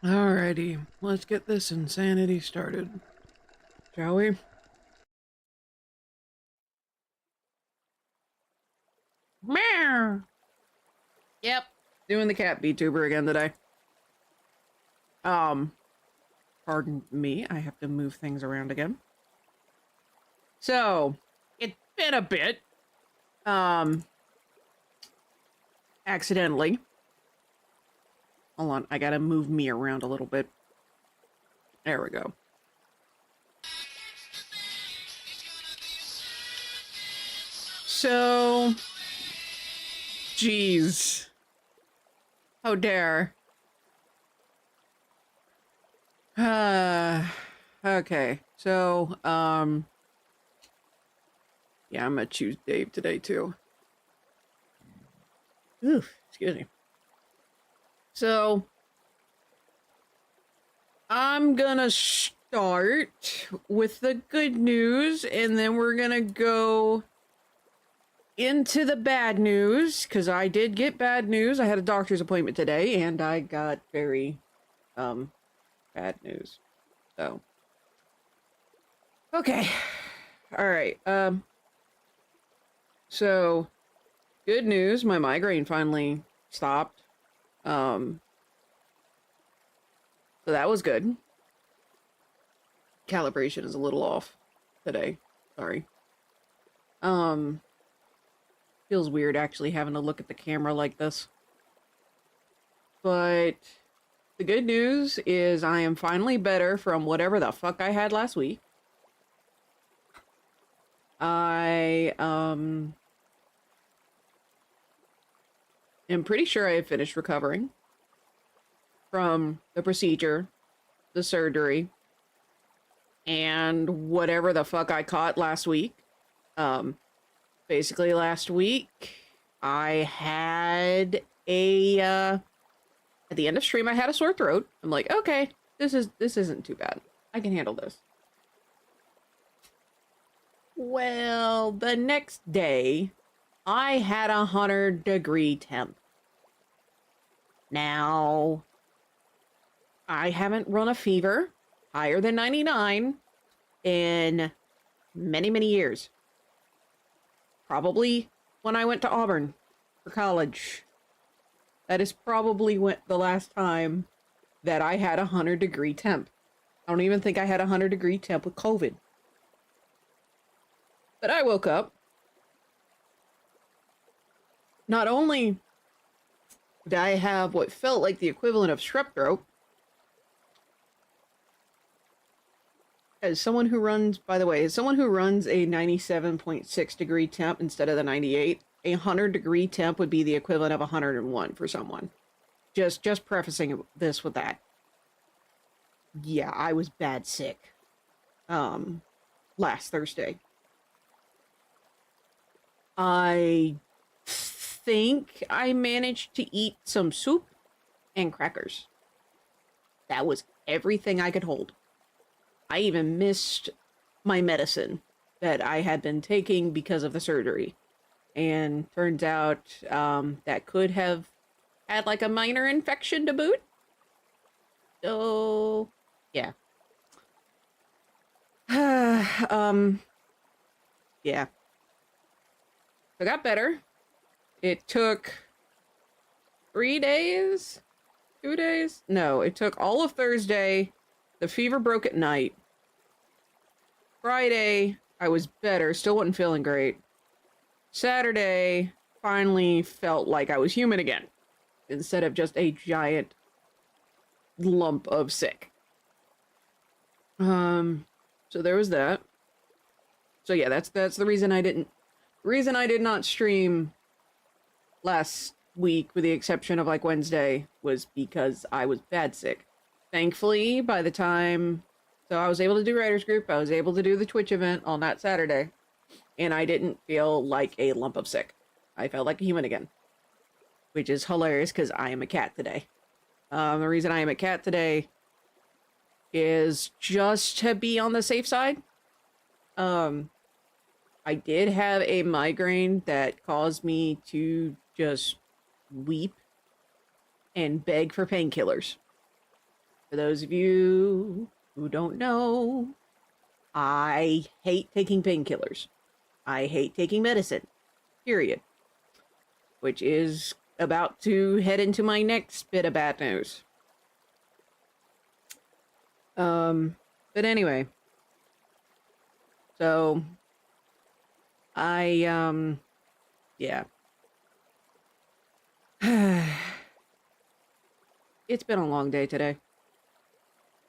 Alrighty, let's get this insanity started, shall we? Meow. Yep, doing the cat VTuber again today. Um, Pardon me, I have to move things around again. So, it's been a bit, accidentally. Hold on, I gotta move me around a little bit. There we go. So, jeez. How dare. Okay, so, yeah, I'm gonna choose Dave today, too. Oof, excuse me. So, I'm gonna start with the good news, and then we're gonna go into the bad news, because I did get bad news. I had a doctor's appointment today, and I got very, bad news. So, okay. Alright, so, good news, my migraine finally stopped. So that was good. Calibration is a little off today. Sorry. Feels weird actually having to look at the camera like this. But the good news is I am finally better from whatever the fuck I had last week. I am pretty sure I have finished recovering from the procedure, the surgery, and whatever the fuck I caught last week. Basically last week I had at the end of stream I had a sore throat. I'm like, okay, this isn't too bad. I can handle this. Well, the next day I had 100-degree temp. Now, I haven't run a fever higher than 99 in many, many years. Probably when I went to Auburn for college. That is probably the last time that I had 100-degree temp. I don't even think I had 100-degree temp with COVID. But I woke up. Not only did I have what felt like the equivalent of strep throat, as someone who runs, by the way, as someone who runs a 97.6-degree temp instead of the 98, a 100-degree temp would be the equivalent of 101 for someone. Just prefacing this with that. Yeah, I was bad sick. Last Thursday. I think I managed to eat some soup and crackers. That was everything I could hold. I even missed my medicine that I had been taking because of the surgery. And turns out that could have had like a minor infection to boot. So, yeah. Yeah. I got better. It took 3 days? 2 days? No, it took all of Thursday. The fever broke at night. Friday, I was better, still wasn't feeling great. Saturday, finally felt like I was human again, instead of just a giant lump of sick. So there was that. So yeah, that's the reason I did not stream last week, with the exception of like Wednesday, was because I was bad sick. Thankfully, by the time, so I was able to do Writers Group, I was able to do the Twitch event on that Saturday, and I didn't feel like a lump of sick. I felt like a human again. Which is hilarious, because I am a cat today. The reason I am a cat today is just to be on the safe side. I did have a migraine that caused me to just weep and beg for painkillers. For those of you who don't know, I hate taking painkillers. I hate taking medicine. Period. Which is about to head into my next bit of bad news. But anyway. So, yeah. It's been a long day today.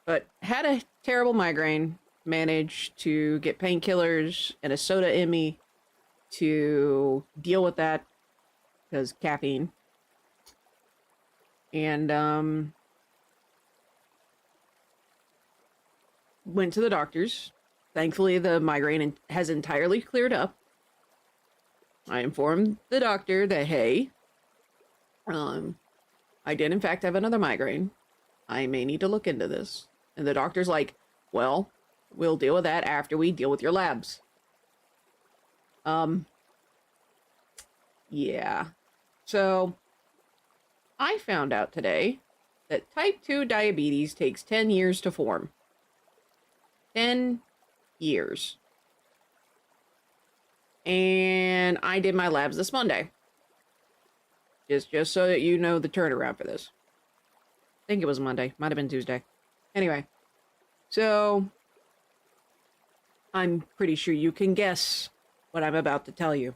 But had a terrible migraine, managed to get painkillers and a soda in me to deal with that, because caffeine. And, went to the doctor's. Thankfully, the migraine has entirely cleared up. I informed the doctor that, hey, I did in fact have another migraine. I may need to look into this. And the doctor's like, well, we'll deal with that after we deal with your labs. Yeah. So, I found out today that type 2 diabetes takes 10 years to form. 10 years. And I did my labs this Monday. Just so that you know the turnaround for this. I think it was Monday. Might have been Tuesday. Anyway. So, I'm pretty sure you can guess what I'm about to tell you.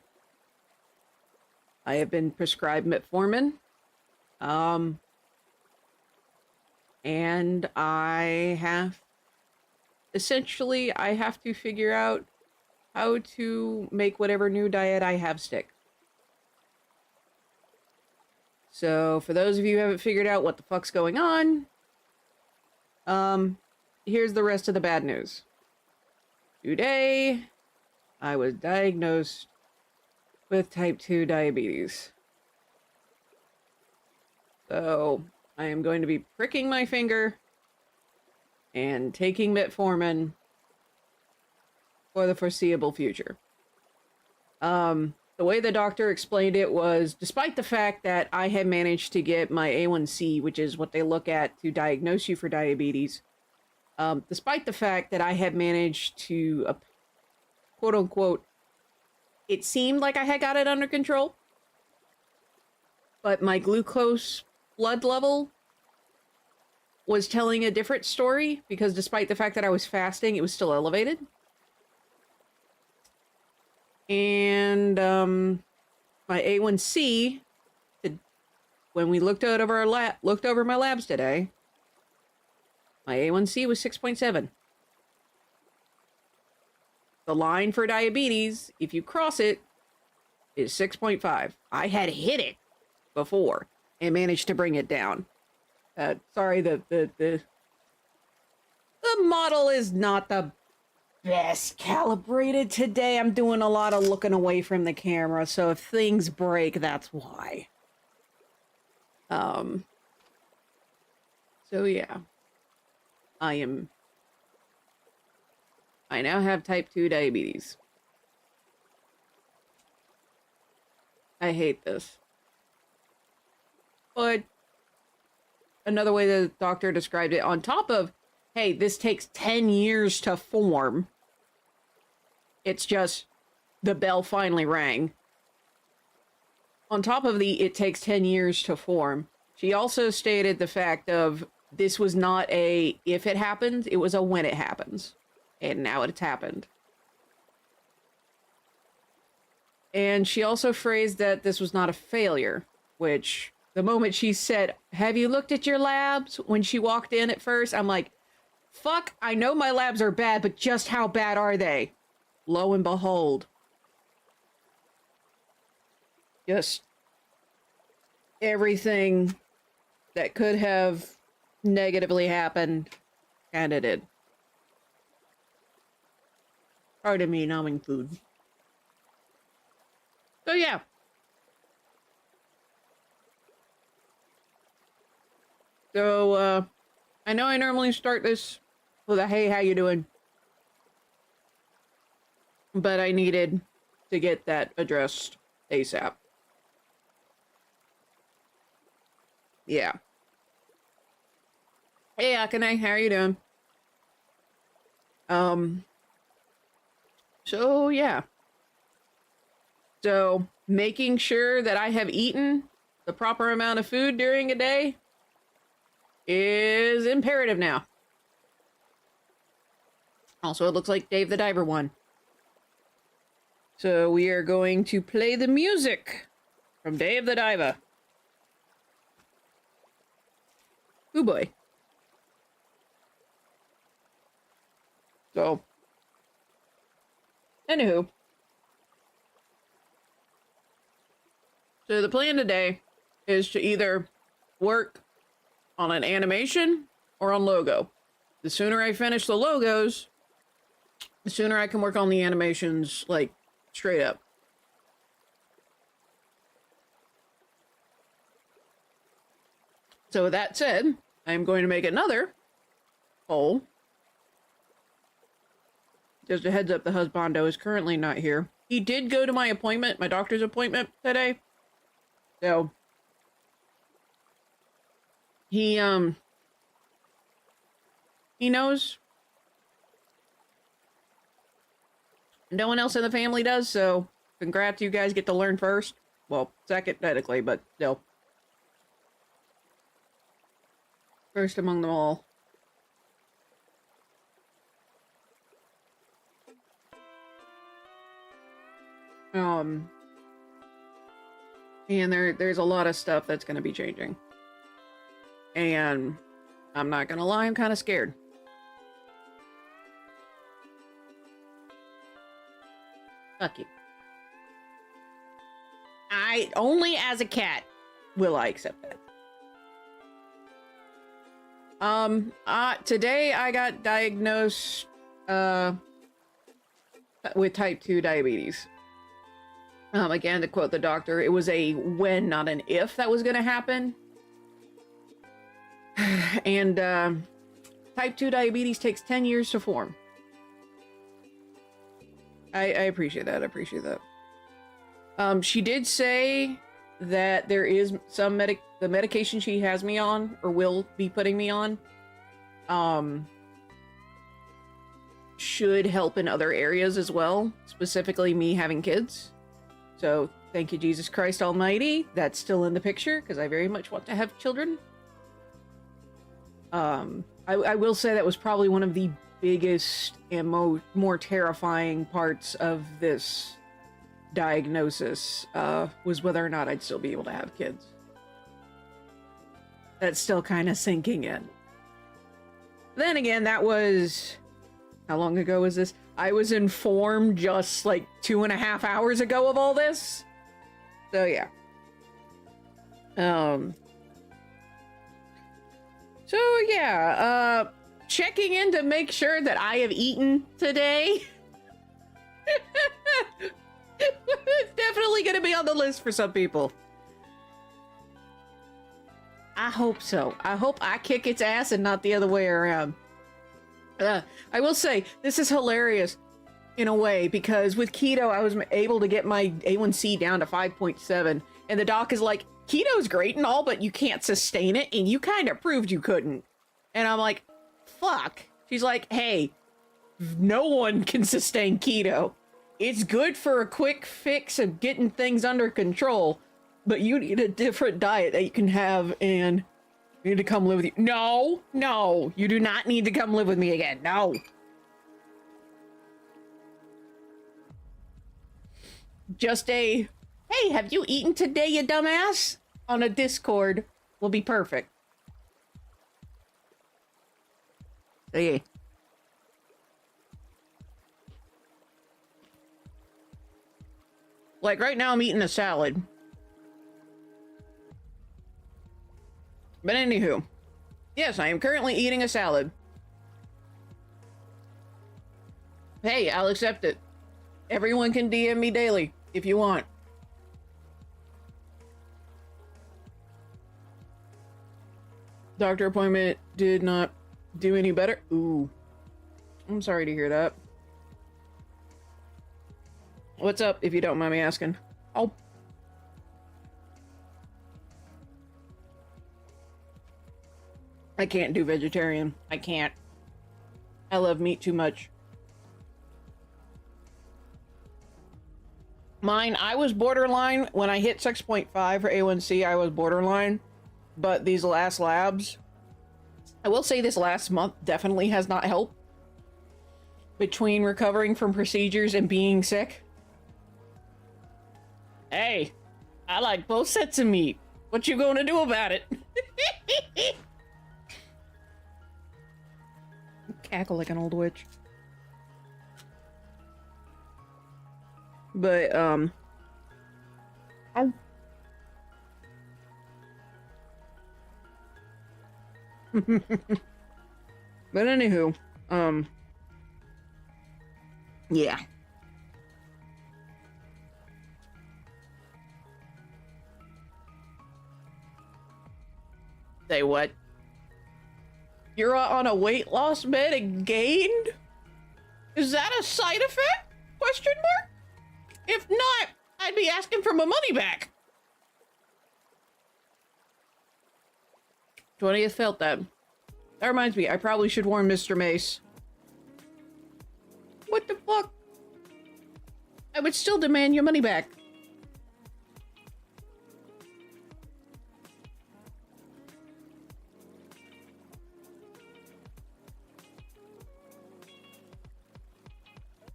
I have been prescribed metformin. And I have to figure out how to make whatever new diet I have stick. So, for those of you who haven't figured out what the fuck's going on, here's the rest of the bad news. Today, I was diagnosed with type 2 diabetes. So, I am going to be pricking my finger and taking metformin for the foreseeable future. The way the doctor explained it was, despite the fact that I had managed to get my A1C, which is what they look at to diagnose you for diabetes, despite the fact that I had managed to, quote unquote, it seemed like I had got it under control, but my glucose blood level was telling a different story, because despite the fact that I was fasting, it was still elevated. And, my A1C, when we looked over my labs today, my A1C was 6.7. The line for diabetes, if you cross it, is 6.5. I had hit it before and managed to bring it down. Sorry, the model is not the best calibrated today. I'm doing a lot of looking away from the camera, so if things break, that's why. So yeah. I now have type 2 diabetes. I hate this. But another way the doctor described it, on top of, hey, this takes 10 years to form, it's just, the bell finally rang. On top of the, it takes 10 years to form, she also stated the fact of, this was not a, if it happens, it was a when it happens. And now it's happened. And she also phrased that this was not a failure, which, the moment she said, have you looked at your labs? When she walked in at first, I'm like, fuck, I know my labs are bad, but just how bad are they? Lo and behold. Just everything that could have negatively happened, and it did. Pardon me, numbing food. So yeah. So, I know I normally start this with a, hey, how you doing? But I needed to get that addressed ASAP. Yeah. Hey, Akane, how are you doing? So yeah. So, making sure that I have eaten the proper amount of food during a day is imperative now. Also, it looks like Dave the Diver won. So we are going to play the music from Dave the Diver. Ooh boy. So, anywho. So the plan today is to either work on an animation or on logo. The sooner I finish the logos, the sooner I can work on the animations, like, straight up. So with that said, I'm going to make another poll. Just a heads up, the husbando is currently not here. He did go to my appointment, my doctor's appointment today. So, he knows. No one else in the family does, so congrats, you guys get to learn first. Well, second, technically, but still. First among them all. And there's a lot of stuff that's going to be changing. And I'm not going to lie, I'm kind of scared. Fuck you. Only as a cat will I accept that. Today I got diagnosed, with type 2 diabetes. Again, to quote the doctor, it was a when, not an if, that was gonna happen. And, type 2 diabetes takes 10 years to form. I appreciate that, she did say that there is some the medication she has me on, or will be putting me on, should help in other areas as well, specifically me having kids. So, thank you, Jesus Christ Almighty. That's still in the picture, because I very much want to have children. I will say that was probably one of the biggest and more terrifying parts of this diagnosis, was whether or not I'd still be able to have kids. That's still kind of sinking in. Then again, that was... How long ago was this? I was informed just like 2.5 hours ago of all this. So yeah. So yeah, checking in to make sure that I have eaten today. It's definitely gonna be on the list for some people. I hope so. I hope I kick its ass and not the other way around. I will say, this is hilarious in a way, because with keto, I was able to get my A1C down to 5.7, and the doc is like, keto's great and all, but you can't sustain it, and you kind of proved you couldn't. And I'm like, fuck. She's like, hey, no one can sustain keto. It's good for a quick fix of getting things under control, but you need a different diet that you can have, and you need to come live with you. No, no, you do not need to come live with me again. No. Just a, hey, have you eaten today, you dumbass? On a Discord will be perfect. So yeah. Like right now I'm eating a salad. But anywho, yes, I am currently eating a salad. Hey, I'll accept it. Everyone can DM me daily if you want. Doctor appointment did not do any better. Ooh. I'm sorry to hear that. What's up, if you don't mind me asking? Oh. I can't do vegetarian. I can't. I love meat too much. I was borderline. When I hit 6.5 for A1C, I was borderline. But these last labs, I will say this last month definitely has not helped. Between recovering from procedures and being sick. Hey, I like both sets of meat. What you gonna do about it? Cackle like an old witch. But, but anywho, yeah. Say what? You're on a weight loss med and gained? Is that a side effect? Question mark? If not, I'd be asking for my money back. 20th felt that. That reminds me, I probably should warn Mr. Mace. What the fuck? I would still demand your money back.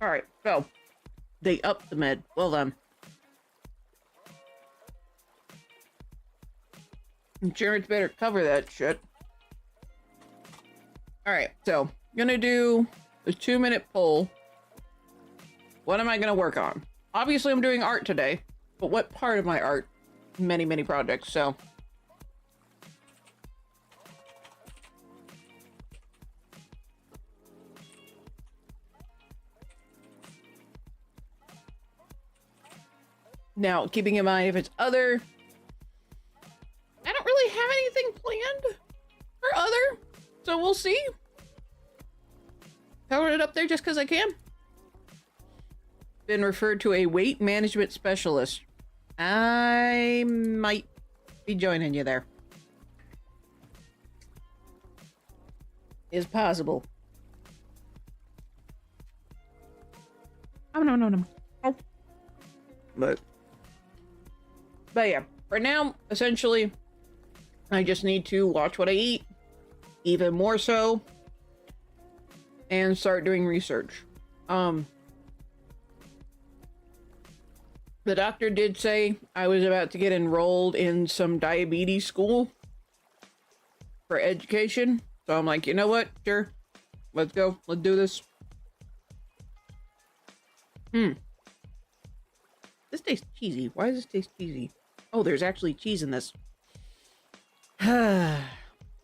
Alright, so. They upped the med. Well done. Insurance better cover that shit. Alright, so. Gonna do a 2-minute poll. What am I gonna work on? Obviously, I'm doing art today. But what part of my art? Many, many projects, so. Now, keeping in mind if it's other, I don't really have anything planned for other, so we'll see. Throwing it up there just because I can. Been referred to a weight management specialist. I might be joining you there. Is possible. Oh, no. Oh. But yeah, for now, essentially, I just need to watch what I eat, even more so, and start doing research. The doctor did say I was about to get enrolled in some diabetes school for education, so I'm like, you know what, sure, let's go, let's do this. This tastes cheesy. Why does this taste cheesy? Oh, there's actually cheese in this.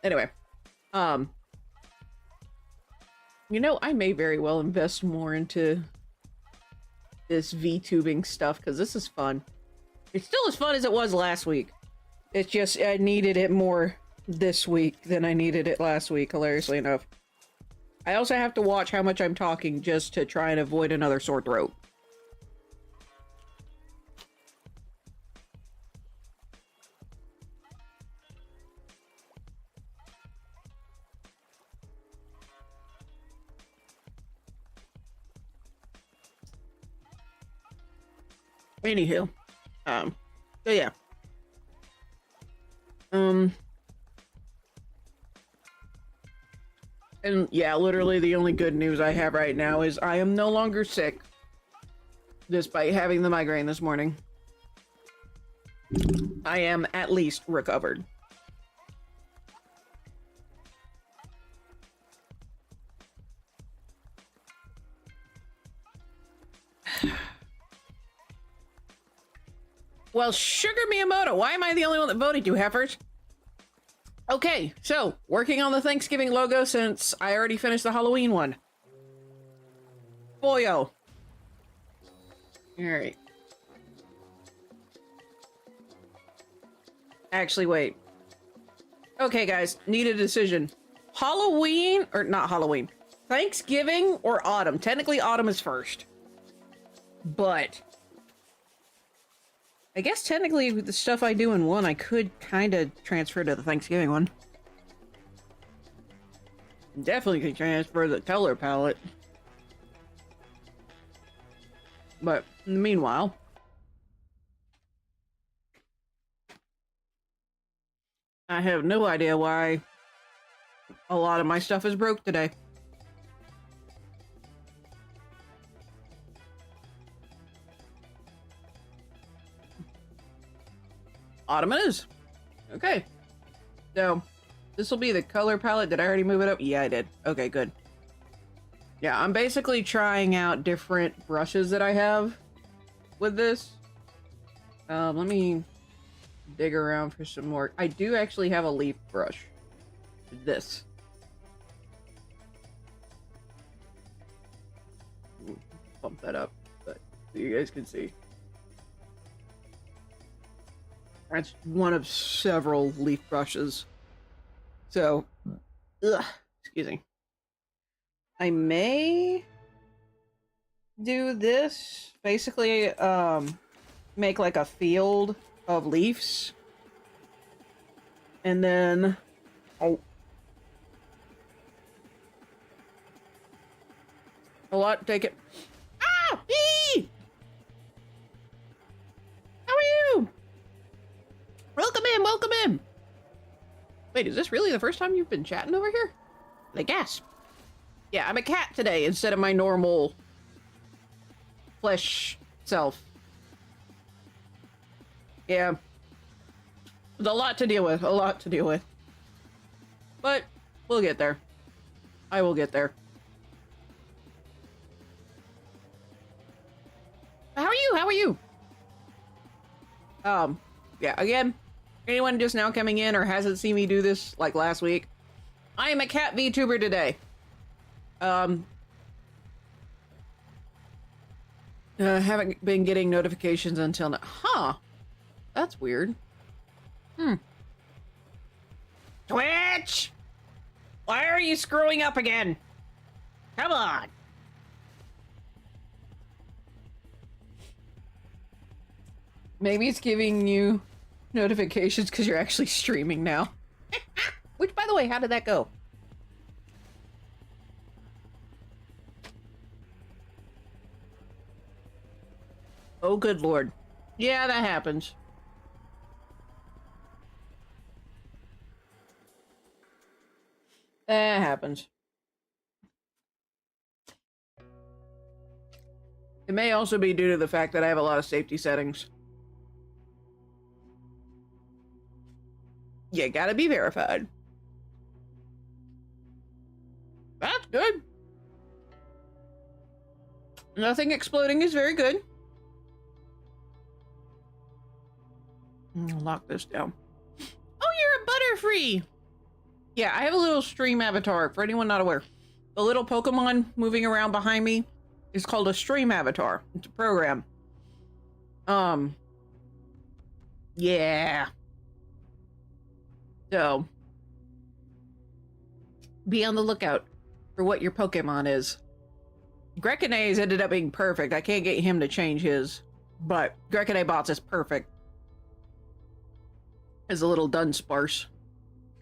Anyway. You know, I may very well invest more into this VTubing stuff, because this is fun. It's still as fun as it was last week. It's just, I needed it more this week than I needed it last week, hilariously enough. I also have to watch how much I'm talking just to try and avoid another sore throat. Anywho, so yeah. And yeah, literally the only good news I have right now is I am no longer sick, despite having the migraine this morning. I am at least recovered. Well, Sugar Miyamoto, why am I the only one that voted, you heifers? Okay, so, working on the Thanksgiving logo since I already finished the Halloween one. Boyo. Alright. Actually, wait. Okay, guys, need a decision. Halloween, or not Halloween. Thanksgiving or autumn? Technically, autumn is first. But I guess technically with the stuff I do in one, I could kind of transfer to the Thanksgiving one. Definitely can transfer the color palette. But in the meanwhile, I have no idea why a lot of my stuff is broke today. Ottoman is. Okay. So, this will be the color palette. Did I already move it up? Yeah, I did. Okay, good. Yeah, I'm basically trying out different brushes that I have with this. Let me dig around for some more. I do actually have a leaf brush. This. Bump that up, but so you guys can see. That's one of several leaf brushes. So, excuse me. I may do this. Basically, make like a field of leaves. And then... Oh. A lot, take it. Ah! Bee! How are you? Welcome in, welcome in! Wait, is this really the first time you've been chatting over here? I gasp. Yeah, I'm a cat today instead of my normal flesh self. Yeah. There's a lot to deal with, a lot to deal with. But we'll get there. I will get there. How are you? How are you? Yeah, again, anyone just now coming in or hasn't seen me do this like last week, I am a cat VTuber today. Haven't been getting notifications until now. Huh. That's weird. Twitch! Why are you screwing up again? Come on. Maybe it's giving you notifications because you're actually streaming now. Which, by the way, how did that go? Oh, good lord. Yeah, that happens. That happens. It may also be due to the fact that I have a lot of safety settings. You gotta be verified. That's good. Nothing exploding is very good. I'll lock this down. Oh, you're a Butterfree! Yeah, I have a little stream avatar, for anyone not aware. The little Pokemon moving around behind me is called a stream avatar. It's a program. Yeah. So, be on the lookout for what your Pokemon is. Grekonae's ended up being perfect. I can't get him to change his, but Grekonae Bots is perfect. Is a little Dunsparce.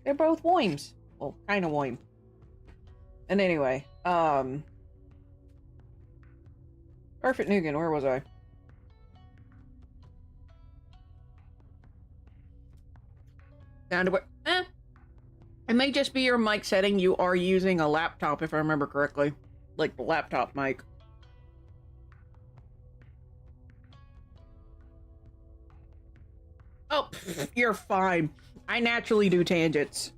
They're both Woims. Well, kind of Woim. And anyway, Perfect Nugan, where was I? Down to where? It may just be your mic setting. You are using a laptop, if I remember correctly. Like the laptop mic. Oh, you're fine. I naturally do tangents.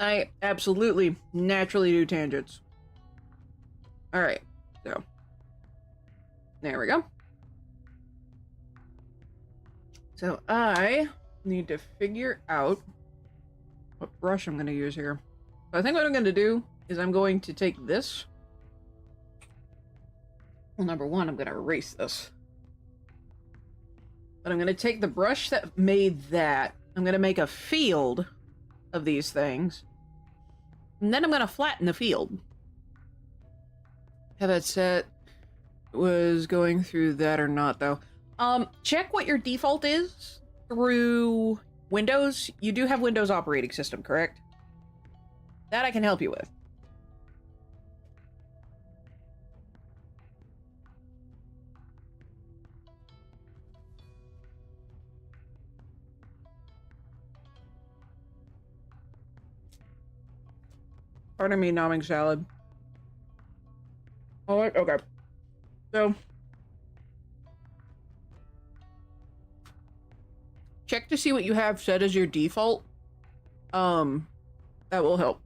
I absolutely naturally do tangents. Alright, so. There we go. So I need to figure out what brush I'm going to use here. So I think what I'm going to do is I'm going to take this. Well, number one, I'm going to erase this. But I'm going to take the brush that made that. I'm going to make a field of these things. And then I'm going to flatten the field. Have that set was going through that or not, though. Check what your default is through Windows, you do have Windows operating system, correct? That I can help you with. Pardon me, nomming salad. Oh, okay. So, check to see what you have set as your default. That will help.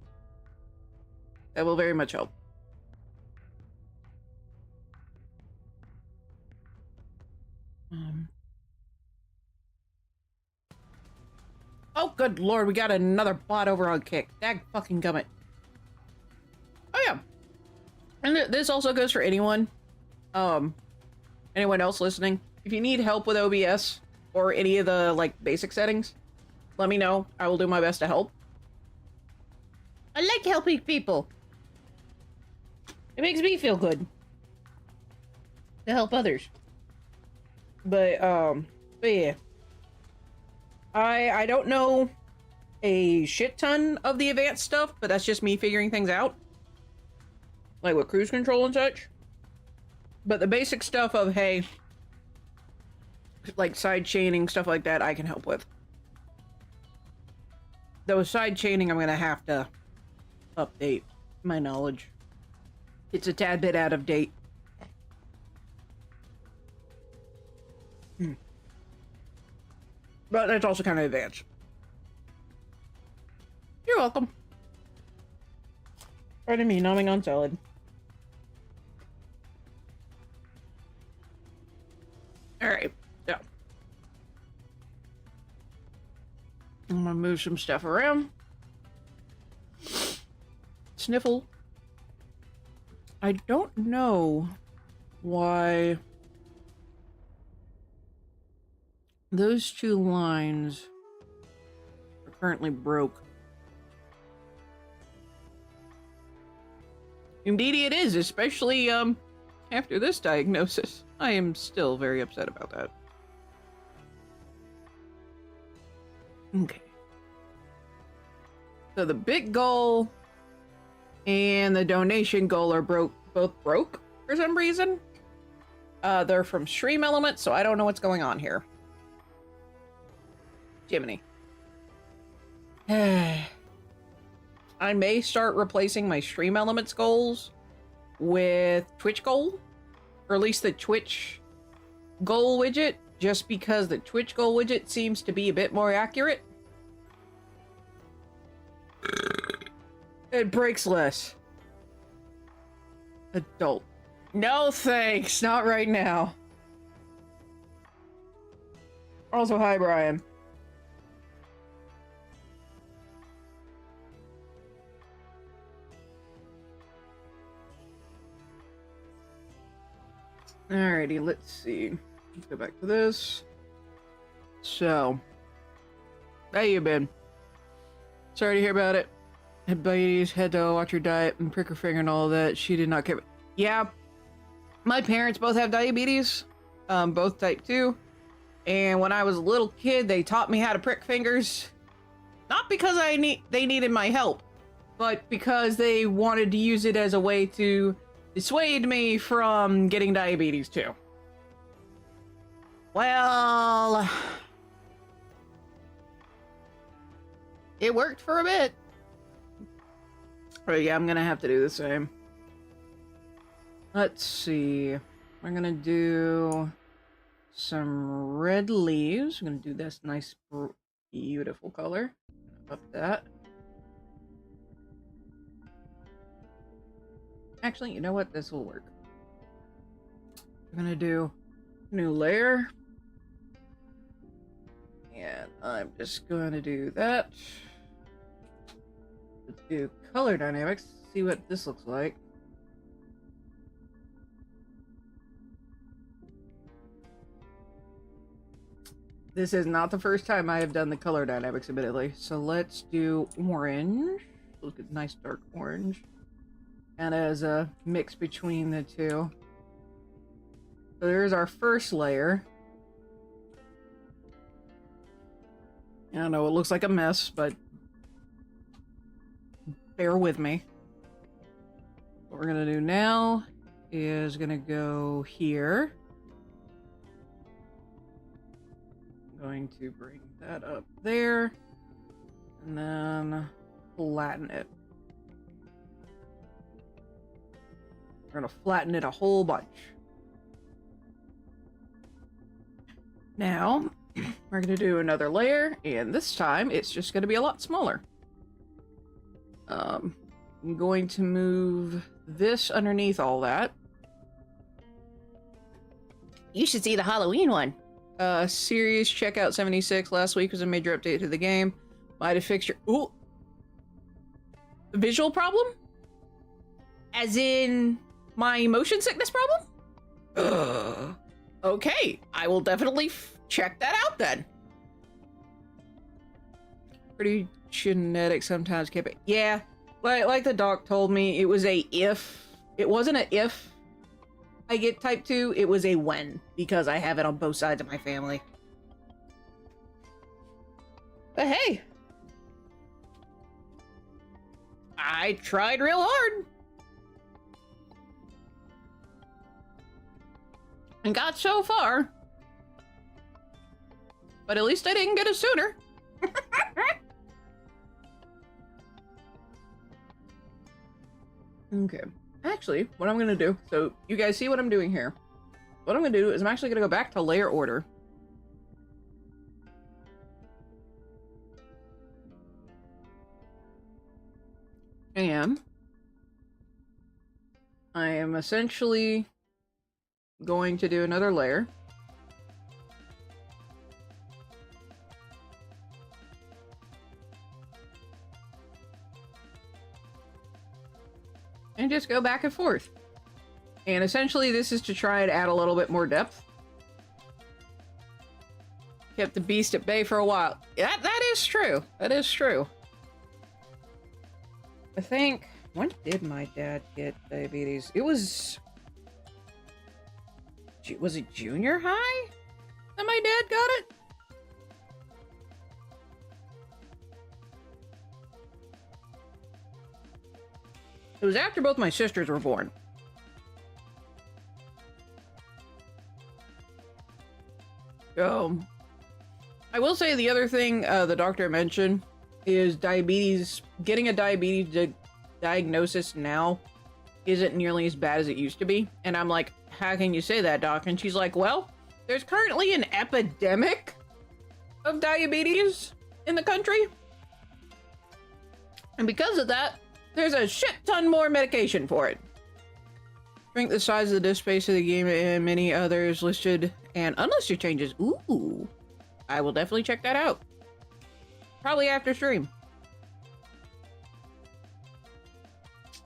That will very much help. Oh, good lord, we got another bot over on Kick. Dag fucking gummit. Oh, yeah. And this also goes for anyone. Anyone else listening. If you need help with OBS or any of the, like, basic settings, let me know. I will do my best to help. I like helping people. It makes me feel good to help others. But yeah. I don't know a shit ton of the advanced stuff, but that's just me figuring things out. Like with cruise control and such. But the basic stuff of, hey, like side chaining, stuff like that, I can help with. Though side chaining, I'm gonna have to update my knowledge. It's a tad bit out of date. But it's also kind of advanced. You're welcome. Pardon me, nomming on salad. Alright, so. I'm gonna move some stuff around. Sniffle. I don't know why those two lines are currently broke. Indeed it is, especially after this diagnosis. I am still very upset about that. Okay. So the big goal and the donation goal are both broke for some reason. They're from Stream Elements, so I don't know what's going on here. Jiminy. I may start replacing my Stream Elements goals with Twitch goal, or at least the Twitch goal widget, just because the Twitch goal widget seems to be a bit more accurate. It breaks less. Adult. No thanks, not right now. Also, hi Brian. Alrighty, let's see. Let's go back to this. So, how you been? Sorry to hear about it. Had diabetes, had to watch her diet and prick her finger and all of that. She did not care. Yeah, my parents both have diabetes, both type 2. And when I was a little kid, they taught me how to prick fingers. Not because they needed my help, but because they wanted to use it as a way to dissuade me from getting diabetes too. Well, it worked for a bit. But yeah, I'm gonna have to do the same. Let's see. We're gonna do some red leaves. I'm gonna do this nice, beautiful color. Up that. Actually, you know what? This will work. I'm gonna do new layer. And I'm just gonna do that. Let's do color dynamics. See what this looks like. This is not the first time I have done the color dynamics, admittedly. So let's do orange. Look at nice dark orange. And as a mix between the two. So there's our first layer. I know it looks like a mess, but bear with me. What we're gonna do now is gonna go here. I'm going to bring that up there, and then flatten it. We're gonna flatten it a whole bunch. Now, we're gonna do another layer, and this time it's just gonna be a lot smaller. I'm going to move this underneath all that. You should see the Halloween one. Series checkout 76 last week was a major update to the game. Might have fixed your visual problem? As in my motion sickness problem? Okay, I will definitely check that out then. Pretty genetic sometimes, keep it. Yeah, like the doc told me, it was a if. It wasn't a if I get type 2, it was a when, because I have it on both sides of my family. But hey, I tried real hard. And got so far. But at least I didn't get it sooner. Okay. Actually, what I'm gonna do, so you guys see what I'm doing here. What I'm gonna do is I'm actually gonna go back to layer order. And I am essentially going to do another layer. And just go back and forth. And essentially this is to try and add a little bit more depth. Kept the beast at bay for a while. That is true. That is true. I think, when did my dad get diabetes? It was it junior high that my dad got it? It was after both my sisters were born. I will say the other thing the doctor mentioned is diabetes. Getting a diabetes diagnosis now isn't nearly as bad as it used to be. And I'm like, how can you say that, doc? And she's like, well, there's currently an epidemic of diabetes in the country. And because of that, there's a shit ton more medication for it. Shrink the size of the disk space of the game and many others listed and unlisted changes. Ooh, I will definitely check that out. Probably after stream.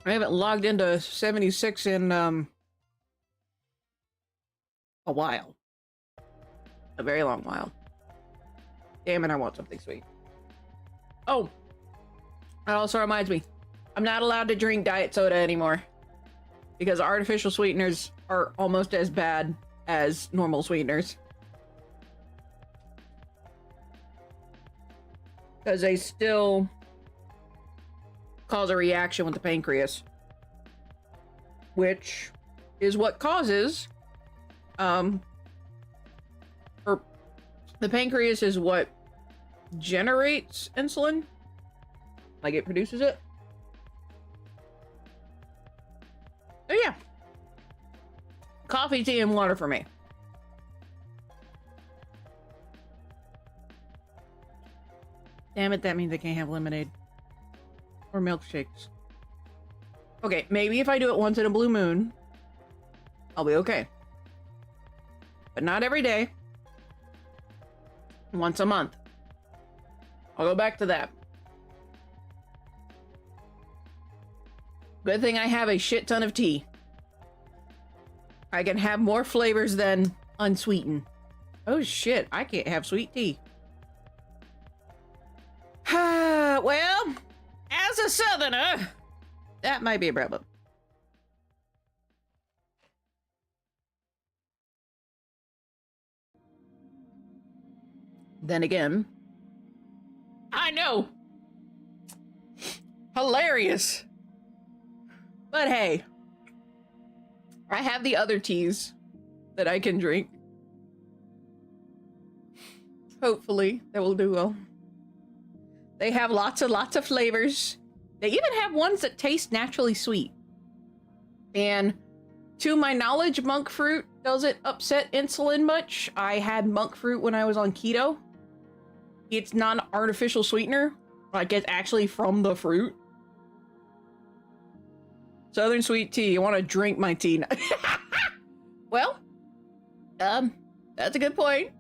I haven't logged into 76 in a while. A very long while. Damn it, I want something sweet. Oh, that also reminds me. I'm not allowed to drink diet soda anymore. Because artificial sweeteners are almost as bad as normal sweeteners. Because they still cause a reaction with the pancreas. Which is what causes... or the pancreas is what generates insulin. Like it produces it. So yeah. Coffee, tea, and water for me. Damn it, that means I can't have lemonade. Or milkshakes. Okay, maybe if I do it once in a blue moon, I'll be okay. But not every day. Once a month. I'll go back to that. Good thing I have a shit ton of tea. I can have more flavors than unsweetened. Oh shit, I can't have sweet tea. Well, as a southerner, that might be a problem. Then again, I know. Hilarious. But hey, I have the other teas that I can drink. Hopefully, that will do well. They have lots of flavors. They even have ones that taste naturally sweet. And to my knowledge, monk fruit doesn't upset insulin much. I had monk fruit when I was on keto. It's not an artificial sweetener. Like, it's actually from the fruit. Southern sweet tea. You want to drink my tea? Well, that's a good point.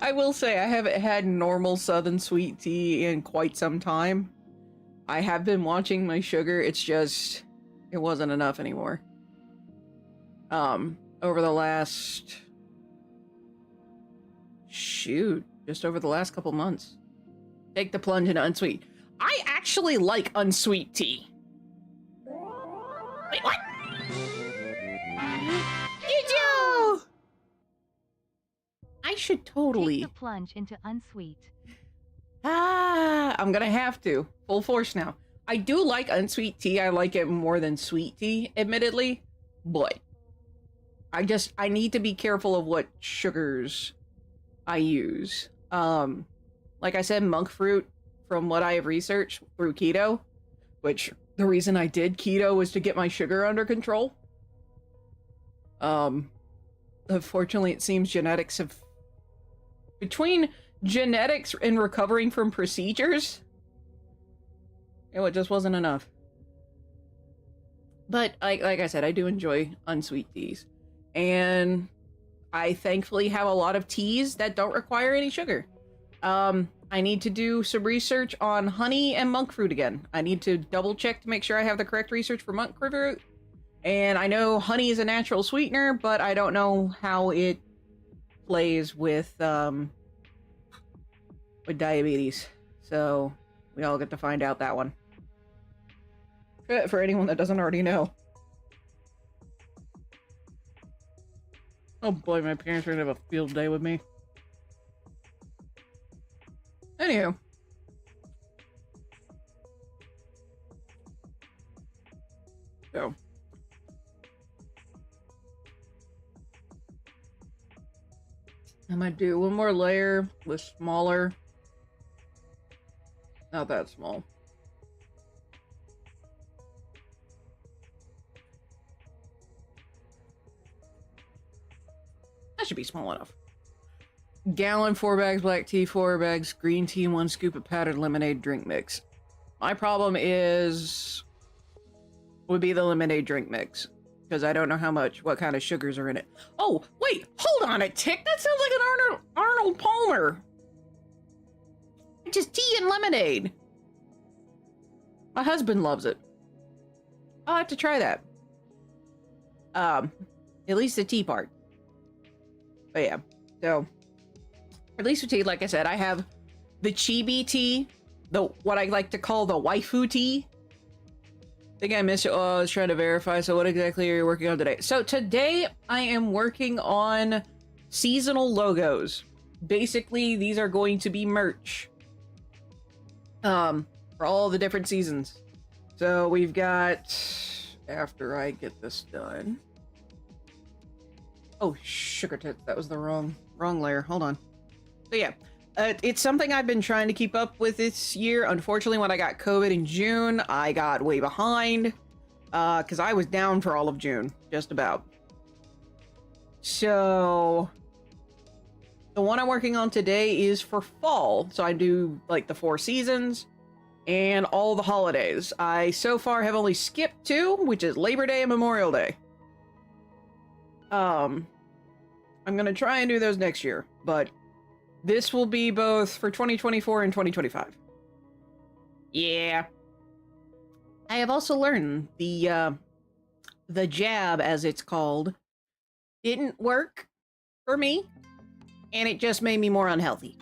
I will say I haven't had normal southern sweet tea in quite some time. I have been watching my sugar. It's just, it wasn't enough anymore. Over the last, just over the last couple months. Take the plunge into unsweet. I actually like unsweet tea. Wait, what? Juju! I should totally take the plunge into unsweet. I'm gonna have to. Full force now. I do like unsweet tea. I like it more than sweet tea, admittedly. But I need to be careful of what sugars I use. Like I said, monk fruit, from what I have researched through keto, which the reason I did keto was to get my sugar under control. Unfortunately, it seems genetics have... Between genetics and recovering from procedures, it just wasn't enough. But like I said, I do enjoy unsweet teas. And I thankfully have a lot of teas that don't require any sugar. I need to do some research on honey and monk fruit again. I need to double check to make sure I have the correct research for monk fruit. And I know honey is a natural sweetener, but I don't know how it plays with diabetes. So we all get to find out that one. For anyone that doesn't already know. Oh boy, my parents are gonna have a field day with me. Anywho. So. I might do one more layer with smaller. Not that small. That should be small enough. Gallon, 4 bags black tea, 4 bags green tea, 1 scoop of powdered lemonade drink mix. My problem would be the lemonade drink mix. Because I don't know what kind of sugars are in it. Oh, wait, hold on a tick. That sounds like an Arnold Palmer. Just tea and lemonade. My husband loves it. I'll have to try that. At least the tea part. But yeah, so at least with tea, like I said, I have the chibi tea, what I like to call the waifu tea. I think I missed it. Oh, I was trying to verify. So what exactly are you working on today? So today I am working on seasonal logos. Basically, these are going to be merch. For all the different seasons. So we've got, after I get this done. Oh, sugar tits. That was the wrong layer. Hold on. So yeah, it's something I've been trying to keep up with this year. Unfortunately, when I got COVID in June, I got way behind. Because I was down for all of June. Just about. So the one I'm working on today is for fall. So I do like the 4 seasons and all the holidays. I so far have only skipped 2, which is Labor Day and Memorial Day. I'm gonna try and do those next year, but this will be both for 2024 and 2025. Yeah. I have also learned the jab, as it's called, didn't work for me, and it just made me more unhealthy.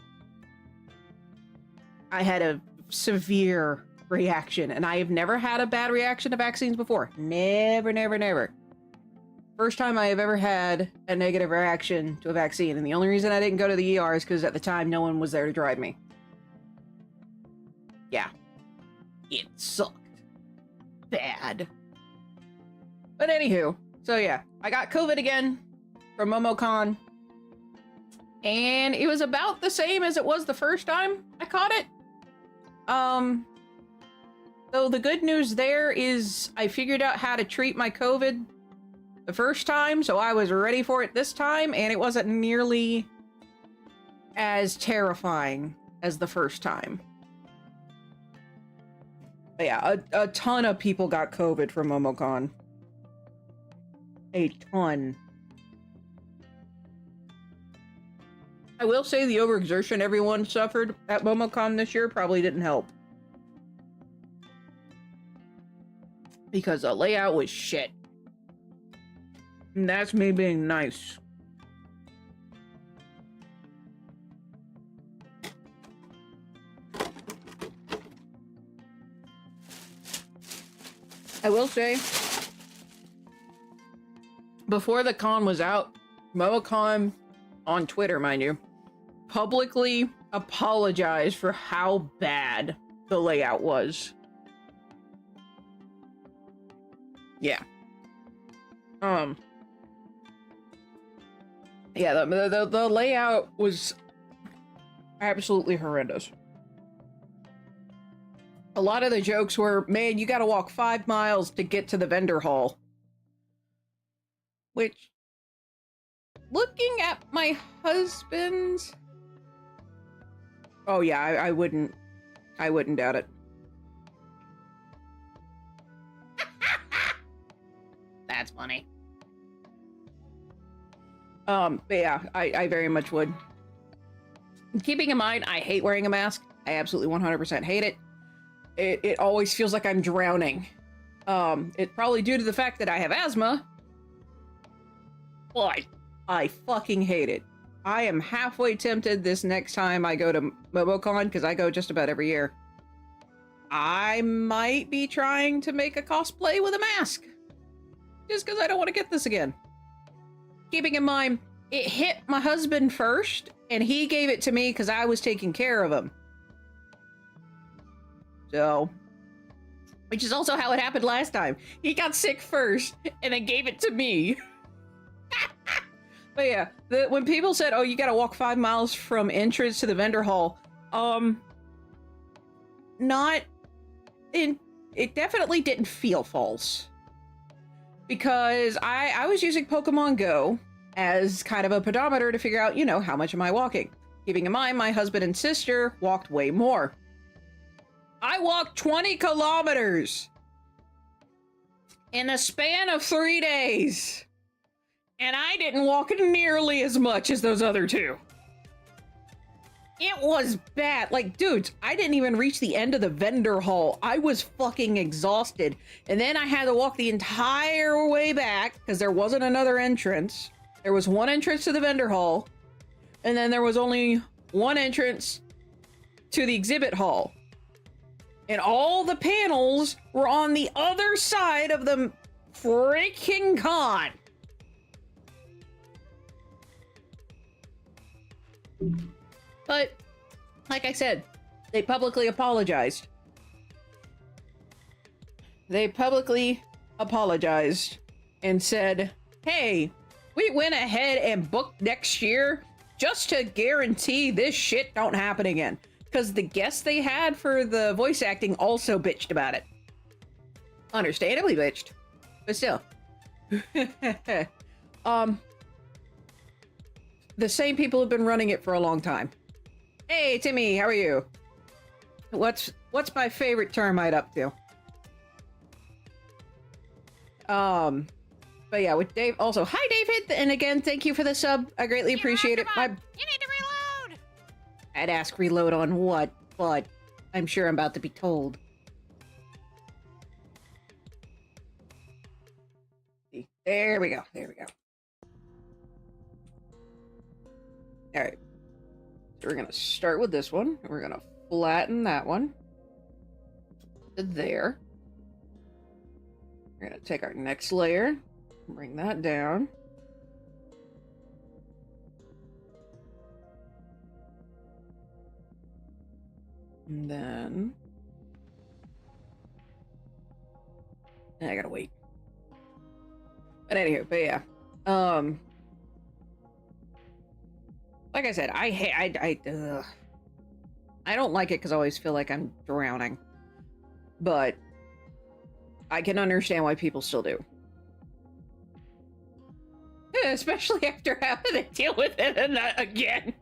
I had a severe reaction, and I have never had a bad reaction to vaccines before. Never, never, never. First time I have ever had a negative reaction to a vaccine, and the only reason I didn't go to the ER is because at the time no one was there to drive me. Yeah. It sucked. Bad. But anywho, so yeah, I got COVID again from MomoCon, and it was about the same as it was the first time I caught it. So the good news there is I figured out how to treat my COVID the first time, so I was ready for it this time, and it wasn't nearly as terrifying as the first time. But yeah, a ton of people got COVID from MomoCon. A ton. I will say the overexertion everyone suffered at MomoCon this year probably didn't help. Because the layout was shit. And that's me being nice. I will say, before the con was out, MomoCon, on Twitter, mind you, publicly apologized for how bad the layout was. Yeah. Yeah, the layout was absolutely horrendous. A lot of the jokes were, man, you gotta walk 5 miles to get to the vendor hall. Which, looking at my husband's... Oh yeah, I wouldn't doubt it. That's funny. But yeah, I very much would. Keeping in mind, I hate wearing a mask. I absolutely 100% hate it. It always feels like I'm drowning. It's probably due to the fact that I have asthma. But I fucking hate it. I am halfway tempted this next time I go to MomoCon, because I go just about every year. I might be trying to make a cosplay with a mask. Just because I don't want to get this again. Keeping in mind, it hit my husband first, and he gave it to me because I was taking care of him. So, which is also how it happened last time. He got sick first, and then gave it to me. But yeah, when people said, oh, you gotta walk 5 miles from entrance to the vendor hall, it definitely didn't feel false. Because I was using Pokemon Go as kind of a pedometer to figure out, you know, how much am I walking? Keeping in mind, my husband and sister walked way more. I walked 20 kilometers in a span of 3 days. And I didn't walk nearly as much as those other two. It was bad. Like, dudes, I didn't even reach the end of the vendor hall. I was fucking exhausted. And then I had to walk the entire way back because there wasn't another entrance. There was one entrance to the vendor hall. And then there was only one entrance to the exhibit hall. And all the panels were on the other side of the freaking con. But, like I said, they publicly apologized. They publicly apologized and said, hey, we went ahead and booked next year just to guarantee this shit don't happen again. Because the guests they had for the voice acting also bitched about it. Understandably bitched, but still. The same people have been running it for a long time. Hey, Timmy, how are you? What's my favorite termite up to? But yeah, with Dave also. Hi, David, and again, thank you for the sub. I greatly appreciate it. You need to reload. I'd ask reload on what, but I'm sure I'm about to be told. There we go. There we go. All right. So we're going to start with this one. We're going to flatten that one to there. We're going to take our next layer, Bring that down. And then... I gotta wait. But anywho, but yeah. Like I said, I don't like it because I always feel like I'm drowning. But I can understand why people still do. Especially after having to deal with it again.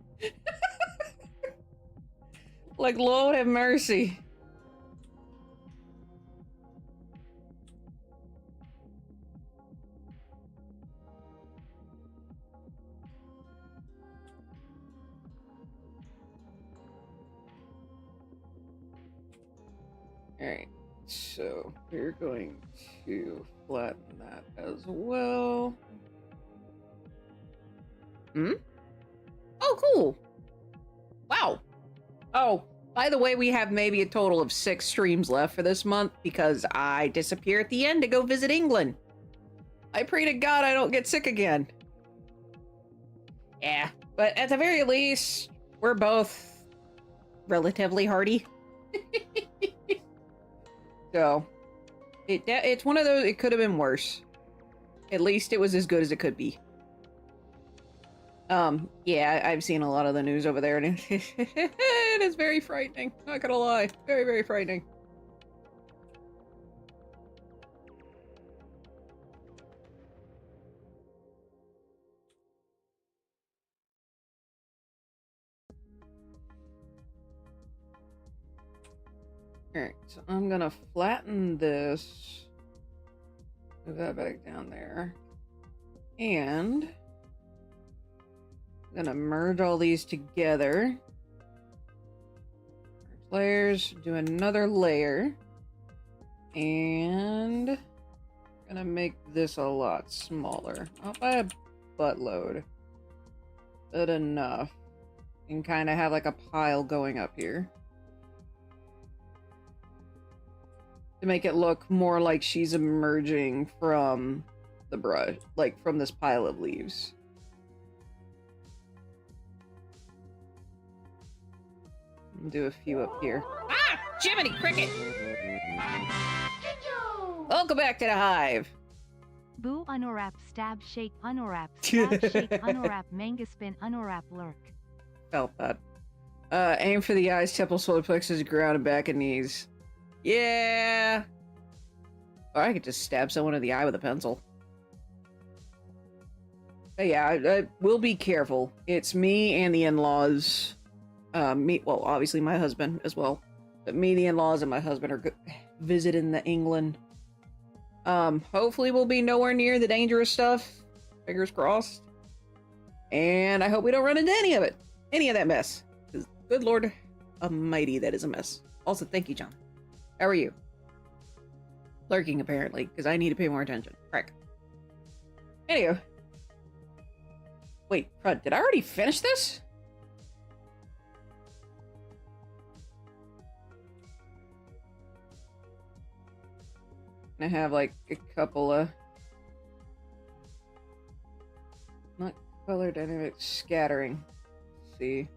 Like, Lord have mercy. Alright, so we're going to flatten that as well. Hmm? Oh, cool. Wow. Oh, by the way, we have maybe a total of 6 streams left for this month because I disappear at the end to go visit England. I pray to God I don't get sick again. Yeah, but at the very least, we're both relatively hardy. So, it's one of those, it could have been worse. At least it was as good as it could be. Yeah, I've seen a lot of the news over there, and it is very frightening. Not gonna lie. Very, very frightening. Alright, so I'm gonna flatten this. Move that back down there. And I'm gonna merge all these together. Merge layers, do another layer. And I'm gonna make this a lot smaller. Not by a buttload, but enough. And kind of have like a pile going up here. To make it look more like she's emerging from the brush, like from this pile of leaves. Do a few up here. Ah! Jiminy Cricket! Welcome back to the hive. Boo unorap stab shake unorap stab shake unorap manga spin unorap lurk. Felt that. Aim for the eyes, temple, solar plexus, ground, and back and knees. Yeah. Or I could just stab someone in the eye with a pencil. But yeah, I will be careful. It's me and the in-laws. Well, obviously my husband as well. But me, the in-laws, and my husband are visiting the England. Hopefully we'll be nowhere near the dangerous stuff. Fingers crossed. And I hope we don't run into any of it. Any of that mess. 'Cause good Lord almighty, that is a mess. Also, thank you, John. How are you? Lurking, apparently, because I need to pay more attention. Frick. Anywho. Wait, crud, did I already finish this? I have, like, a couple of... Not color dynamic scattering. Let's see.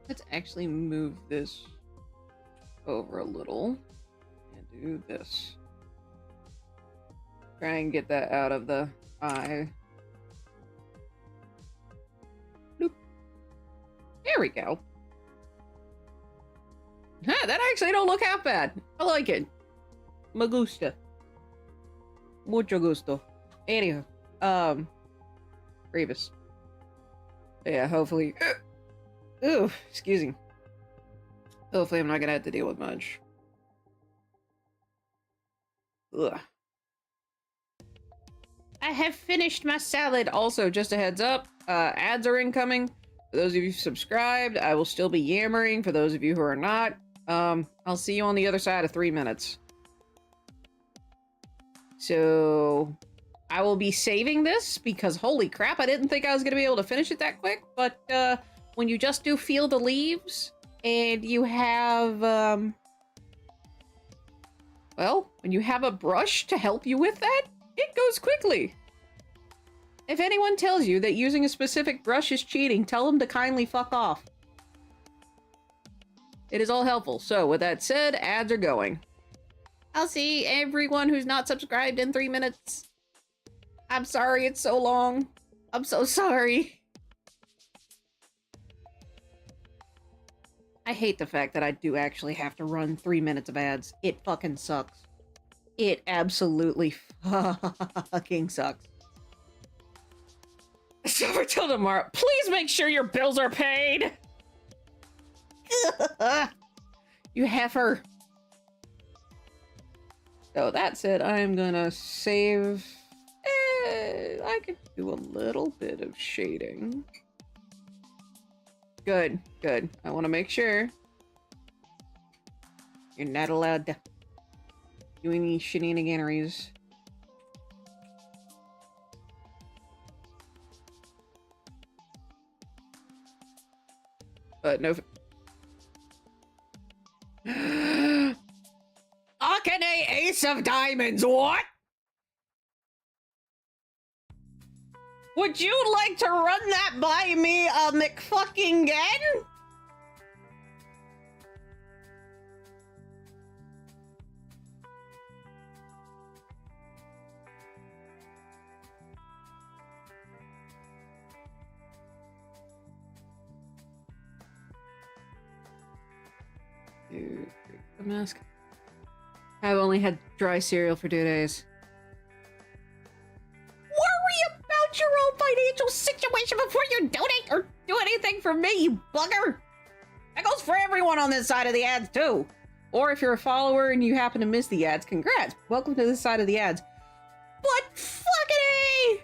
Let's actually move this over a little and do this. Try and get that out of the eye. Bloop. There we go. Huh, that actually don't look half bad. I like it. Me gusta. Mucho gusto. Anywho, Grievous. Yeah, hopefully. Ooh, excuse me. Hopefully I'm not gonna have to deal with much. Ugh. I have finished my salad. Also, just a heads up, ads are incoming. For those of you subscribed, I will still be yammering. For those of you who are not, I'll see you on the other side of 3 minutes. So, I will be saving this because holy crap, I didn't think I was going to be able to finish it that quick. But when you just do Feel the Leaves and you have, well, when you have a brush to help you with that, it goes quickly. If anyone tells you that using a specific brush is cheating, tell them to kindly fuck off. It is all helpful. So with that said, ads are going. I'll see everyone who's not subscribed in 3 minutes. I'm sorry it's so long. I'm so sorry. I hate the fact that I do actually have to run 3 minutes of ads. It fucking sucks. It absolutely fucking sucks. So for till tomorrow, please make sure your bills are paid. You heifer. So that's it. I'm gonna save. I could do a little bit of shading. Good, good. I want to make sure you're not allowed to do any shenaniganeries. But no. Akane Ace of Diamonds, what? Would you like to run that by me a McFucking-gen? Dude, the mask. I've only had dry cereal for 2 days. Worry about your own financial situation before you donate or do anything for me, you bugger! That goes for everyone on this side of the ads, too. Or if you're a follower and you happen to miss the ads, congrats! Welcome to this side of the ads. But fucking A!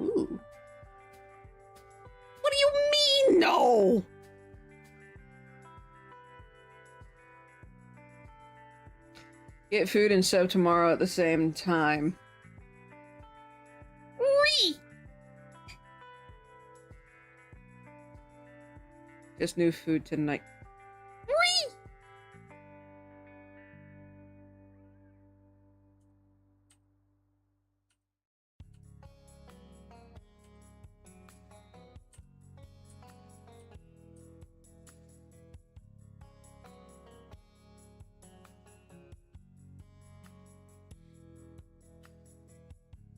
Ooh. What do you mean, no? Get food and soap tomorrow at the same time. Whee! Just new food tonight. Whee!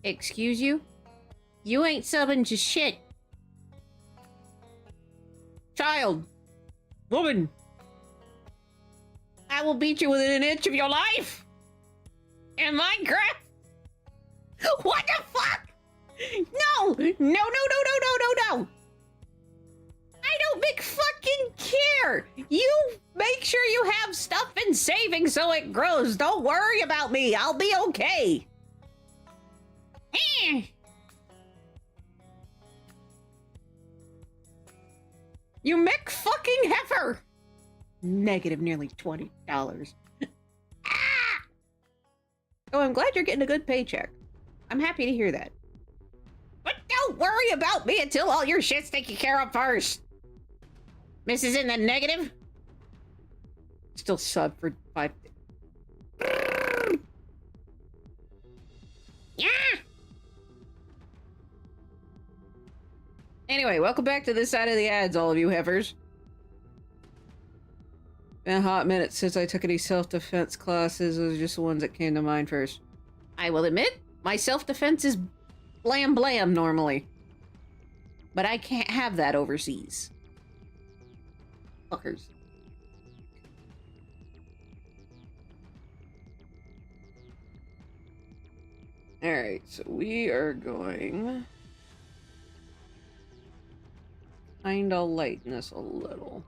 Excuse you? You ain't subbing to shit. Child. Woman. I will beat you within an inch of your life. In Minecraft? What the fuck? No! No, no, no, no, no, no, no! I don't make fucking care! You make sure you have stuff in savings so it grows. Don't worry about me. I'll be okay. You Mick fucking heifer! Negative nearly $20. Ah! Oh, I'm glad you're getting a good paycheck. I'm happy to hear that. But don't worry about me until all your shit's taken care of first. Mrs. in the negative? Still sub for 5. Yeah! Anyway, welcome back to this side of the ads, all of you heifers. Been a hot minute since I took any self-defense classes. Those are just the ones that came to mind first. I will admit, my self-defense is blam blam normally. But I can't have that overseas. Fuckers. Alright, so we are going... kinda lighten this a little.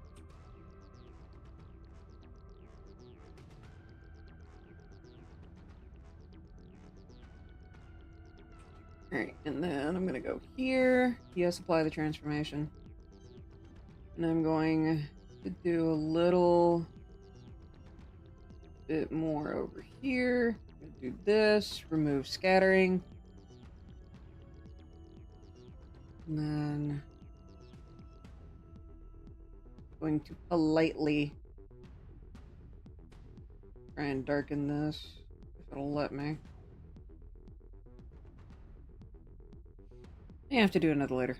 Alright, and then I'm gonna go here. Yes, apply the transformation. And I'm going to do a little bit more over here. Do this, remove scattering. And then going to politely try and darken this, if it'll let me. I have to do another later.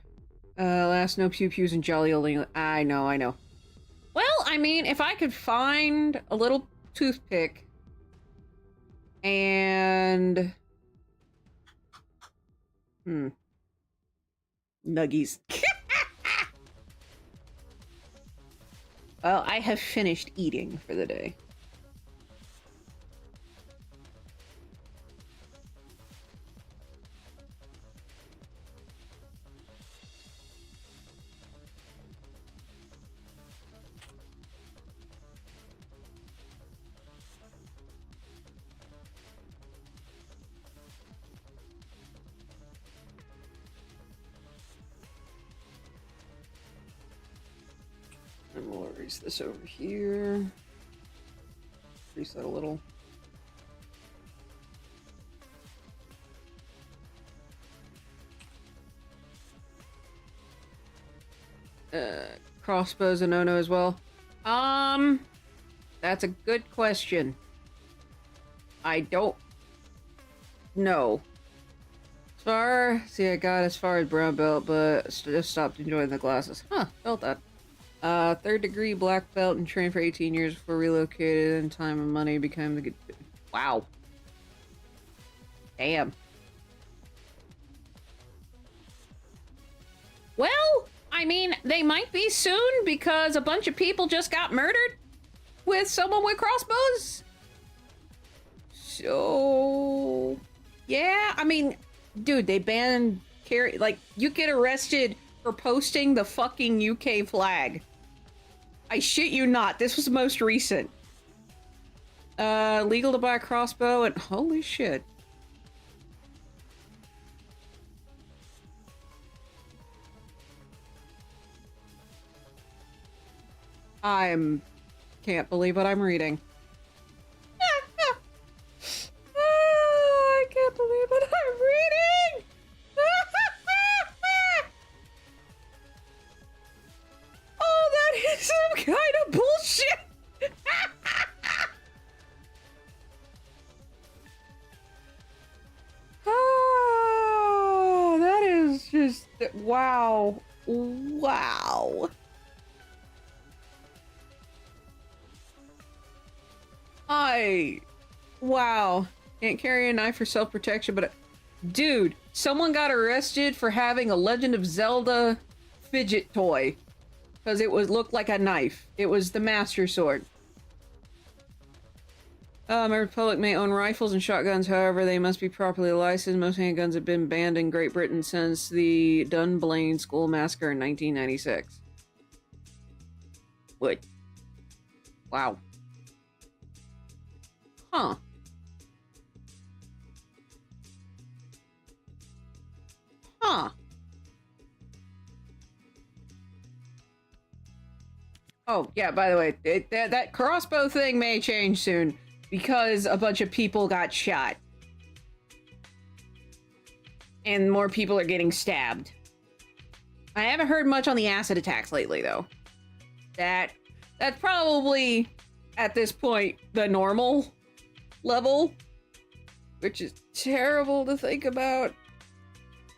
Last no pew pews and jolly old. I know. Well, I mean, if I could find a little toothpick and nuggies. Well, I have finished eating for the day. And we'll erase this over here. Reset a little. Crossbow's a no-no as well. That's a good question. I don't know. See, I got as far as brown belt, but just stopped enjoying the glasses. Huh, felt that. Third degree black belt and trained for 18 years before relocated and time and money became the good. Wow. Damn. Well, I mean, they might be soon because a bunch of people just got murdered with someone with crossbows. So, yeah, I mean, dude, they banned you get arrested for posting the fucking UK flag. I shit you not. This was most recent. Legal to buy a crossbow and holy shit. Can't believe what I'm reading. I can't believe what I'm reading! Oh, that is some kind of bullshit! Oh, that is just... Wow. Wow. Wow. Can't carry a knife for self-protection, but... Dude, someone got arrested for having a Legend of Zelda fidget toy. Because it looked like a knife. It was the Master Sword. My Republic may own rifles and shotguns, however, they must be properly licensed. Most handguns have been banned in Great Britain since the Dunblane School Massacre in 1996. What? Wow. Huh. Huh. Oh, yeah, by the way, that crossbow thing may change soon because a bunch of people got shot. And more people are getting stabbed. I haven't heard much on the acid attacks lately, though. That's probably, at this point, the normal level, which is terrible to think about.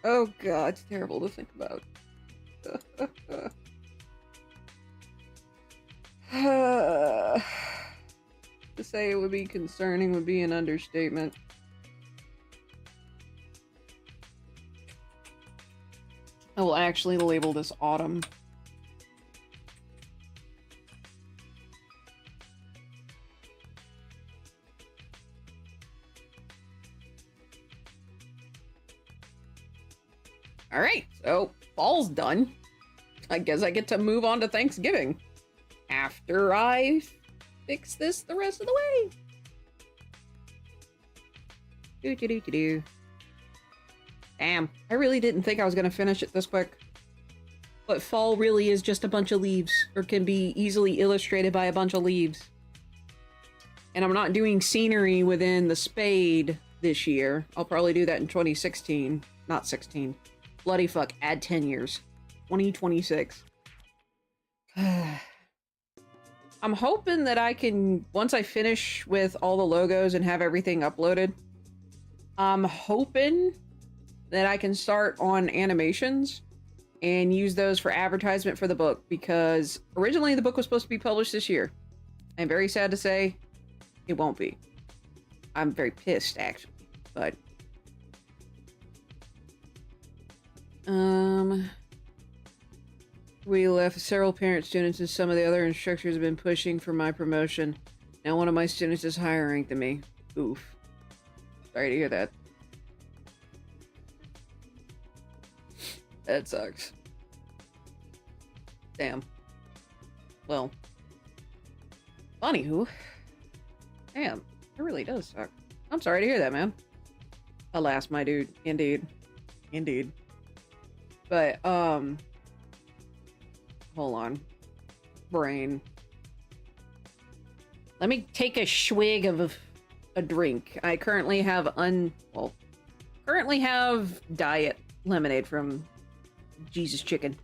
Oh god, it's terrible to think about. To say it would be concerning would be an understatement. I will actually label this autumn. Alright, so fall's done. I guess I get to move on to Thanksgiving. After I fix this the rest of the way. Damn, I really didn't think I was gonna finish it this quick. But fall really is just a bunch of leaves, or can be easily illustrated by a bunch of leaves. And I'm not doing scenery within the spade this year. I'll probably do that in 2016. Not 16. Bloody fuck, add 10 years. 2026. I'm hoping that I can, once I finish with all the logos and have everything uploaded, I'm hoping that I can start on animations and use those for advertisement for the book, because originally the book was supposed to be published this year. I'm very sad to say it won't be. I'm very pissed, actually, but we left several parent students, and some of the other instructors have been pushing for my promotion. Now one of my students is higher ranked than me. Oof. Sorry to hear that. That sucks. Damn. Well. Anywho. Damn. It really does suck. I'm sorry to hear that, man. Alas, my dude. Indeed. Indeed. But, hold on. Brain. Let me take a swig of a drink. I currently have currently have diet lemonade from Jesus Chicken.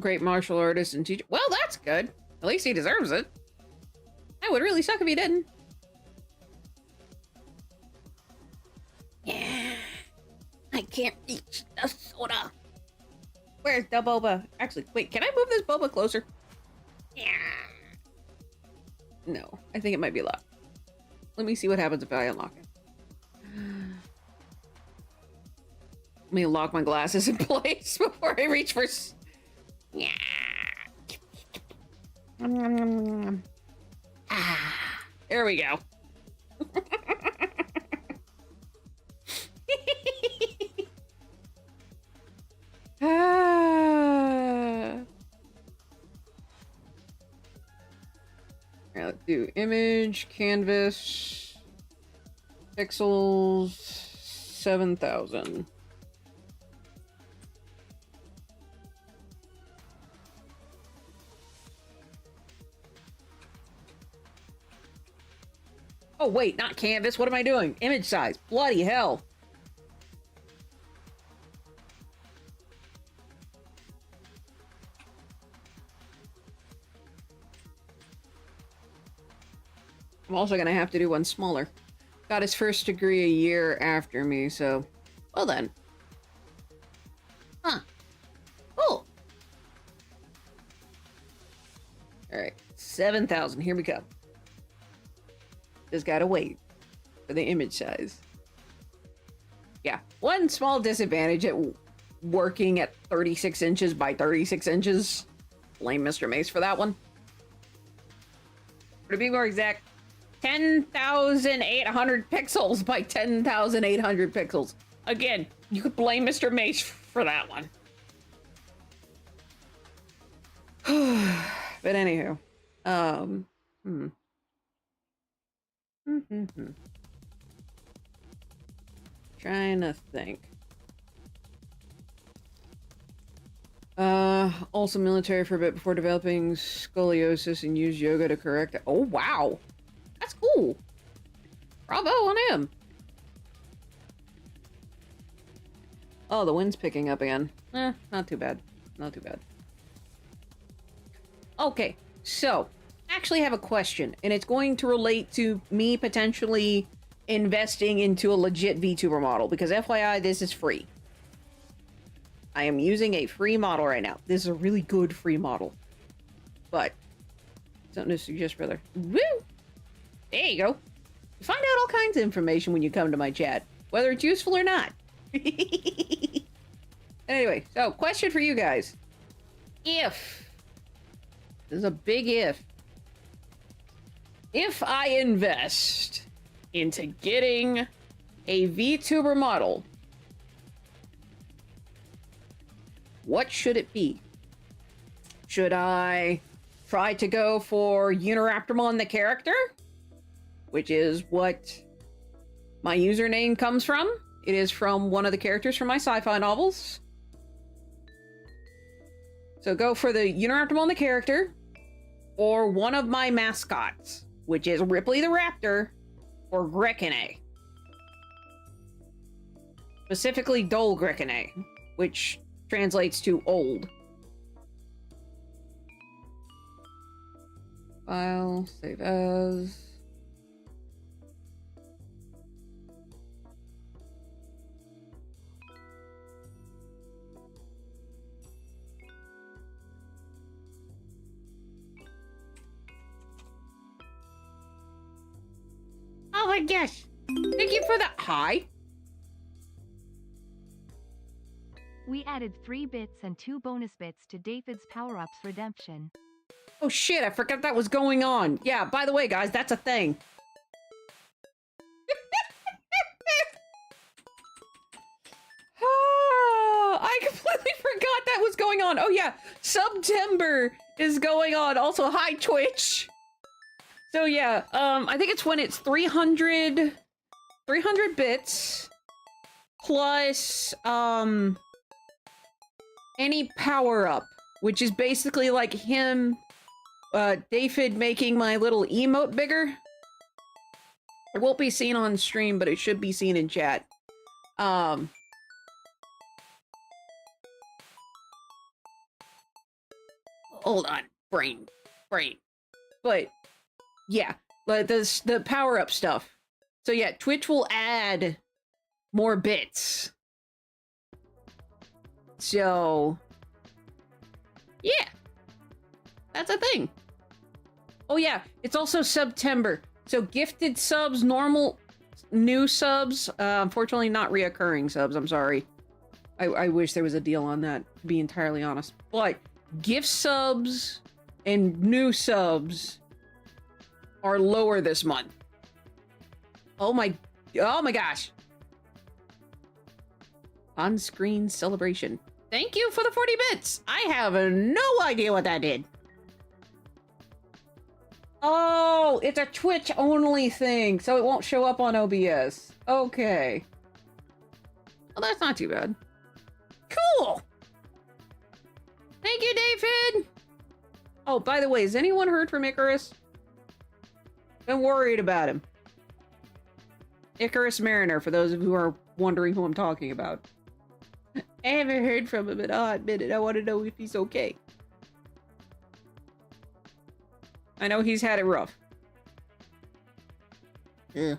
Great martial artist and teacher. Well, that's good. At least he deserves it. That would really suck if he didn't. Yeah. I can't reach the soda. Where's the boba? Actually, wait, can I move this boba closer? Yeah. No, I think it might be locked. Let me see what happens if I unlock it. Let me lock my glasses in place before I reach for... Yeah. Ah, there we go. Alright, let's do image, canvas, pixels, 7,000. Oh wait, not canvas. What am I doing? Image size. Bloody hell. I'm also gonna have to do one smaller. Got his first degree a year after me, so... Well then. Huh. Cool. Alright, 7,000. Here we go. Just gotta wait for the image size. Yeah, one small disadvantage at working at 36 inches by 36 inches. Blame Mr. Mace for that one. To be more exact, 10,800 pixels by 10,800 pixels. Again, you could blame Mr. Mace for that one. But anywho, Trying to think. Also military for a bit before developing scoliosis and used yoga to correct it. Oh, wow. That's cool. Bravo on him. Oh, the wind's picking up again. Not too bad. Not too bad. Okay, so actually have a question, and it's going to relate to me potentially investing into a legit VTuber model, because FYI, this is free. I am using a free model right now. This is a really good free model. But, something to suggest, brother. Woo! There you go. You find out all kinds of information when you come to my chat, whether it's useful or not. Anyway, so, question for you guys. If, this is a big if I invest into getting a VTuber model, what should it be? Should I try to go for Unoraptormon the character? Which is what my username comes from. It is from one of the characters from my sci-fi novels. So go for the Unoraptormon the character, or one of my mascots, which is Ripley the Raptor, or Grekine. Specifically Dol Grekine, which translates to old. File, save as. Oh my gosh! Thank you for that. Hi. We added 3 bits and 2 bonus bits to David's power-ups redemption. Oh shit, I forgot that was going on. Yeah, by the way, guys, that's a thing. I completely forgot that was going on. Oh yeah, September is going on. Also, hi Twitch. So yeah, I think it's when it's 300 bits plus any power-up, which is basically like him, David making my little emote bigger. It won't be seen on stream, but it should be seen in chat. Hold on, brain. But yeah, the power-up stuff. So yeah, Twitch will add more bits. So yeah, that's a thing. Oh yeah, it's also September. So gifted subs, normal, new subs, unfortunately not reoccurring subs, I'm sorry. I wish there was a deal on that, to be entirely honest. But gift subs and new subs are lower this month. Oh my gosh. On-screen celebration. Thank you for the 40 bits. I have no idea what that did. Oh, it's a Twitch only thing, so it won't show up on OBS. Okay. Well, that's not too bad. Cool. Thank you, David. Oh, by the way, has anyone heard from Icarus? Been worried about him. Icarus Mariner, for those of you who are wondering who I'm talking about. I haven't heard from him in a hot minute. I want to know if he's okay. I know he's had it rough. Yeah.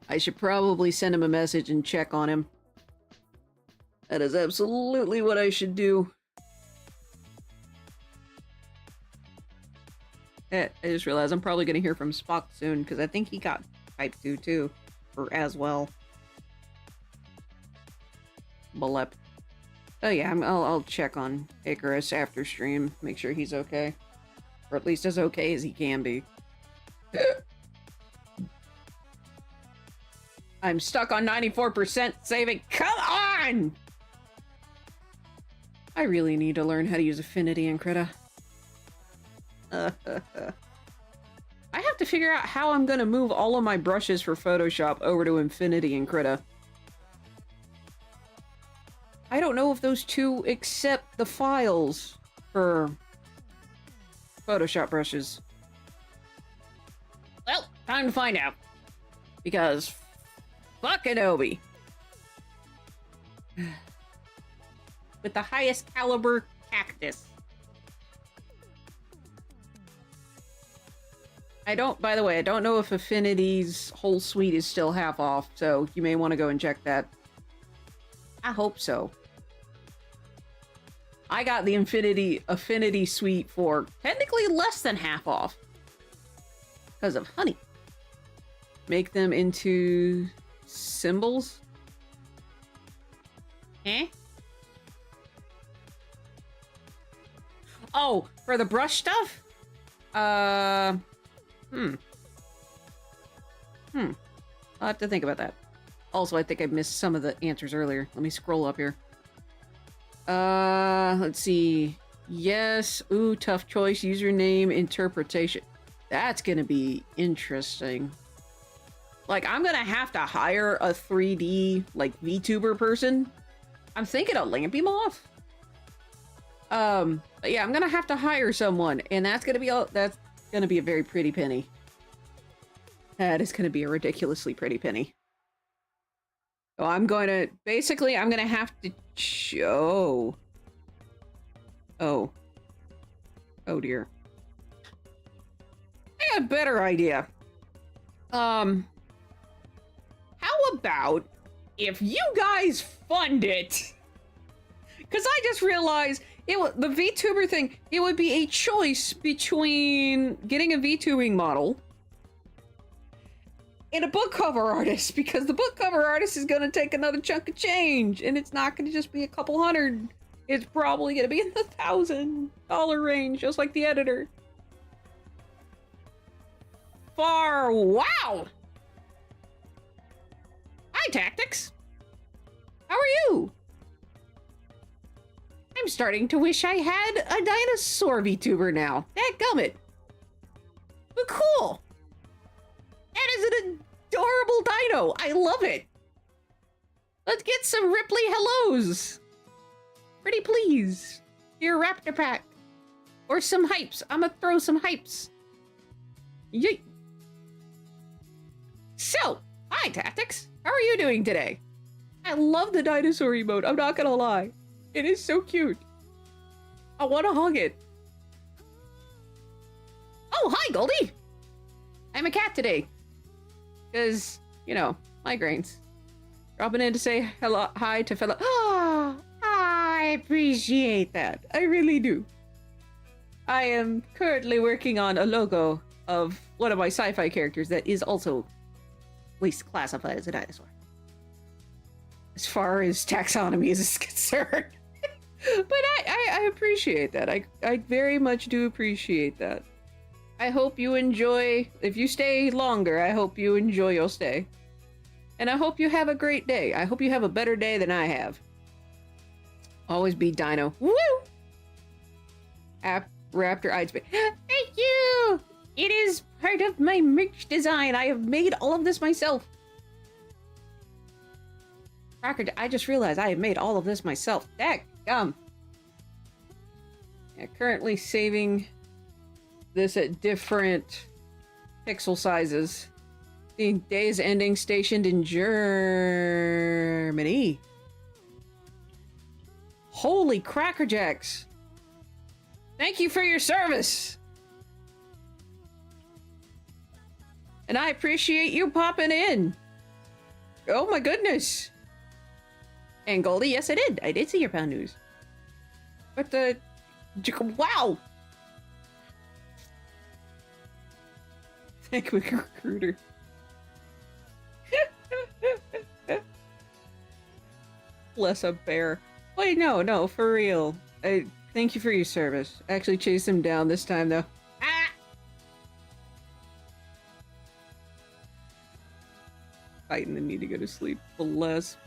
I should probably send him a message and check on him. That is absolutely what I should do. I just realized I'm probably going to hear from Spock soon, because I think he got Type 2 too. Or as well. Blep. Oh yeah, I'll check on Icarus after stream. Make sure he's okay. Or at least as okay as he can be. I'm stuck on 94% saving. Come on! I really need to learn how to use Affinity in Krita. I have to figure out how I'm gonna move all of my brushes for Photoshop over to Infinity in Krita. I don't know if those two accept the files for Photoshop brushes. Well, time to find out. Because fuck Adobe. With the highest caliber cactus. By the way, I don't know if Affinity's whole suite is still half off, so you may want to go and check that. I hope so. I got the Affinity suite for technically less than half off. Because of honey. Make them into symbols? Eh? Oh, for the brush stuff? I'll have to think about that. Also, I think I missed some of the answers earlier. Let me scroll up here. Let's see. Yes. Ooh, tough choice. Username interpretation. That's gonna be interesting. Like, I'm gonna have to hire a 3D, like, VTuber person. I'm thinking a Lampy Moth. But yeah, I'm gonna have to hire someone, and that's gonna be a very pretty penny. That is gonna be a ridiculously pretty penny. So I'm gonna have to show. Oh. Oh dear. I got a better idea. How about if you guys fund it? Because I just realized the VTuber thing, it would be a choice between getting a VTubing model and a book cover artist, because the book cover artist is going to take another chunk of change, and it's not going to just be a couple hundred. It's probably going to be in the $1,000 range, just like the editor. Wow! Hi, Tactics! How are you? I'm starting to wish I had a dinosaur VTuber now. Dadgummit. But cool! That is an adorable dino! I love it! Let's get some Ripley hellos! Pretty please. Your Raptor Pack. Or some hypes. I'ma throw some hypes. Yeet. So, hi Tactics. How are you doing today? I love the dinosaur emote, I'm not gonna lie. It is so cute. I wanna hug it. Oh, hi Goldie! I'm a cat today. Because, you know, migraines. Dropping in to say hello, hi to fellow. Ah, I appreciate that. I really do. I am currently working on a logo of one of my sci-fi characters that is also at least classified as a dinosaur. As far as taxonomy is concerned. But I appreciate that. I very much do appreciate that. I hope you enjoy, if you stay longer, I hope you enjoy your stay. And I hope you have a great day. I hope you have a better day than I have. Always be dino. Woo! Raptor Eyed Space. Thank you! It is part of my merch design. I have made all of this myself. Cracker, I just realized I have made all of this myself. Dadgum. Yeah, currently saving this at different pixel sizes. The day is ending, stationed in Germany. Holy crackerjacks. Thank you for your service. And I appreciate you popping in. Oh my goodness. And Goldie, yes I did. I did see your pound news. But wow. Thank you, recruiter. Bless a bear. Wait, no, for real. Thank you for your service. I actually chased him down this time, though. Ah! Fighting the need to go to sleep. Bless.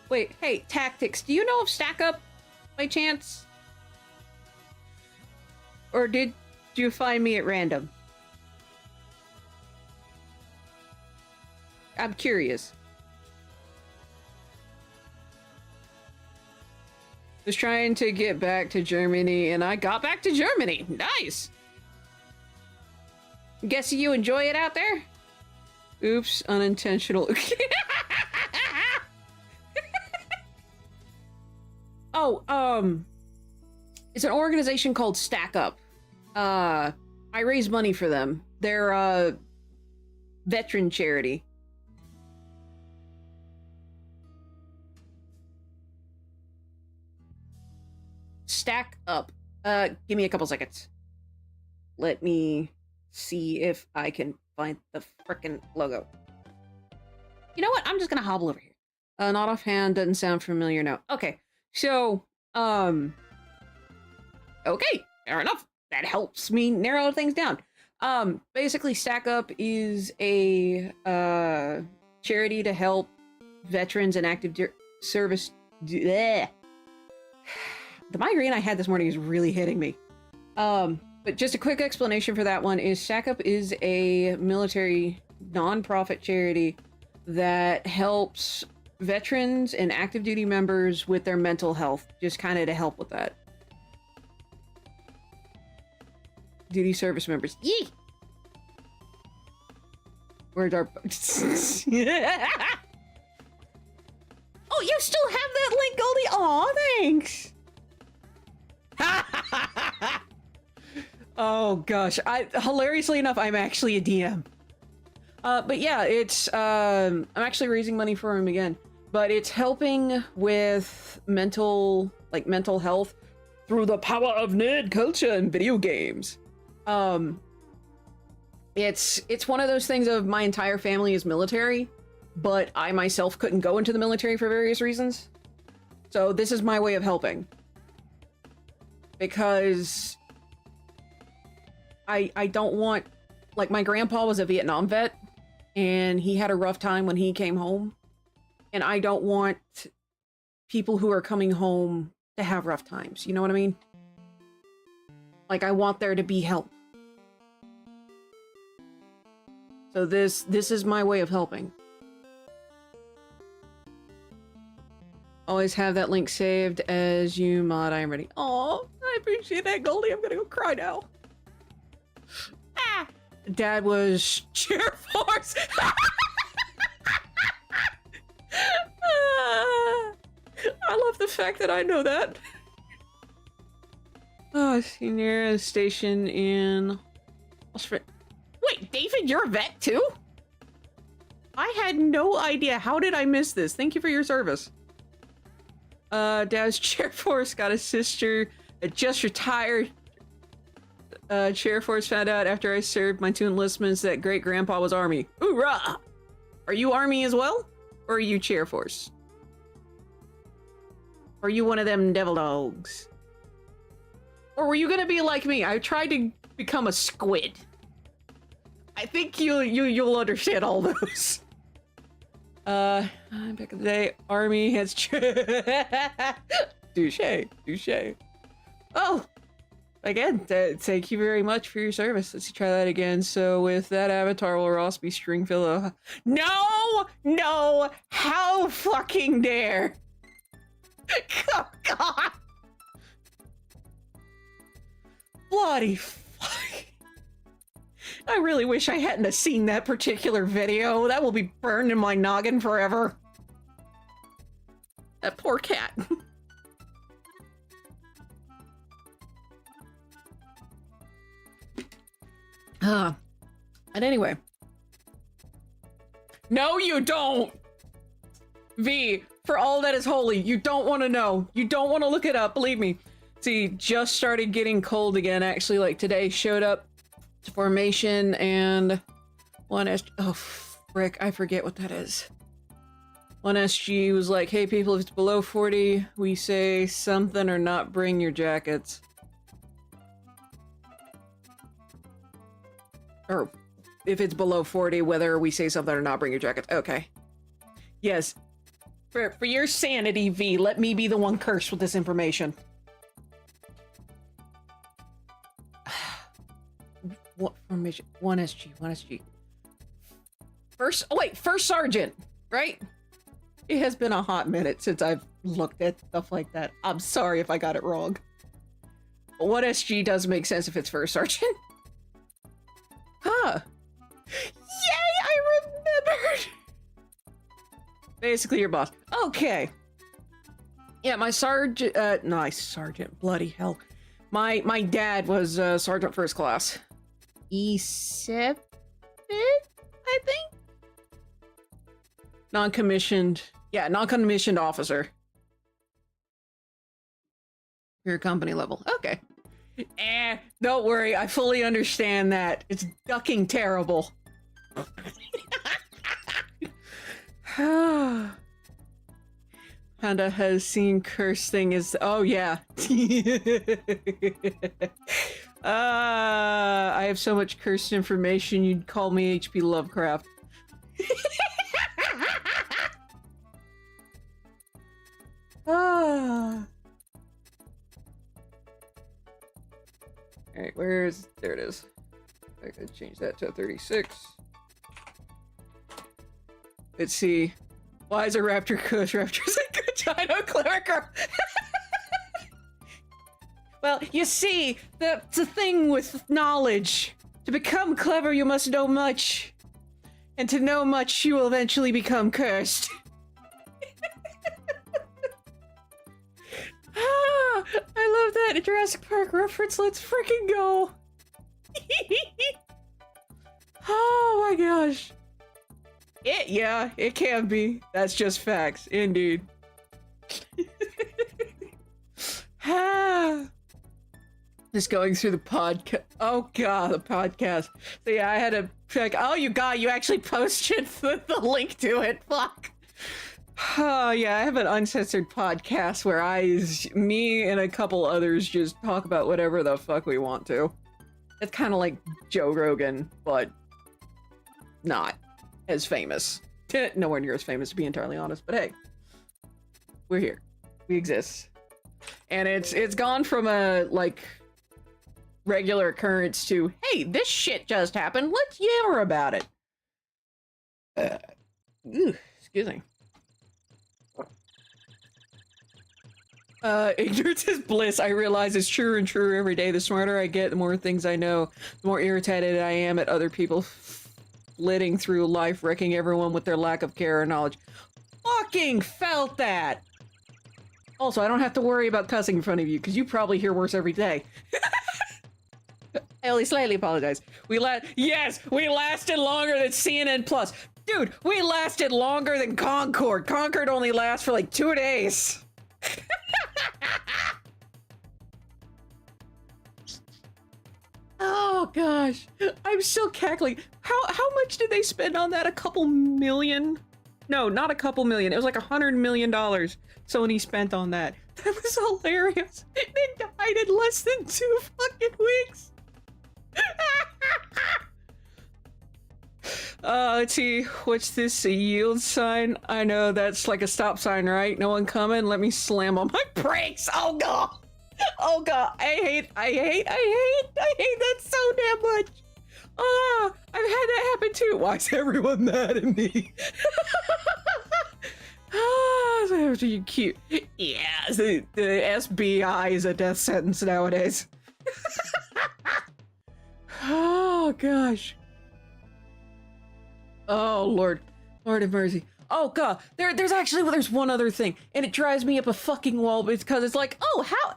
Wait, hey, Tactics, do you know of Stack Up, by chance? Or did you find me at random? I'm curious. Was trying to get back to Germany, and I got back to Germany. Nice! Guessing you enjoy it out there? Oops, unintentional. Oh, it's an organization called Stack Up. I raise money for them. They're a veteran charity. Stack Up. Give me a couple seconds. Let me see if I can find the frickin' logo. You know what? I'm just gonna hobble over here. Not offhand, doesn't sound familiar now. Okay, so, okay, fair enough. That helps me narrow things down. Basically, Stack Up is a, charity to help veterans and active service. Bleh. the migraine I had this morning is really hitting me. But just a quick explanation for that one is ShackUp is a military non-profit charity that helps veterans and active duty members with their mental health, just kind of to help with that. Duty service members. Yee! Where's our... Oh, you still have that link, Goldie? Aw, thanks! Oh, gosh. Hilariously enough, I'm actually a DM. But yeah, it's... I'm actually raising money for him again. But it's helping with mental health through the power of nerd culture and video games. It's one of those things of my entire family is military, but I myself couldn't go into the military for various reasons. So this is my way of helping. Because I don't want, like, my grandpa was a Vietnam vet and he had a rough time when he came home. And I don't want people who are coming home to have rough times. You know what I mean? Like, I want there to be help. So this is my way of helping. Always have that link saved as you mod. I am ready. Oh, I appreciate that, Goldie. I'm gonna go cry now. Ah! Dad was cheer force. I love the fact that I know that. Oh, senior station in... Wait, David, you're a vet too? I had no idea. How did I miss this? Thank you for your service. Dad's chair force got a sister that just retired. Chair force found out after I served my 2 enlistments that great grandpa was Army. Hoorah! Are you Army as well? Or are you chair force? Or are you one of them devil dogs? Or were you gonna be like me? I tried to become a squid. I think you'll understand all those. Back in the day, Army has touche. Oh, again, thank you very much for your service. Let's try that again. So with that avatar, will Ross be Stringfellow? No, how fucking dare! Oh, God! Bloody fuck. I really wish I hadn't have seen that particular video. That will be burned in my noggin forever. That poor cat. And anyway. No, you don't! V, for all that is holy, you don't want to know. You don't want to look it up, believe me. See, just started getting cold again, actually, like today, showed up to formation and one SG, oh frick, I forget what that is. One SG was like, hey people, if it's below 40, we say something or not bring your jackets. Or if it's below 40, whether we say something or not bring your jackets. Okay. Yes. For your sanity, V, let me be the one cursed with this information. What formation? 1 SG. First sergeant, right? It has been a hot minute since I've looked at stuff like that. I'm sorry if I got it wrong. But 1 SG does make sense if it's first sergeant. Huh. Yay, I remembered! Basically your boss. Okay. Yeah, my sergeant, nice sergeant, bloody hell. My dad was sergeant first class. E7, I think? Non-commissioned, yeah, non-commissioned officer. Your company level, okay. Don't worry, I fully understand that. It's ducking terrible. Panda has seen curse thing is, oh yeah. I have so much cursed information, you'd call me H.P. Lovecraft. Alright, where's... There it is. I could change that to 36. Let's see. Why is a raptor kush? Raptor's a good giant clever girl. Well, you see, that's the thing with knowledge. To become clever, you must know much. And to know much, you will eventually become cursed. Ah, I love that Jurassic Park reference. Let's freaking go. Oh my gosh. Yeah, it can be. That's just facts. Indeed. Ah. Just going through the podcast. Oh god, the podcast. So yeah, I had to check. Oh, you actually posted the link to it. Fuck. Oh yeah, I have an uncensored podcast where me and a couple others just talk about whatever the fuck we want to. It's kind of like Joe Rogan, but not as famous. Nowhere near as famous, to be entirely honest. But hey, we're here. We exist. And it's gone from a, like, regular occurrence to, hey, this shit just happened, let's yammer about it. Excuse me. Ignorance is bliss. I realize it's truer and truer every day. The smarter I get, the more things I know, the more irritated I am at other people flitting through life, wrecking everyone with their lack of care or knowledge. Fucking felt that! Also, I don't have to worry about cussing in front of you, because you probably hear worse every day. I only slightly apologize. Yes, we lasted longer than CNN Plus. Dude, we lasted longer than Concord. Concord only lasts for like 2 days. Oh gosh, I'm still cackling. How much did they spend on that? A couple million? No, not a couple million. It was like $100 million Sony spent on that. That was hilarious. They died in less than 2 fucking weeks. Let's see. What's this? A yield sign? I know that's like a stop sign, right? No one coming? Let me slam on my brakes. Oh god. Oh god. I hate that so damn much. Ah, I've had that happen too. Why is everyone mad at me? Ah, so cute. Yeah, the SBI is a death sentence nowadays. Oh gosh. Oh Lord have mercy. Oh god, there's one other thing, and it drives me up a fucking wall because it's like, oh, how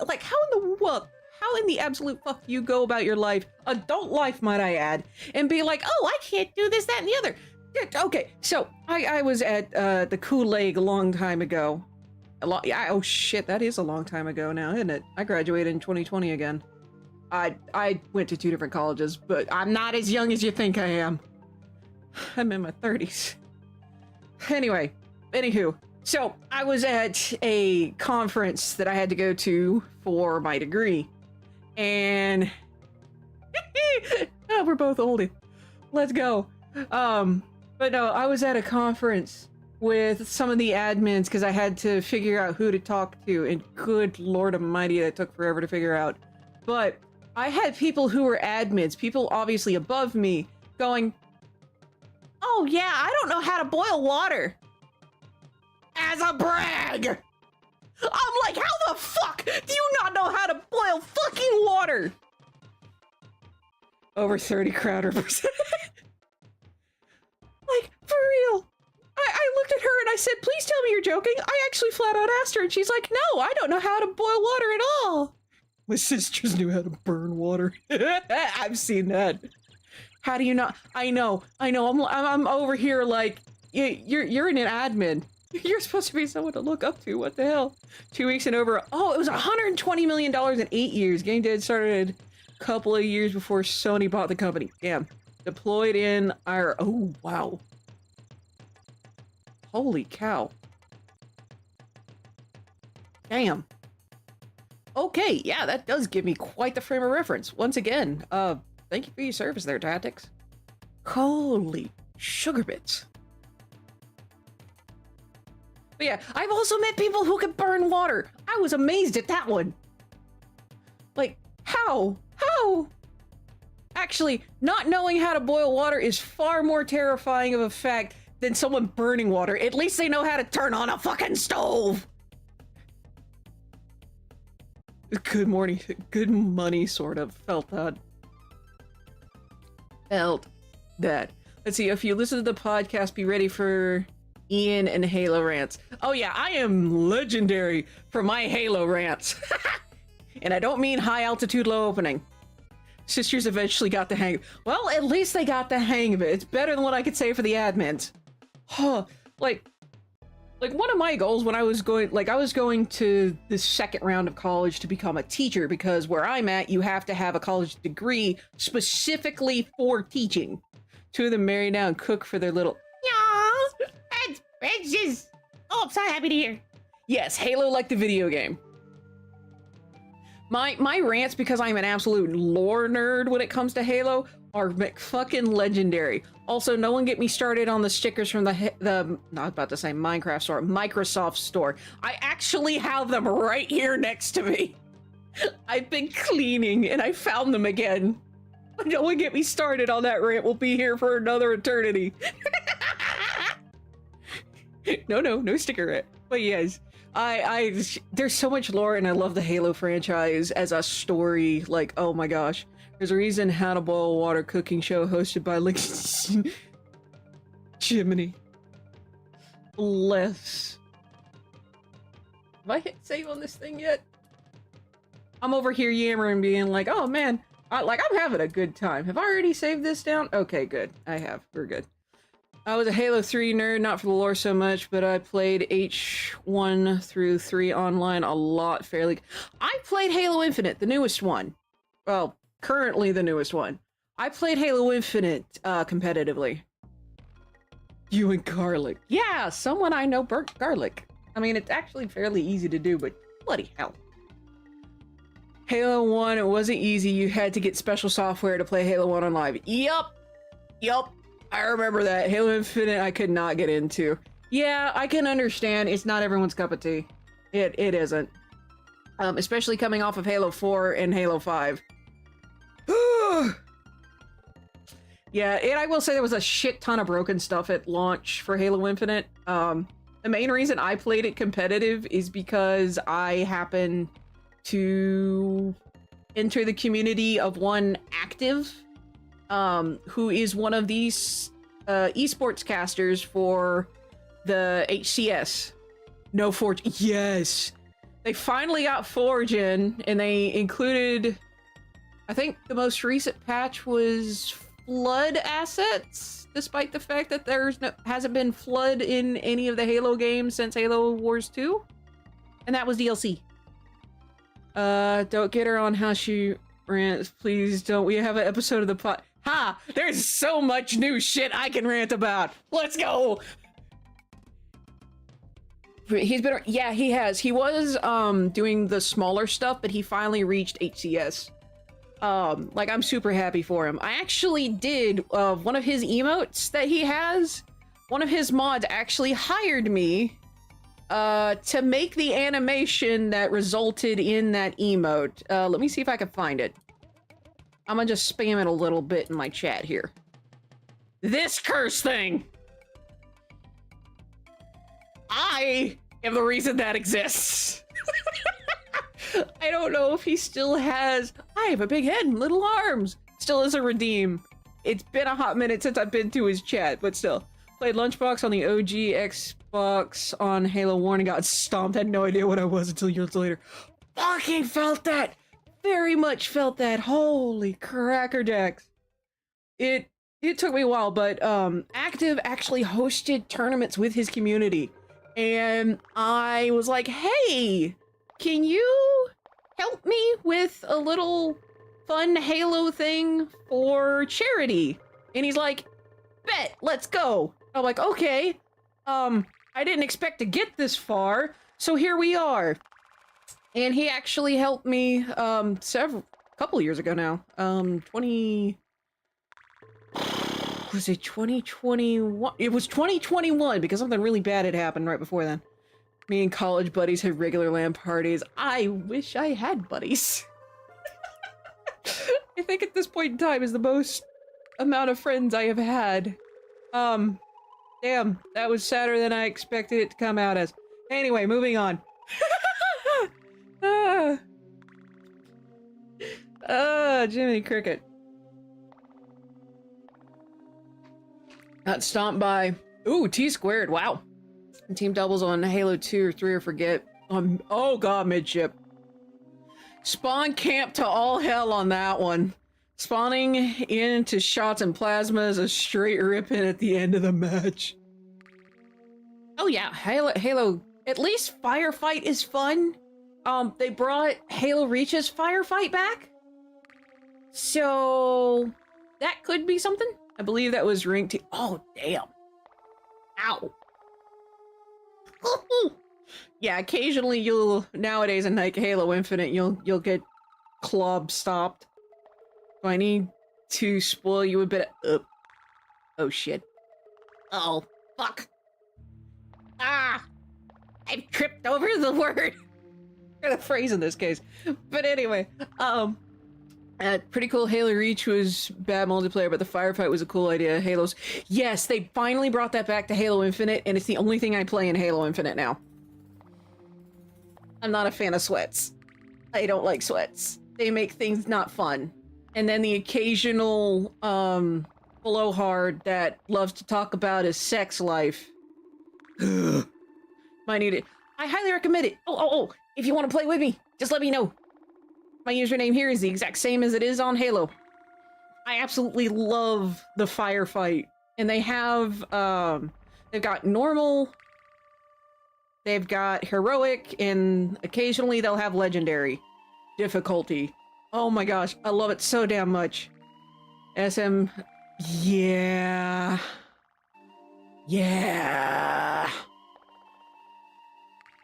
in the absolute fuck do you go about your life, adult life might I add, and be like, oh, I can't do this, that, and the other. Okay, so I was at the Kool-Aid a long time ago. Oh shit, that is a long time ago now, isn't it? I graduated in 2020 again. I went to 2 different colleges, but I'm not as young as you think I am. I'm in my 30s. Anyway, anywho, so I was at a conference that I had to go to for my degree, and oh, we're both oldie. Let's go. But no, I was at a conference with some of the admins because I had to figure out who to talk to, and good Lord Almighty, that took forever to figure out. But I had people who were admins, people obviously above me, going, oh yeah, I don't know how to boil water. As a brag! I'm like, how the fuck do you not know how to boil fucking water? Over 30 Crowder percent. Like, for real. I looked at her and I said, please tell me you're joking. I actually flat out asked her and she's like, no, I don't know how to boil water at all. My sisters knew how to burn water. I've seen that. How do you not? I know. I'm over here like, you're an admin. You're supposed to be someone to look up to. What the hell? 2 weeks and over. Oh, it was $120 million in 8 years. Game Dead started a couple of years before Sony bought the company. Damn. Deployed in our... Oh, wow. Holy cow. Damn. Okay, yeah, that does give me quite the frame of reference. Once again, thank you for your service there, Tactics. Holy sugar bits. But yeah, I've also met people who can burn water. I was amazed at that one. Like, how? How? Actually, not knowing how to boil water is far more terrifying of a fact than someone burning water. At least they know how to turn on a fucking stove. Good morning. Good money, sort of. Felt that. Felt that. Let's see, if you listen to the podcast, be ready for Ian and Halo rants. Oh yeah, I am legendary for my Halo rants. And I don't mean high altitude, low opening. Sisters eventually got the hang of it. Well, at least they got the hang of it. It's better than what I could say for the admins. Huh. Like one of my goals when I was going to the second round of college to become a teacher, because where I'm at, you have to have a college degree specifically for teaching. Two of them marry now and cook for their little... Yeah, that's precious. Oh, I'm so happy to hear. Yes, Halo like the video game. My rants, because I'm an absolute lore nerd when it comes to Halo, are fucking legendary. Also, no one get me started on the stickers from the not about to say Minecraft store, Microsoft store. I actually have them right here next to me. I've been cleaning and I found them again. No one get me started on that rant. We'll be here for another eternity. No sticker rant. But yes. There's so much lore, and I love the Halo franchise as a story. Like, oh my gosh, there's a reason How to Boil Water cooking show hosted by Lincoln. Jiminy. Bless. Have I hit save on this thing yet? I'm over here yammering, being like, oh man, I'm having a good time. Have I already saved this down? Okay, good. I have. We're good. I was a Halo 3 nerd, not for the lore so much, but I played H1 through 3 online a lot fairly. I played Halo Infinite, the newest one. Well, currently the newest one. I played Halo Infinite competitively. You and garlic. Yeah, someone I know burnt garlic. I mean, it's actually fairly easy to do, but bloody hell. Halo 1, it wasn't easy. You had to get special software to play Halo 1 on live. Yup. I remember that. Halo Infinite I could not get into. Yeah, I can understand. It's not everyone's cup of tea. It isn't. Especially coming off of Halo 4 and Halo 5. Yeah, and I will say there was a shit ton of broken stuff at launch for Halo Infinite. The main reason I played it competitive is because I happen to enter the community of one active who is one of these esports casters for the HCS. No Forge. Yes! They finally got Forge in, and they included, I think the most recent patch was Flood assets, despite the fact that hasn't been Flood in any of the Halo games since Halo Wars 2. And that was DLC. Don't get her on how she rants. Please don't. We have an episode of the pod. Ha! There's so much new shit I can rant about. Let's go! He's been... Yeah, he has. He was, doing the smaller stuff, but he finally reached HCS. Like, I'm super happy for him. I actually did, one of his emotes that he has, one of his mods actually hired me, to make the animation that resulted in that emote. Let me see if I can find it. I'm gonna just spam it a little bit in my chat here. This curse thing! I am the reason that exists. I don't know if he still has... I have a big head and little arms. Still isn't redeem. It's been a hot minute since I've been to his chat, but still. Played Lunchbox on the OG Xbox on Halo 1 and got stomped. Had no idea what I was until years later. Fucking felt that! Very much felt that. Holy crackerjacks. It took me a while, but Active actually hosted tournaments with his community. And I was like, hey, can you help me with a little fun Halo thing for charity? And he's like, bet, let's go. I'm like, okay. I didn't expect to get this far, so here we are. And he actually helped me couple years ago now. Was it 2021? It was 2021 because something really bad had happened right before then. Me and college buddies had regular LAN parties. I wish I had buddies. think at this point in time is the most amount of friends I have had. Damn, that was sadder than I expected it to come out as. Anyway, moving on. Jiminy Cricket. Got stomped by. Ooh, T squared. Wow. Team doubles on Halo 2 or 3 or forget. Oh god, midship. Spawn camp to all hell on that one. Spawning into shots and plasma is a straight ripping at the end of the match. Oh yeah, Halo, at least firefight is fun. They brought Halo Reach's firefight back. So that could be something. I believe that was ranked. Oh damn. Ow. Yeah, occasionally nowadays in like Halo Infinite, you'll get club stopped. So I need to spoil you a bit of, oh shit. Oh, fuck. Ah! I've tripped over the word. Or the phrase in this case. But anyway, pretty cool. Halo Reach was bad multiplayer, but the firefight was a cool idea. Halo's, yes, they finally brought that back to Halo Infinite, and it's the only thing I play in Halo Infinite now. I'm not a fan of sweats. I don't like sweats. They make things not fun. And then the occasional, blowhard that loves to talk about his sex life. Might need it. I highly recommend it. Oh, if you want to play with me, just let me know. My username here is the exact same as it is on Halo. I absolutely love the firefight. And they have, they've got normal, they've got heroic, and occasionally they'll have legendary difficulty. Oh my gosh, I love it so damn much. SM, yeah.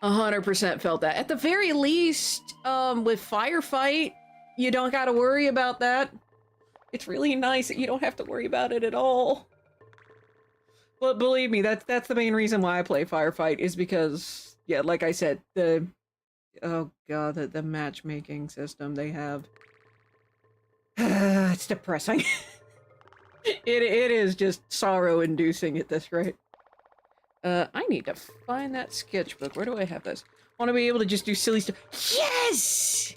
100% felt that. At the very least, with firefight, you don't gotta worry about that. It's really nice that you don't have to worry about it at all. But believe me, that's the main reason why I play firefight, is because, yeah, like I said, oh god, the matchmaking system they have. It's depressing. It is just sorrow-inducing at this rate. I need to find that sketchbook. Where do I have this? I want to be able to just do silly stuff. Yes!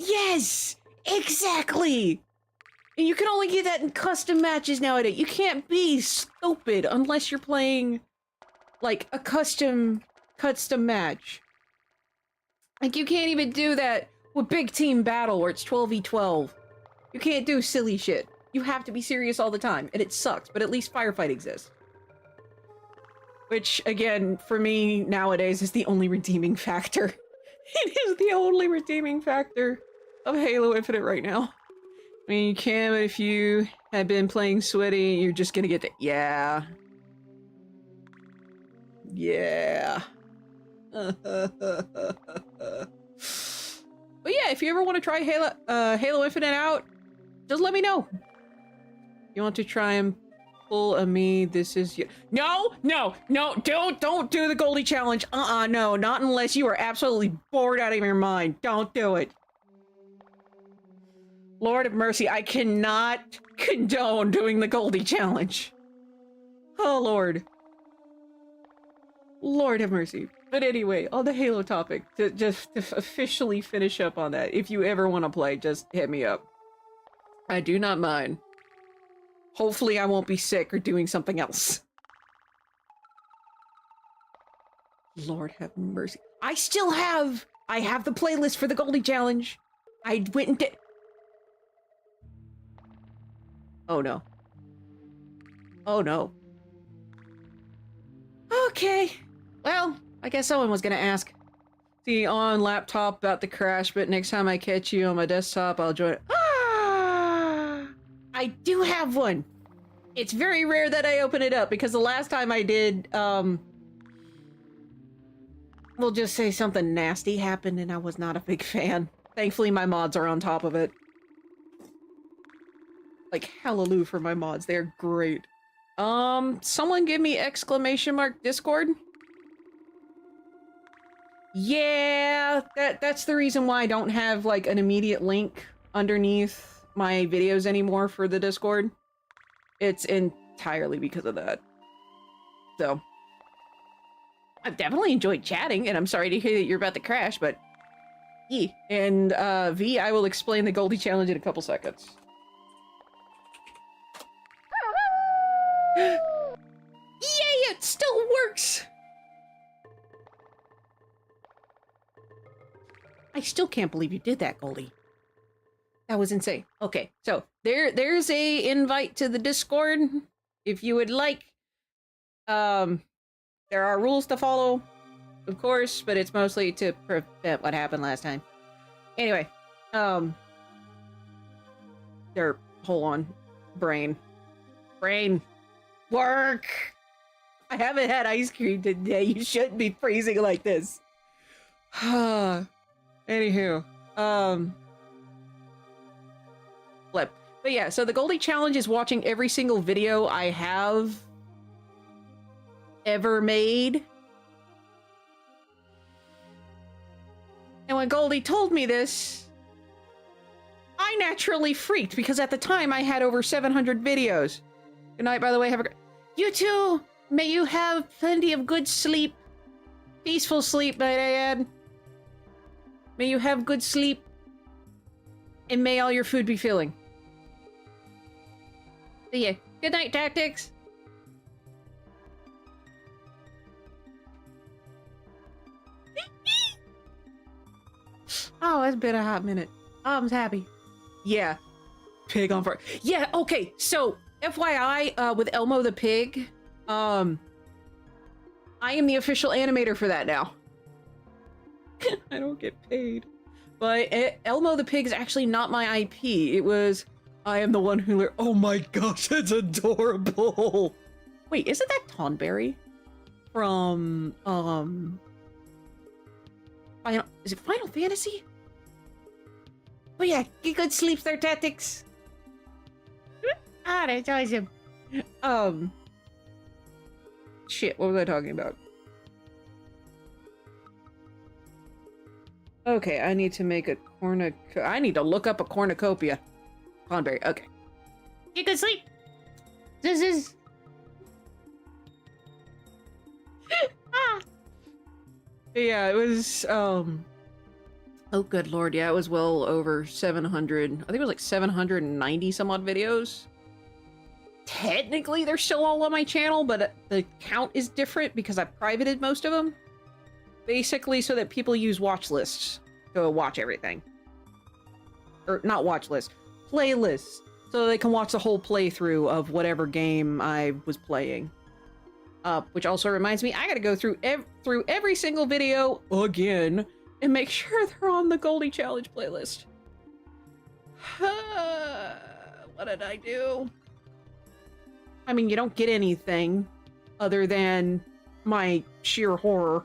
Yes! Exactly! And you can only get that in custom matches nowadays. You can't be stupid unless you're playing, like, a custom match. Like, you can't even do that with Big Team Battle where it's 12v12. You can't do silly shit. You have to be serious all the time, and it sucks, but at least firefight exists. Which, again, for me, nowadays, is the only redeeming factor. It is the only redeeming factor of Halo Infinite right now. I mean, you can, but if you had been playing sweaty, you're just gonna get the— yeah. Yeah. But yeah, if you ever want to try Halo Infinite out, just let me know. You want to try and pull a me, this is you. No, don't do the Goldie challenge. No, not unless you are absolutely bored out of your mind. Don't do it. Lord of mercy, I cannot condone doing the Goldie challenge. Oh, Lord. Lord have mercy. But anyway, on the Halo topic, to officially finish up on that, if you ever want to play, just hit me up. I do not mind. Hopefully I won't be sick or doing something else. Lord have mercy. I have the playlist for the Goldie challenge. I went and did— oh no. Oh no. Okay. Well, I guess someone was gonna ask. See, on laptop about to crash, but next time I catch you on my desktop, I'll join— I do have one. It's very rare that I open it up, because the last time I did, we'll just say something nasty happened and I was not a big fan. Thankfully, my mods are on top of it. Like, hallelujah for my mods. They're great. Someone give me ! Discord? Yeah, that's the reason why I don't have, like, an immediate link underneath my videos anymore for the Discord. It's entirely because of that. So, I've definitely enjoyed chatting, and I'm sorry to hear that you're about to crash, but... And, V, I will explain the Goldie Challenge in a couple seconds. Yay, it still works! I still can't believe you did that, Goldie. That was insane. Okay, so there's a invite to the Discord if you would like. There are rules to follow, of course, but it's mostly to prevent what happened last time. Anyway, hold on. Brain, work! I haven't had ice cream today. You shouldn't be freezing like this. Anywho, flip. But yeah, so the Goldie Challenge is watching every single video I have ever made. And when Goldie told me this, I naturally freaked because at the time I had over 700 videos. Good night, by the way. Have a great... You too! May you have plenty of good sleep. Peaceful sleep, might I add. May you have good sleep. And may all your food be filling. So yeah, good night, Tactics. Oh, it's been a hot minute. I'm happy. Yeah. Pig on fire. Yeah, okay, so FYI, with Elmo the pig, I am the official animator for that now. I don't get paid. But Elmo the pig is actually not my IP. It was, I am the one who learned. Oh my gosh, that's adorable. Wait, isn't that Tonberry? From, is it Final Fantasy? Oh yeah, get good sleep there, Tactics. Ah, that's awesome. Shit, what was I talking about? Okay, I need to make a I need to look up a cornucopia. Tonberry, okay. Get good sleep. This is... ah. Yeah, it was, oh, good lord, yeah, it was well over 700. I think it was like 790 some odd videos. Technically, they're still all on my channel, but the count is different because I privated most of them. Basically, so that people use watch lists to watch everything. Or, not watch lists, playlists. So they can watch the whole playthrough of whatever game I was playing. Which also reminds me, I gotta go through every single video again and make sure they're on the Goldie Challenge playlist. What did I do? I mean, you don't get anything other than my sheer horror.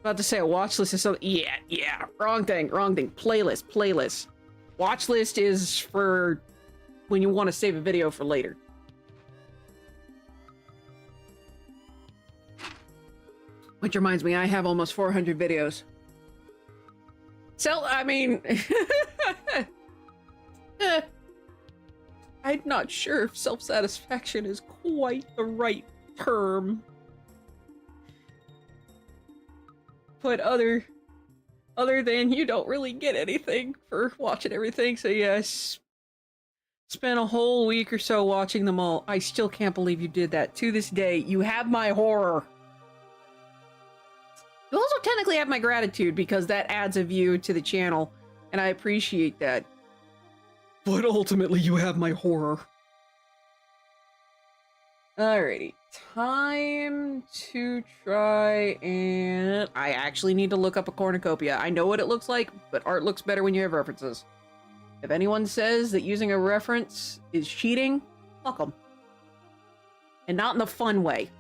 About to say a watch list is something. Yeah, wrong thing. Playlist. Watch list is for when you want to save a video for later. Which reminds me, I have almost 400 videos. So, I mean... I'm not sure if self-satisfaction is quite the right term. But other than you don't really get anything for watching everything, so yes. Spent a whole week or so watching them all. I still can't believe you did that. To this day, you have my horror. You also technically have my gratitude because that adds a view to the channel, and I appreciate that. But ultimately, you have my horror. Alrighty. Time to try and... I actually need to look up a cornucopia. I know what it looks like, but art looks better when you have references. If anyone says that using a reference is cheating, fuck them. And not in the fun way.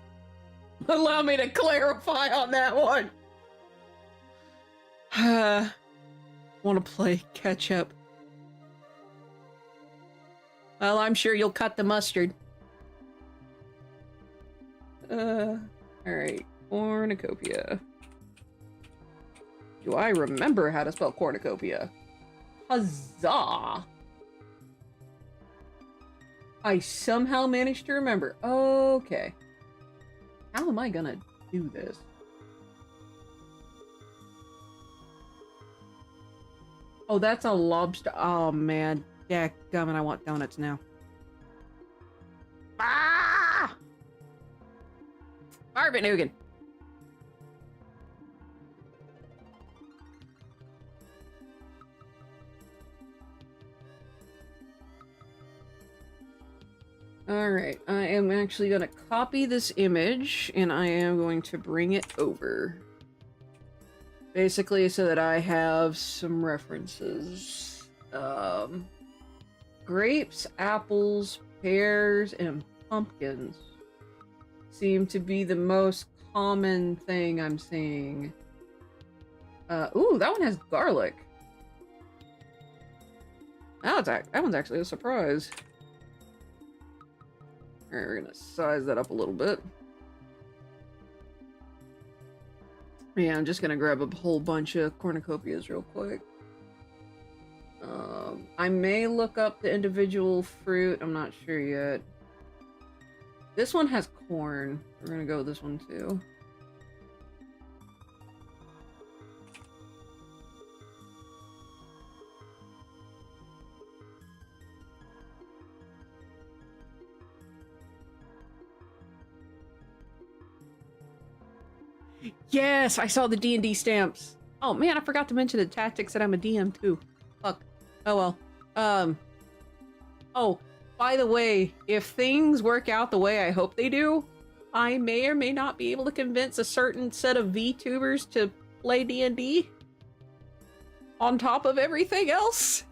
Allow me to clarify on that one. Want to play catch up. Well, I'm sure you'll cut the mustard. Alright. Cornucopia. Do I remember how to spell cornucopia? Huzzah! I somehow managed to remember. Okay. How am I gonna do this? Oh, that's a lobster. Oh, man. Dadgummit, I want donuts now. Ah! Marvin Nugan. Alright, I am actually going to copy this image, and I am going to bring it over. Basically, so that I have some references. Grapes, apples, pears, and pumpkins seem to be the most common thing I'm seeing. Ooh, that one has garlic. That one's actually a surprise. Alright, we're gonna size that up a little bit. Yeah, I'm just gonna grab a whole bunch of cornucopias real quick. I may look up the individual fruit. I'm not sure yet. This one has corn. We're gonna go with this one too. Yes, I saw the D&D stamps. Oh man, I forgot to mention the tactics that I'm a DM too. Fuck. Oh well. Oh, by the way, if things work out the way I hope they do, I may or may not be able to convince a certain set of VTubers to play D&D on top of everything else.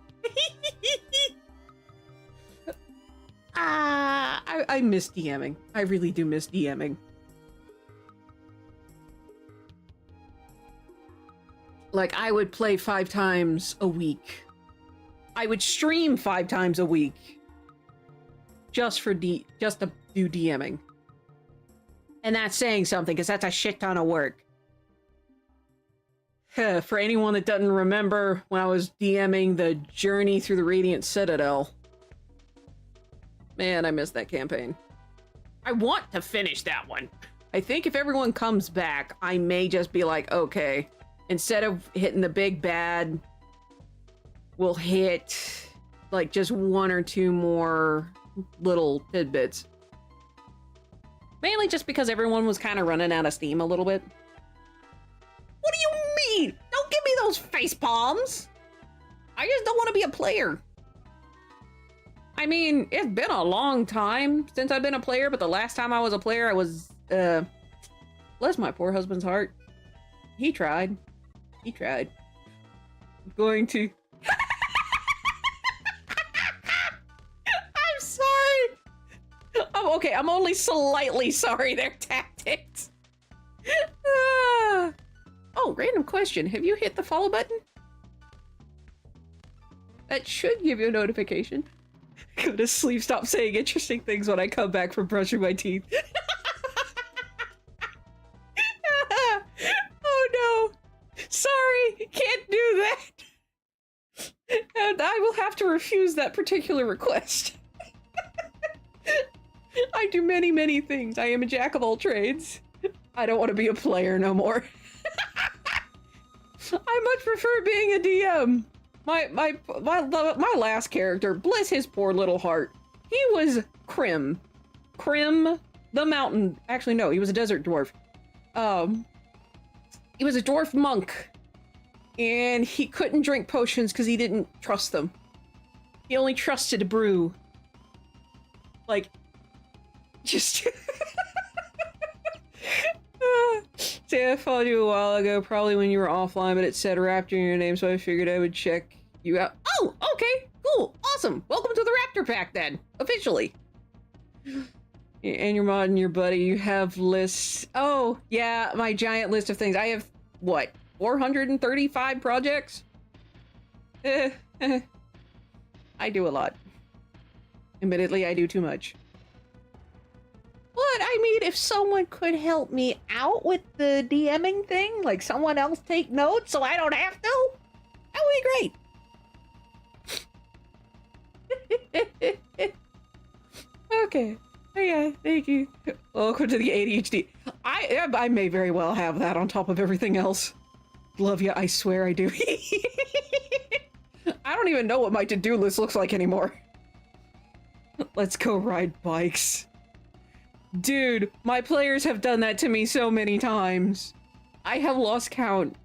I miss DMing. I really do miss DMing. Like, I would play 5 times a week. I would stream 5 times a week. Just to do DMing. And that's saying something, because that's a shit ton of work. For anyone that doesn't remember when I was DMing the Journey Through the Radiant Citadel. Man, I missed that campaign. I want to finish that one. I think if everyone comes back, I may just be like, okay, instead of hitting the big bad, we'll hit like just 1 or 2 more little tidbits. Mainly just because everyone was kind of running out of steam a little bit. What do you mean? Don't give me those face palms. I just don't want to be a player. I mean, it's been a long time since I've been a player, but the last time I was a player, I was, bless my poor husband's heart. He tried. He tried. I'm going to... I'm sorry! Oh, okay, I'm only slightly sorry they're tactics. Oh, random question. Have you hit the follow button? That should give you a notification. Go to sleep, stop saying interesting things when I come back from brushing my teeth. Oh no! Sorry, can't do that! And I will have to refuse that particular request. I do many, many things. I am a jack of all trades. I don't want to be a player no more. I much prefer being a DM. My last character, bless his poor little heart, he was Krim. Krim the mountain. Actually, no, he was a desert dwarf. He was a dwarf monk. And he couldn't drink potions because he didn't trust them. He only trusted brew. Like, just... Say, I followed you a while ago, probably when you were offline, but it said Raptor in your name, so I figured I would check you out. Oh, okay, cool, awesome. Welcome to the Raptor Pack, then, officially. And your mod and your buddy, you have lists. Oh, yeah, my giant list of things. I have, what, 435 projects? I do a lot. Admittedly, I do too much. But, I mean, if someone could help me out with the DMing thing, like someone else take notes so I don't have to, that would be great. Okay. Okay, thank you. Welcome to the ADHD. I may very well have that on top of everything else. Love you, I swear I do. I don't even know what my to-do list looks like anymore. Let's go ride bikes. Dude, my players have done that to me so many times. I have lost count.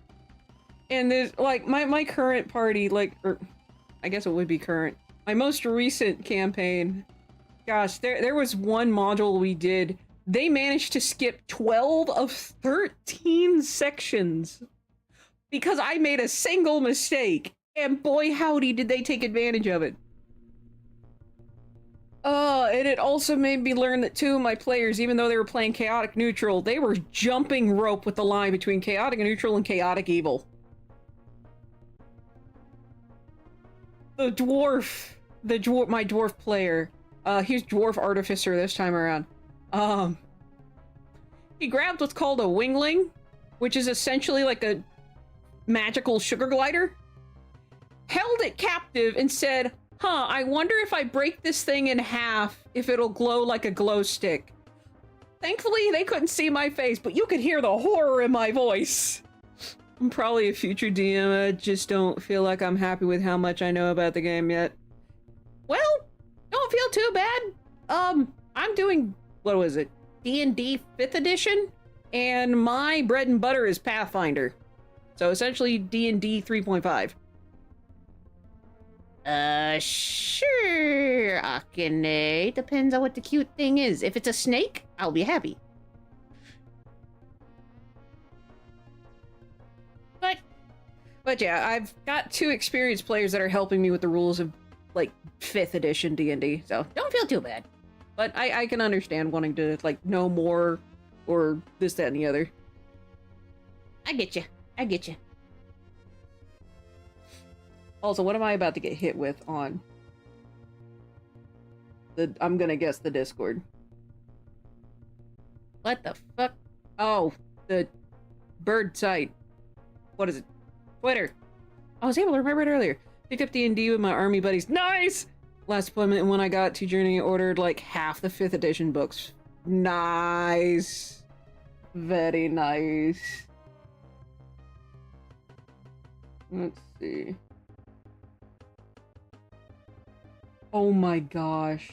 And there's, like, my current party, like, or, I guess it would be current. My most recent campaign, gosh, there was one module we did. They managed to skip 12 of 13 sections. Because I made a single mistake. And boy howdy did they take advantage of it. And it also made me learn that two of my players, even though they were playing chaotic neutral, they were jumping rope with the line between chaotic neutral and chaotic evil. My dwarf player, he's dwarf artificer this time around. He grabbed what's called a wingling, which is essentially like a magical sugar glider, held it captive and said, I wonder if I break this thing in half, if it'll glow like a glow stick. Thankfully, they couldn't see my face, but you could hear the horror in my voice. I'm probably a future DM, I just don't feel like I'm happy with how much I know about the game yet. Well, don't feel too bad. I'm doing, what was it, D&D 5th edition? And my bread and butter is Pathfinder. So essentially D&D 3.5. Sure, Akane. Depends on what the cute thing is. If it's a snake, I'll be happy. But yeah, I've got two experienced players that are helping me with the rules of, like, 5th edition D&D, so don't feel too bad. But I can understand wanting to, like, know more, or this, that, and the other. I get you. I get you. Also, what am I about to get hit with on the, I'm gonna guess, the Discord? What the fuck? Oh, the bird site. What is it? Twitter. I was able to remember it earlier. Picked up D&D with my army buddies. Nice! Last deployment, and when I got to Journey, I ordered like half the 5th edition books. Nice. Very nice. Let's see. Oh my gosh.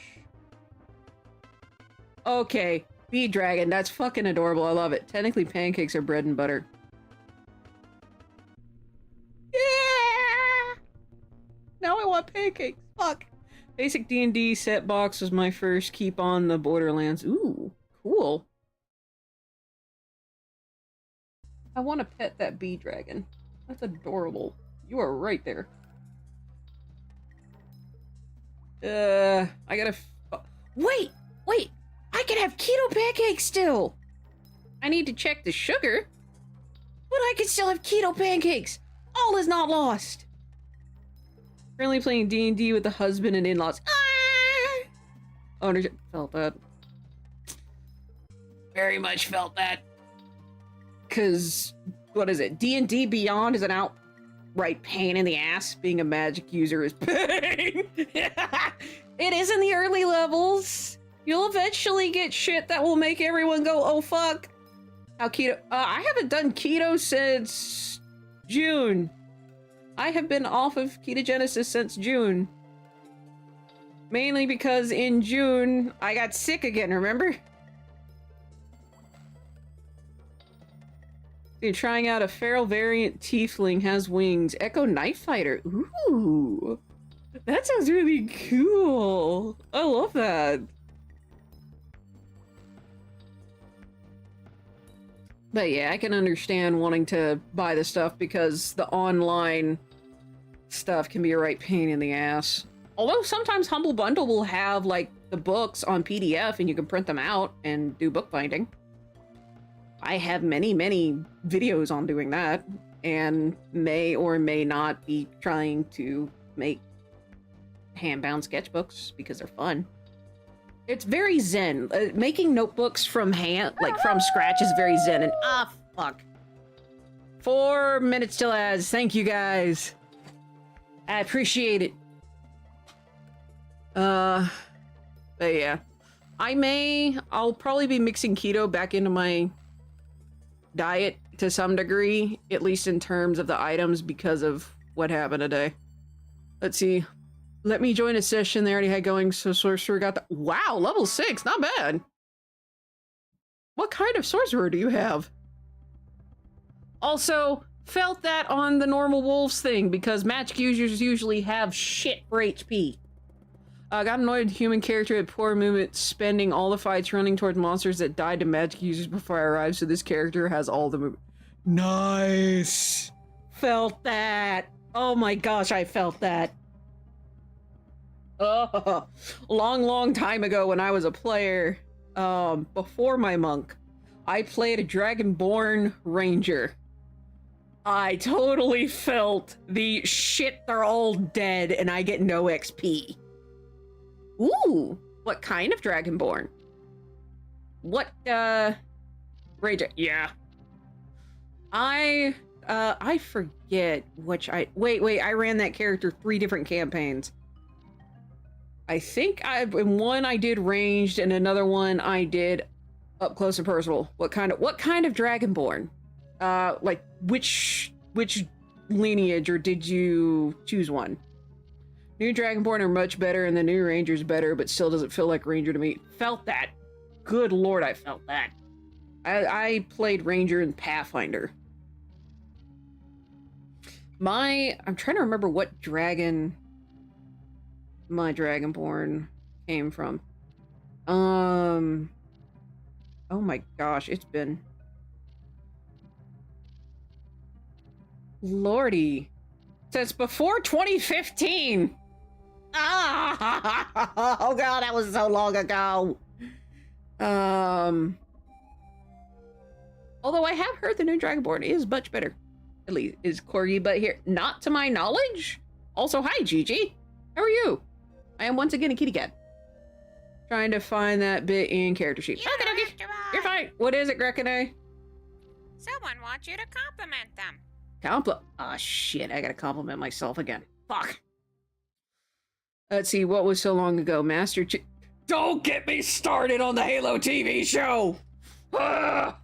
Okay. Bee Dragon. That's fucking adorable. I love it. Technically, pancakes are bread and butter. Yeah! Now I want pancakes. Fuck. Basic D&D set box was my first keep on the Borderlands. Ooh, cool. I want to pet that bee dragon. That's adorable. You are right there. I gotta... Wait! Wait! I can have keto pancakes still! I need to check the sugar, but I can still have keto pancakes! All is not lost! Currently playing D&D with the husband and in-laws. Ah! Ownership. Felt that. Very much felt that. Cause, what is it? D&D Beyond is an outright pain in the ass. Being a magic user is pain. It is in the early levels. You'll eventually get shit that will make everyone go, oh fuck. How keto? I haven't done keto since June. I have been off of ketogenesis since June. Mainly because in June, I got sick again, remember? You're trying out a feral variant tiefling, has wings. Echo Knife Fighter. Ooh. That sounds really cool. I love that. But yeah, I can understand wanting to buy the stuff because the online stuff can be a right pain in the ass. Although sometimes Humble Bundle will have like the books on PDF and you can print them out and do bookbinding. I have many videos on doing that and may or may not be trying to make hand-bound sketchbooks because they're fun. It's very zen. Making notebooks from hand, like from scratch, is very zen. And fuck. 4 minutes till ads. Thank you guys. I appreciate it. But yeah. I'll probably be mixing keto back into my diet to some degree, at least in terms of the items because of what happened today. Let's see. Let me join a session they already had going, so sorcerer got the— wow, level 6, not bad. What kind of sorcerer do you have? Also, felt that on the normal wolves thing, because magic users usually have shit for HP. Got annoyed human character at poor movement, spending all the fights running towards monsters that died to magic users before I arrived, so this character has all the movement. Nice! Felt that! Oh my gosh, I felt that. Oh, long time ago when I was a player, before my monk, I played a Dragonborn Ranger. I totally felt the shit, they're all dead and I get no XP. Ooh, what kind of Dragonborn? What, Ranger? Yeah. I forget which wait, I ran that character 3 different campaigns. I think in one I did ranged and another one I did up close and personal. What kind of Dragonborn? Like which lineage, or did you choose one? New Dragonborn are much better and the new Ranger's better, but still doesn't feel like Ranger to me. Felt that. Good lord, I felt that. I played Ranger and Pathfinder. I'm trying to remember what dragon my Dragonborn came from. Oh my gosh, it's been... Lordy. Since before 2015! Ah! Oh god, that was so long ago! Although I have heard the new Dragonborn is much better. At least is Corgi, but here, not to my knowledge. Also, hi Gigi. How are you? I am once again a kitty cat. Trying to find that bit in character sheet. Okay. You're fine. What is it, Grekene? Someone wants you to compliment them. Oh shit, I gotta compliment myself again. Fuck. Let's see, what was so long ago? Don't get me started on the Halo TV show! Ah!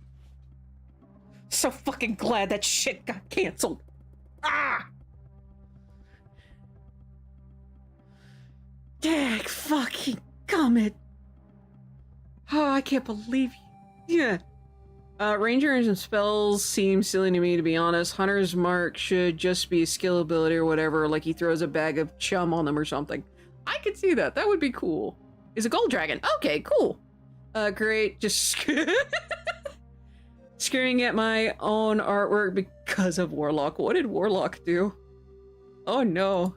So fucking glad that shit got canceled. Ah! Dag fucking gummit. Oh, I can't believe you. Yeah. Rangers and spells seem silly to me, to be honest. Hunter's Mark should just be a skill ability or whatever, like he throws a bag of chum on them or something. I could see that. That would be cool. Is a gold dragon. Okay, cool. Great. Just screaming at my own artwork because of Warlock. What did Warlock do? Oh no.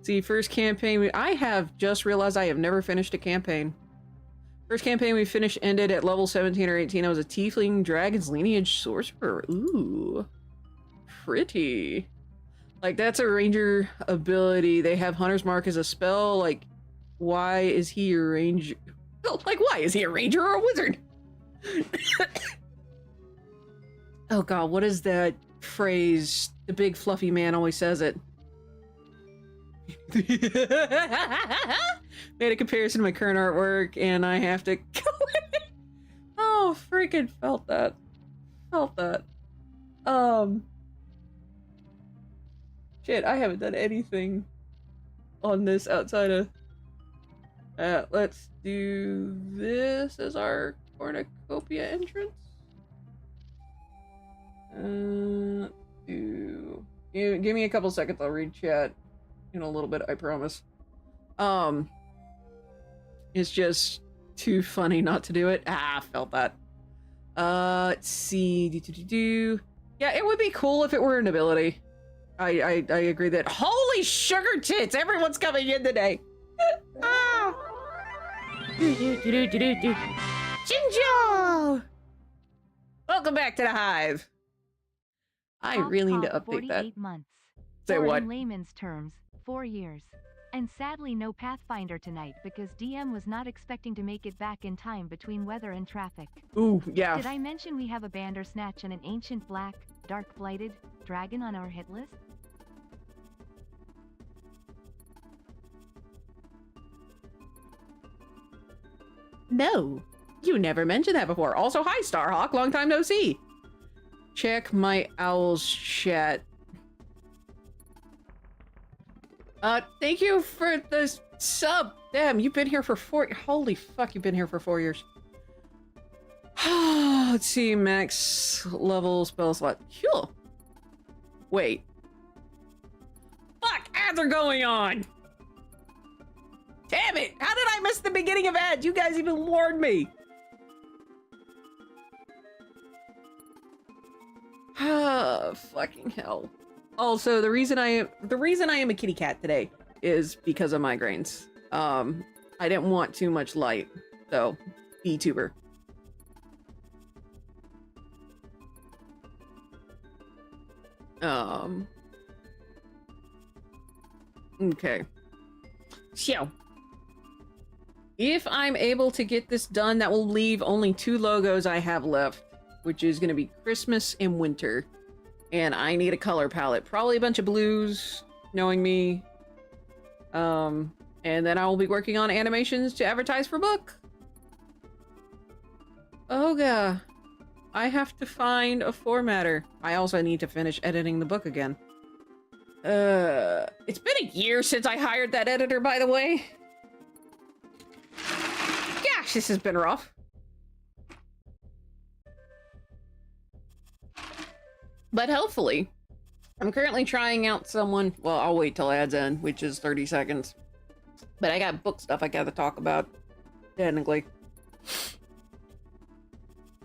See, first campaign, I have just realized I have never finished a campaign. First campaign we finished ended at level 17 or 18. I was a tiefling dragon's lineage sorcerer. Ooh. Pretty. Like, that's a ranger ability. They have Hunter's Mark as a spell. Like, why is he a ranger? Like, why? Is he a ranger or a wizard? Oh god, what is that phrase? The big fluffy man always says it. Made a comparison to my current artwork and I have to oh, freaking felt that. Shit, I haven't done anything on this outside of let's do this as our cornucopia entrance. Give me a couple seconds, I'll read chat in a little bit, I promise. It's just too funny not to do it. I felt that. Let's see. Yeah, it would be cool if it were an ability. I agree that. Holy sugar tits! Everyone's coming in today. Ah! Jinjo! Welcome back to the hive. I really need to update that. 48 months. Say Or what? in layman's terms, 4 years. And sadly no Pathfinder tonight because DM was not expecting to make it back in time between weather and traffic. Ooh, yeah. Did I mention we have a Bandersnatch and an ancient black, dark blighted, dragon on our hit list? No, you never mentioned that before. Also, hi, Starhawk. Long time no see. Check my owl's chat. Thank you for the sub. Damn, you've been here for 4... Holy fuck, you've been here for 4 years. Let's see, max level spell slot. Cool. Wait. Fuck, ads are going on! Damn it! How did I miss the beginning of ads? You guys even warned me! Ah, fucking hell. Also, the reason I am a kitty cat today is because of migraines. I didn't want too much light, so VTuber. Okay. So, if I'm able to get this done, that will leave only 2 logos I have left, which is going to be Christmas and winter. And I need a color palette. Probably a bunch of blues, knowing me. And then I will be working on animations to advertise for book. Oh, god. I have to find a formatter. I also need to finish editing the book again. It's been a year since I hired that editor, by the way. Gosh, this has been rough. But hopefully, I'm currently trying out someone. Well, I'll wait till ads end, which is 30 seconds. But I got book stuff I gotta talk about, technically.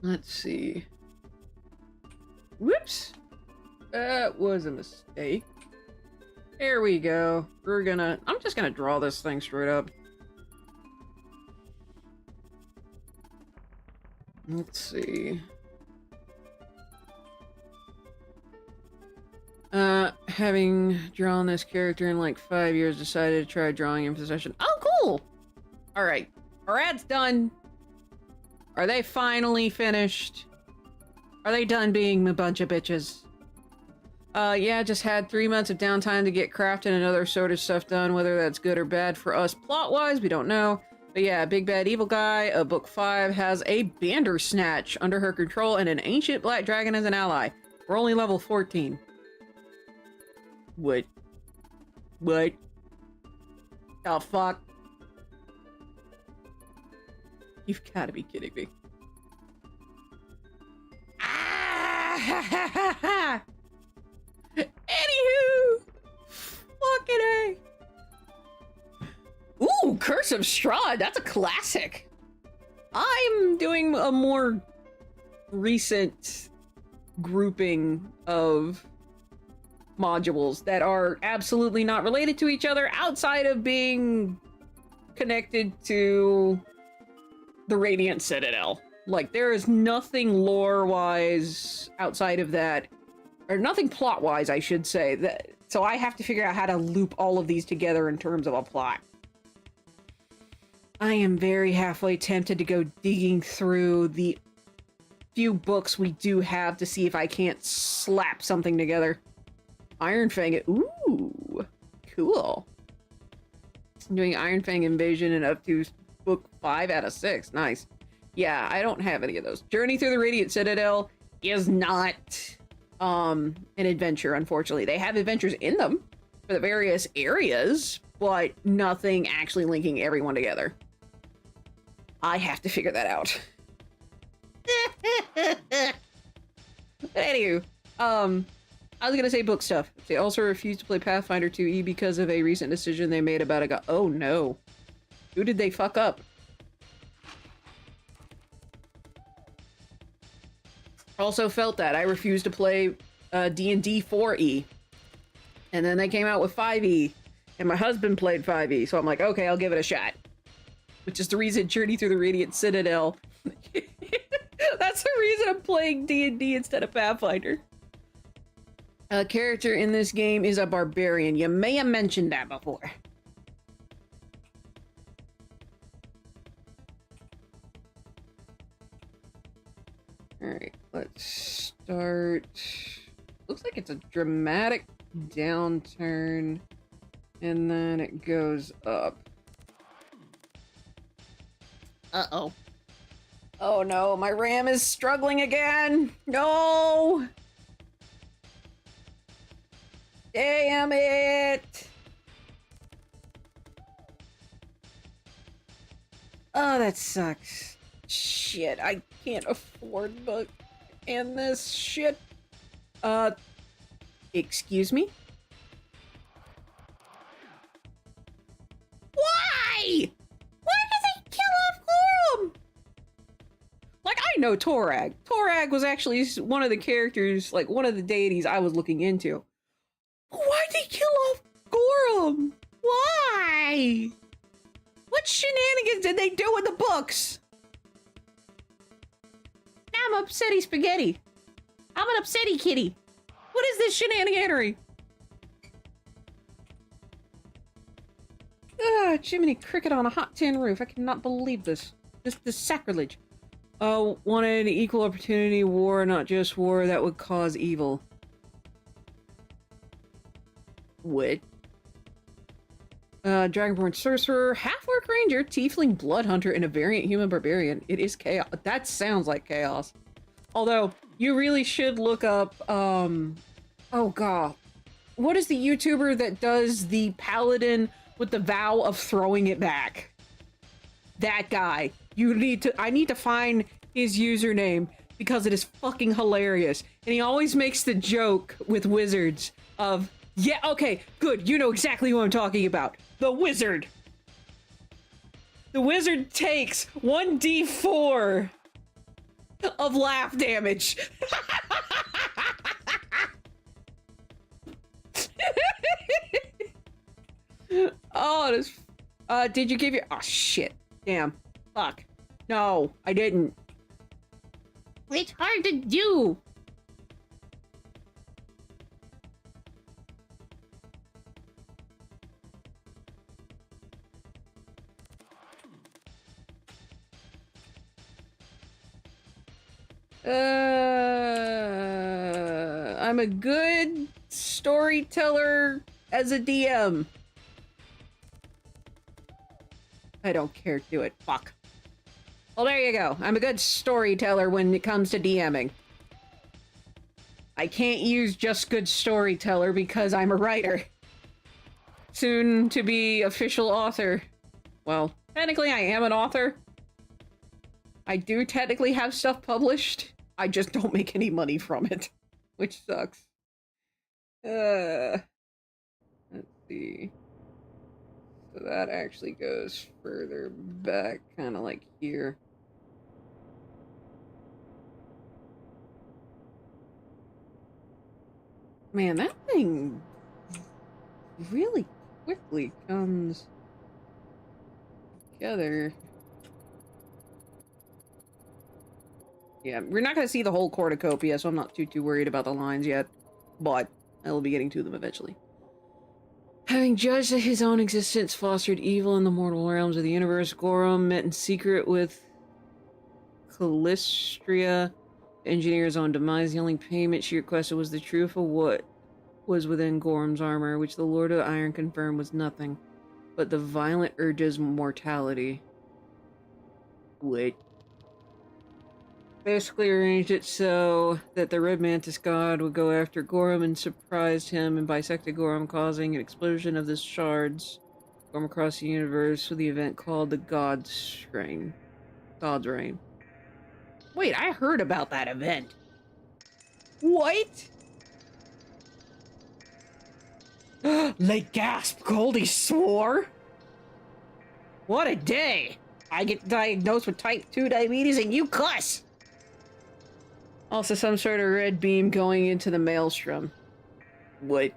Let's see. Whoops! That was a mistake. There we go. I'm just gonna draw this thing straight up. Let's see. Having drawn this character in like 5 years, decided to try drawing in possession. Oh, cool! Alright. Our ad's done. Are they finally finished? Are they done being a bunch of bitches? Yeah, just had 3 months of downtime to get crafting and other sort of stuff done. Whether that's good or bad for us plot-wise, we don't know. But yeah, Big Bad Evil Guy, book 5, has a Bandersnatch under her control and an ancient black dragon as an ally. We're only level 14. What? What? The fuck? You've gotta be kidding me. Ah! Anywho! Fucking A! Ooh, Curse of Strahd! That's a classic! I'm doing a more recent grouping of modules that are absolutely not related to each other outside of being connected to the Radiant Citadel. Like, there is nothing lore-wise outside of that, or nothing plot-wise, I should say. So I have to figure out how to loop all of these together in terms of a plot. I am very halfway tempted to go digging through the few books we do have to see if I can't slap something together. Iron Fang, ooh, cool. I'm doing Iron Fang Invasion and up to book 5 out of 6, nice. Yeah, I don't have any of those. Journey Through the Radiant Citadel is not an adventure, unfortunately. They have adventures in them for the various areas, but nothing actually linking everyone together. I have to figure that out. But anywho, I was gonna say book stuff. They also refused to play Pathfinder 2E because of a recent decision they made about a oh no. Who did they fuck up? Also felt that. I refused to play D&D 4E. And then they came out with 5E. And my husband played 5E. So I'm like, okay, I'll give it a shot. Which is the reason Journey Through the Radiant Citadel. That's the reason I'm playing D&D instead of Pathfinder. A character in this game is a barbarian. You may have mentioned that before. Alright, let's start. Looks like it's a dramatic downturn, and then it goes up. Uh-oh. Oh no, my RAM is struggling again! No! Damn it! Oh, that sucks. Shit, I can't afford to end this shit. Excuse me? Why? Why does he kill off Gorum? Like, I know Torag. Torag was actually one of the characters, like, one of the deities I was looking into. Why'd they kill off Gorum? Why? What shenanigans did they do in the books? Now I'm upsetty spaghetti. I'm an upsetty kitty. What is this shenaniganery? Jiminy Cricket on a hot tin roof. I cannot believe this. This sacrilege. Wanted equal opportunity war, not just war that would cause evil. What? Dragonborn Sorcerer, Half-Orc Ranger, Tiefling Blood Hunter, and a variant Human Barbarian. It is chaos. That sounds like chaos. Although, you really should look up, oh god. What is the YouTuber that does the Paladin with the vow of throwing it back? That guy. I need to find his username because it is fucking hilarious. And he always makes the joke with wizards of, yeah, okay, good, you know exactly who I'm talking about. The wizard. The wizard takes 1d4 of laugh damage. Oh, this. Did you give your. Oh, shit. Damn. Fuck. No, I didn't. It's hard to do. I'm a good storyteller as a DM. I don't care. Do it. Fuck. Well, there you go. I'm a good storyteller when it comes to DMing. I can't use just good storyteller because I'm a writer. Soon to be official author. Well, technically I am an author. I do technically have stuff published. I just don't make any money from it, which sucks. Let's see. So that actually goes further back, kind of like here. Man, that thing really quickly comes together. Yeah, we're not going to see the whole cornucopia, so I'm not too worried about the lines yet. But I will be getting to them eventually. Having judged that his own existence fostered evil in the mortal realms of the universe, Gorum met in secret with Callistria to engineer his own demise. The only payment she requested was the truth of what was within Gorum's armor, which the Lord of Iron confirmed was nothing but the violent urges of mortality. Wait. Basically arranged it so that the Red Mantis god would go after Gorum and surprised him and bisected Gorum, causing an explosion of the shards from across the universe with the event called the God's Reign. God's Reign. Wait, I heard about that event. What? Late gasp, Goldie swore. What a day! I get diagnosed with type 2 diabetes and you cuss! Also, some sort of red beam going into the maelstrom. What?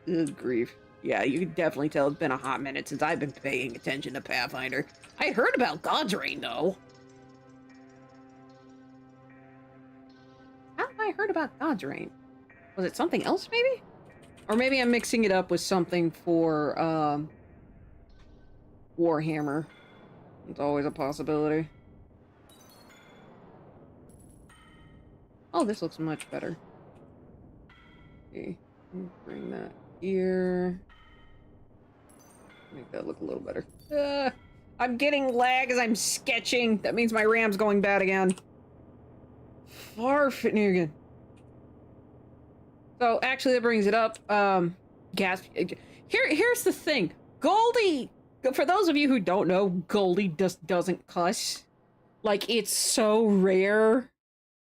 Good grief. Yeah, you can definitely tell it's been a hot minute since I've been paying attention to Pathfinder. I heard about God's Reign, though. How have I heard about God's Reign? Was it something else, maybe? Or maybe I'm mixing it up with something for, Warhammer. It's always a possibility. Oh, this looks much better. Okay, bring that here. Make that look a little better. I'm getting lag as I'm sketching. That means my RAM's going bad again. Farfignugan. So actually that brings it up. Gas. Here's the thing. Goldie, for those of you who don't know, Goldie just doesn't cuss. Like, it's so rare.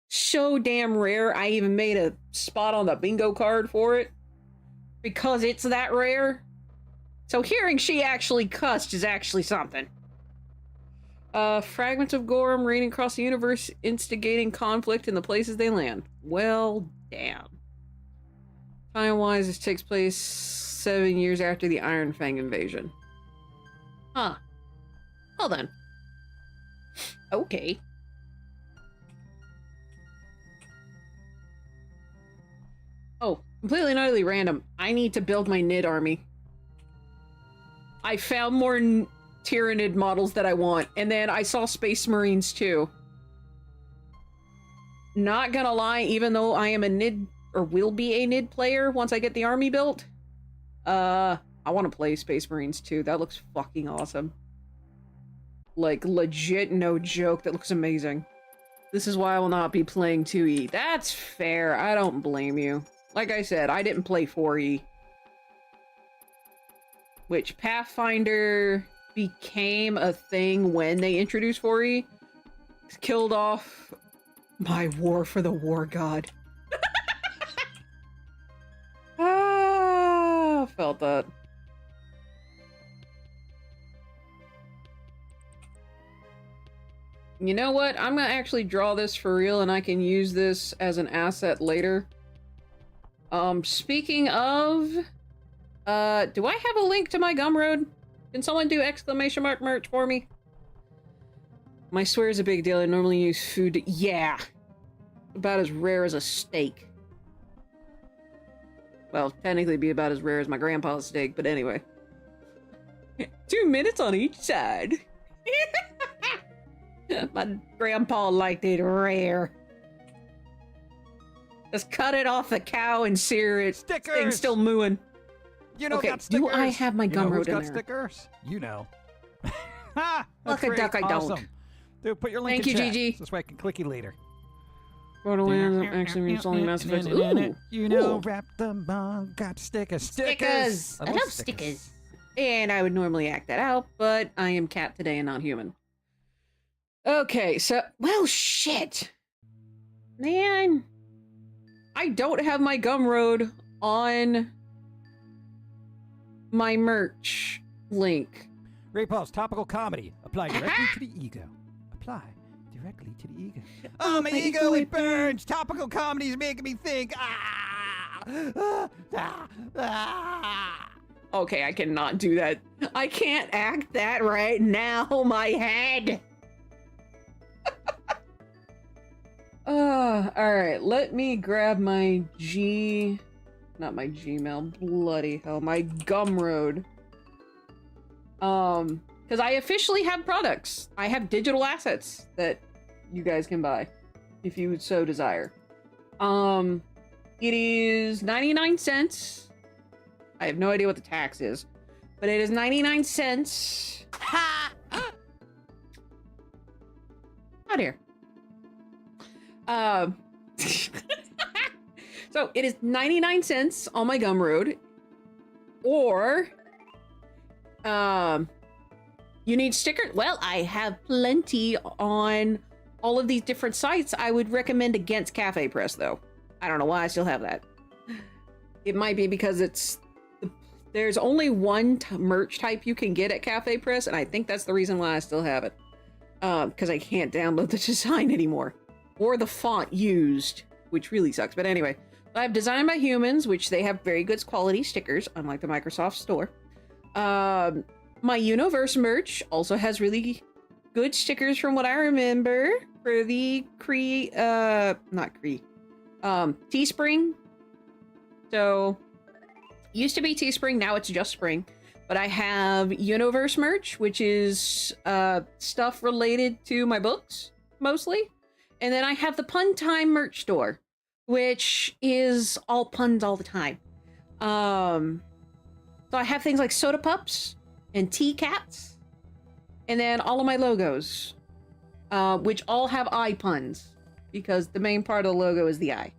So damn rare. I even made a spot on the bingo card for it. Because it's that rare. So hearing she actually cussed is actually something. Fragments of Gorham raining across the universe, instigating conflict in the places they land. Well, damn. Time-wise, this takes place 7 years after the Iron Fang invasion. Huh. Well then. Okay. Oh, completely and utterly random. I need to build my Nid army. I found more Tyranid models that I want, and then I saw Space Marines too. Not gonna lie, even though I am a Nid, or will be a Nid player once I get the army built, I want to play Space Marines too. That looks fucking awesome. Like, legit, no joke, that looks amazing. This is why I will not be playing 2E. That's fair, I don't blame you. Like I said, I didn't play 4E. Which Pathfinder became a thing when they introduced 4E. Killed off my war for the War God. Ah, felt that. You know what? I'm gonna actually draw this for real and I can use this as an asset later. Speaking of... do I have a link to my Gumroad? Can someone do exclamation mark merch for me? My swear is a big deal. I normally use food to... Yeah! About as rare as a steak. Well, technically be about as rare as my grandpa's steak, but anyway. 2 minutes on each side. My grandpa liked it rare. Just cut it off the cow and sear it. Stickers! Thing's still mooing. You know, Okay, got stickers. do I have my Gumroad in got there? stickers? You know. Ha! Like a That's duck, great. I don't. Awesome. Dude, put your link Thank in you, chat. Gigi. This way I can click you later. Borderlands actually means only Mass Effect. Ooh! You know, Cool. wrap them on. Got stickers. Stickers! I love stickers. And I would normally act that out, but I am cat today and not human. Okay, so... Well, shit! Man... I don't have my Gumroad on... my merch link. Repulse, topical comedy. Apply directly to the ego. Apply directly to the ego. Oh, my ego, it burns! Topical comedy is making me think. Okay, I cannot do that. I can't act that right now, my head! Alright, let me grab my not my Gmail, bloody hell, my Gumroad. Because I officially have products. I have digital assets that you guys can buy, if you so desire. It is 99 cents. I have no idea what the tax is, but it is 99 cents. Ha! Oh dear. So it is 99 cents on my Gumroad, or you need stickers. Well, I have plenty on all of these different sites. I would recommend against Cafe Press, though. I don't know why I still have that. It might be because there's only one merch type you can get at Cafe Press, and I think that's the reason why I still have it. Because I can't download the design anymore. Or the font used, which really sucks. But anyway, I have Designed by Humans, which they have very good quality stickers, unlike the Microsoft Store. My Universe merch also has really good stickers from what I remember for the Teespring. So, used to be Teespring, now it's just Spring. But I have Universe merch, which is stuff related to my books, mostly. And then I have the Pun Time merch store, which is all puns all the time. So I have things like soda pups and tea cats And then all of my logos, which all have eye puns, because the main part of the logo is the eye.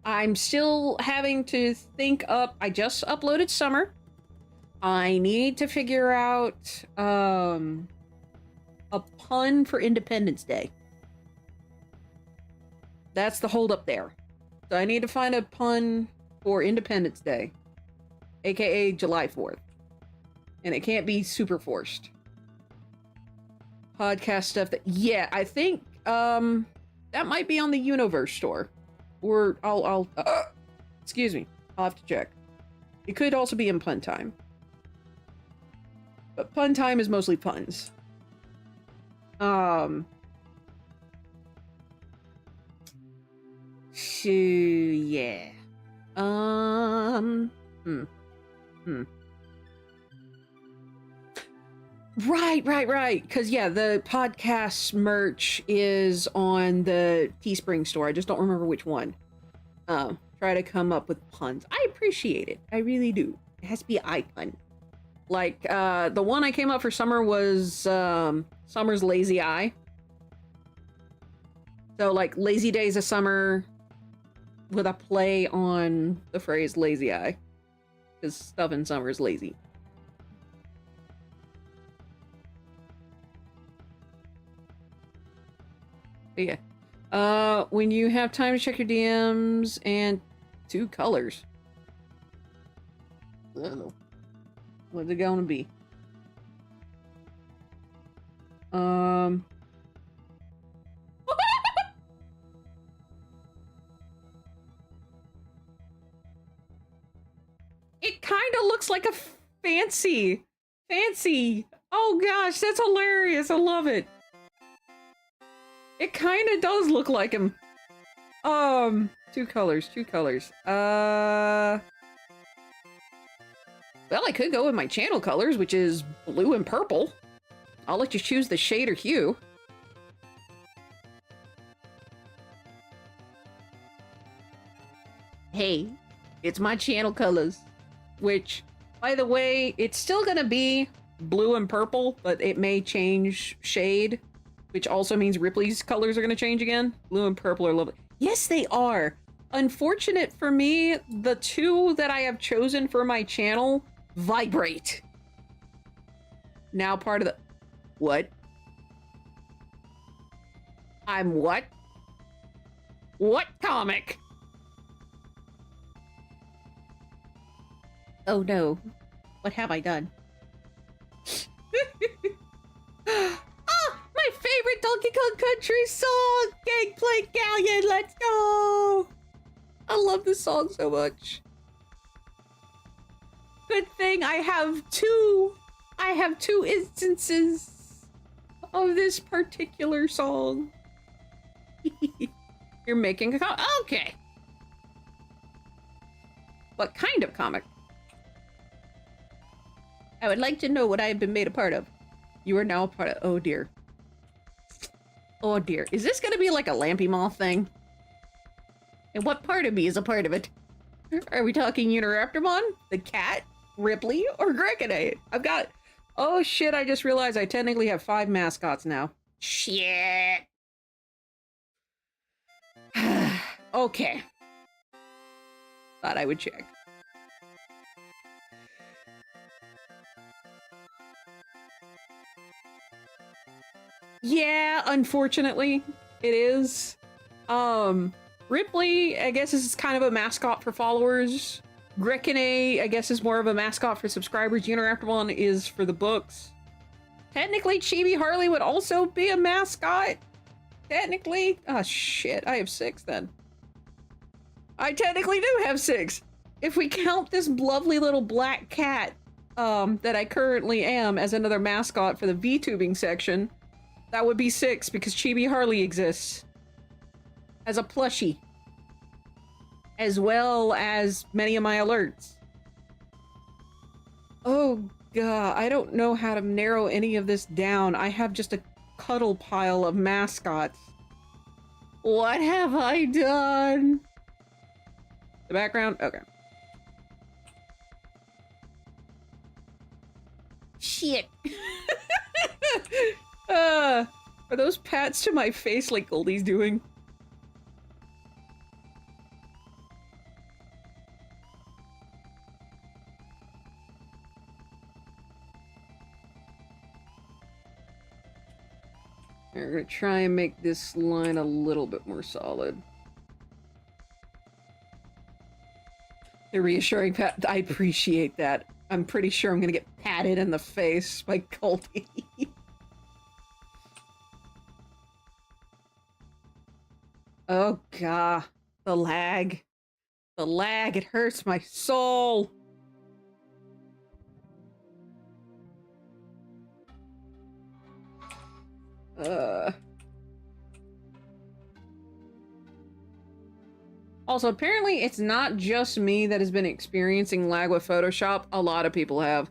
I'm still having to think up. I just uploaded Summer. I need to figure out a pun for Independence Day. That's the hold up there. So I need to find a pun for Independence Day, aka July 4th. And it can't be super forced. Podcast stuff that, yeah, I think that might be on the Universe store. Or I'll excuse me, I'll have to check. It could also be in Pun Time. But Pun Time is mostly puns. So yeah. Right. Because, yeah, the podcast merch is on the Teespring store. I just don't remember which one. Try to come up with puns. I appreciate it. I really do. It has to be an eye pun. Like, the one I came up for Summer was Summer's Lazy Eye. So, like, Lazy Days of Summer with a play on the phrase lazy eye. Because stuff in summer is lazy. Yeah. When you have time to check your DMs and 2 colors. I don't know. What's it gonna be? It kind of looks like a fancy. Oh gosh, that's hilarious. I love it. It kind of does look like him. 2 colors. Well, I could go with my channel colors, which is blue and purple. I'll let you choose the shade or hue. Hey, it's my channel colors. Which, by the way, it's still gonna be blue and purple, but it may change shade. Which also means Ripley's colors are gonna change again. Blue and purple are lovely. Yes, they are! Unfortunate for me, the 2 that I have chosen for my channel vibrate. Now part of the... What? I'm what? What comic? Oh no. What have I done? My favorite Donkey Kong Country song! Gangplank Galleon, let's go! I love this song so much. Good thing I have two instances of this particular song. You're making a comic? Okay. What kind of comic? I would like to know what I have been made a part of. You are now a part of... Oh dear. Oh dear. Is this gonna be like a Lampy Moth thing? And what part of me is a part of it? Are we talking Unoraptormon? The cat? Ripley? Or Greganate? I've got... Oh shit, I just realized I technically have 5 mascots now. Shit. Okay. Thought I would check. Yeah, unfortunately, it is. Ripley, I guess, is kind of a mascot for followers. Greganate, I guess, is more of a mascot for subscribers. Unoraptormon is for the books. Technically, Chibi Harley would also be a mascot. Technically. Oh, shit. I have 6 then. I technically do have 6. If we count this lovely little black cat, that I currently am as another mascot for the VTubing section, that would be 6 because Chibi Harley exists. As a plushie. As well as many of my alerts. Oh god, I don't know how to narrow any of this down. I have just a cuddle pile of mascots. What have I done? The background? Okay. Shit. Are those pats to my face like Goldie's doing? We're gonna try and make this line a little bit more solid. The reassuring pat. I appreciate that. I'm pretty sure I'm gonna get patted in the face by Goldie. Oh god, the lag. The lag, it hurts my soul. Also, apparently it's not just me that has been experiencing lag with Photoshop. A lot of people have.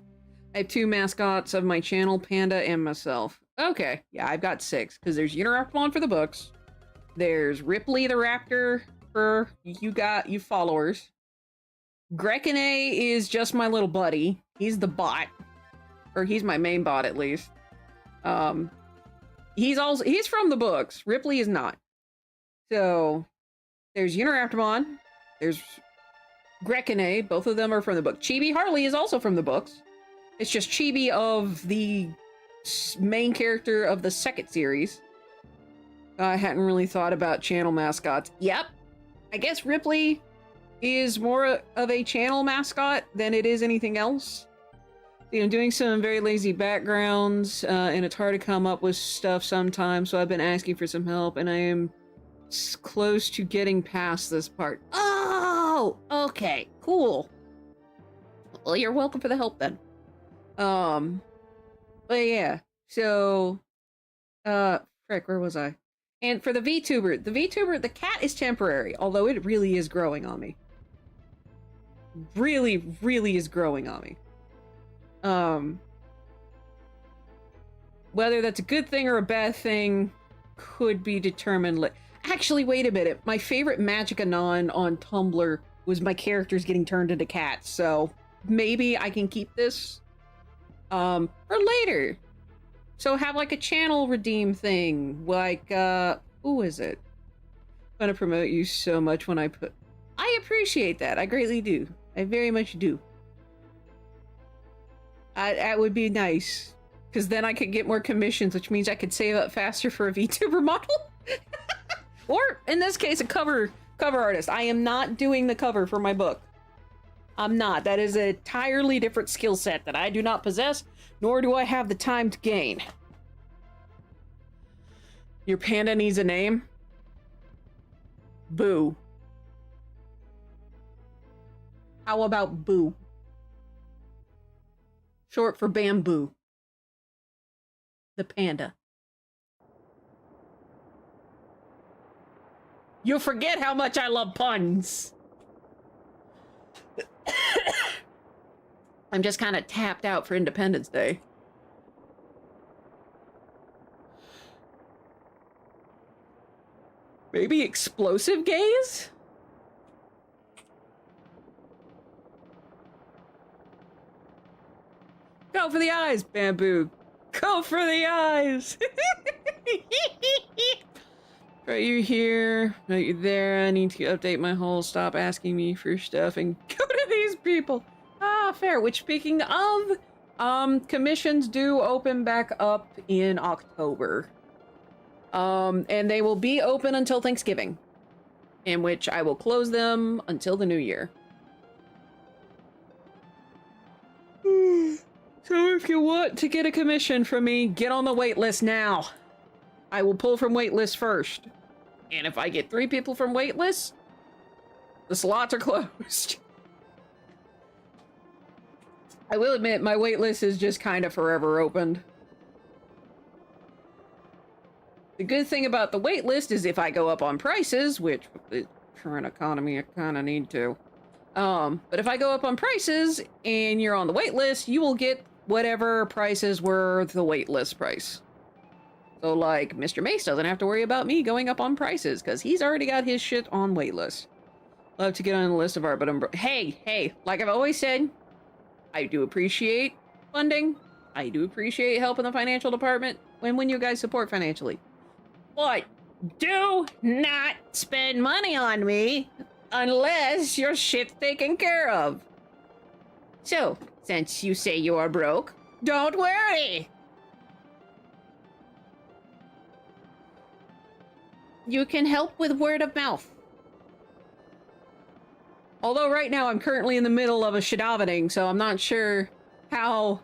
I have 2 mascots of my channel, Panda and myself. Okay, yeah, I've got 6, because there's Unoraptormon for the books. There's Ripley the Raptor for you followers. Grekine is just my little buddy. He's the bot. Or he's my main bot, at least. He's from the books. Ripley is not. So there's Unoraptormon. There's Grekine. Both of them are from the book. Chibi Harley is also from the books. It's just Chibi of the main character of the second series. I hadn't really thought about channel mascots. Yep. I guess Ripley is more of a channel mascot than it is anything else. You know, doing some very lazy backgrounds, and it's hard to come up with stuff sometimes, so I've been asking for some help, and I am close to getting past this part. Oh! Okay, cool. Well, you're welcome for the help, then. But yeah, so, frick, where was I? And for the VTuber, the cat is temporary, although it really is growing on me. Really, really is growing on me. Whether that's a good thing or a bad thing could be determined. Actually, wait a minute. My favorite Magic Anon on Tumblr was my characters getting turned into cats, so maybe I can keep this, for later. So have like a channel redeem thing, like, who is it? I'm gonna promote you so much when I appreciate that. I greatly do. I very much do. That would be nice, because then I could get more commissions, which means I could save up faster for a VTuber model. Or, in this case, a cover artist. I am not doing the cover for my book. I'm not. That is an entirely different skill set that I do not possess, nor do I have the time to gain. Your panda needs a name? Boo. How about Boo? Short for bamboo. The panda. You'll forget how much I love puns. I'm just kind of tapped out for Independence Day. Maybe explosive gaze? Go for the eyes, bamboo. Go for the eyes. Right, you here? Right, you there? I need to update my whole stop asking me for stuff and go to these people. Ah, fair. Which, speaking of, commissions do open back up in October. And they will be open until Thanksgiving, in which I will close them until the new year. So if you want to get a commission from me, get on the wait list now. I will pull from wait list first. And if I get 3 people from wait list, the slots are closed. I will admit, my wait list is just kind of forever opened. The good thing about the wait list is if I go up on prices, which with the current economy I kind of need to. But if I go up on prices and you're on the wait list, you will get whatever prices were the wait list price. So, like, Mr. Mace doesn't have to worry about me going up on prices, because he's already got his shit on waitlist. Love to get on the list of art, but hey, like I've always said, I do appreciate funding. I do appreciate help in the financial department when you guys support financially. But do not spend money on me unless your shit's taken care of. So, since you say you are broke, don't worry. You can help with word of mouth. Although right now I'm currently in the middle of a shadavening, so I'm not sure how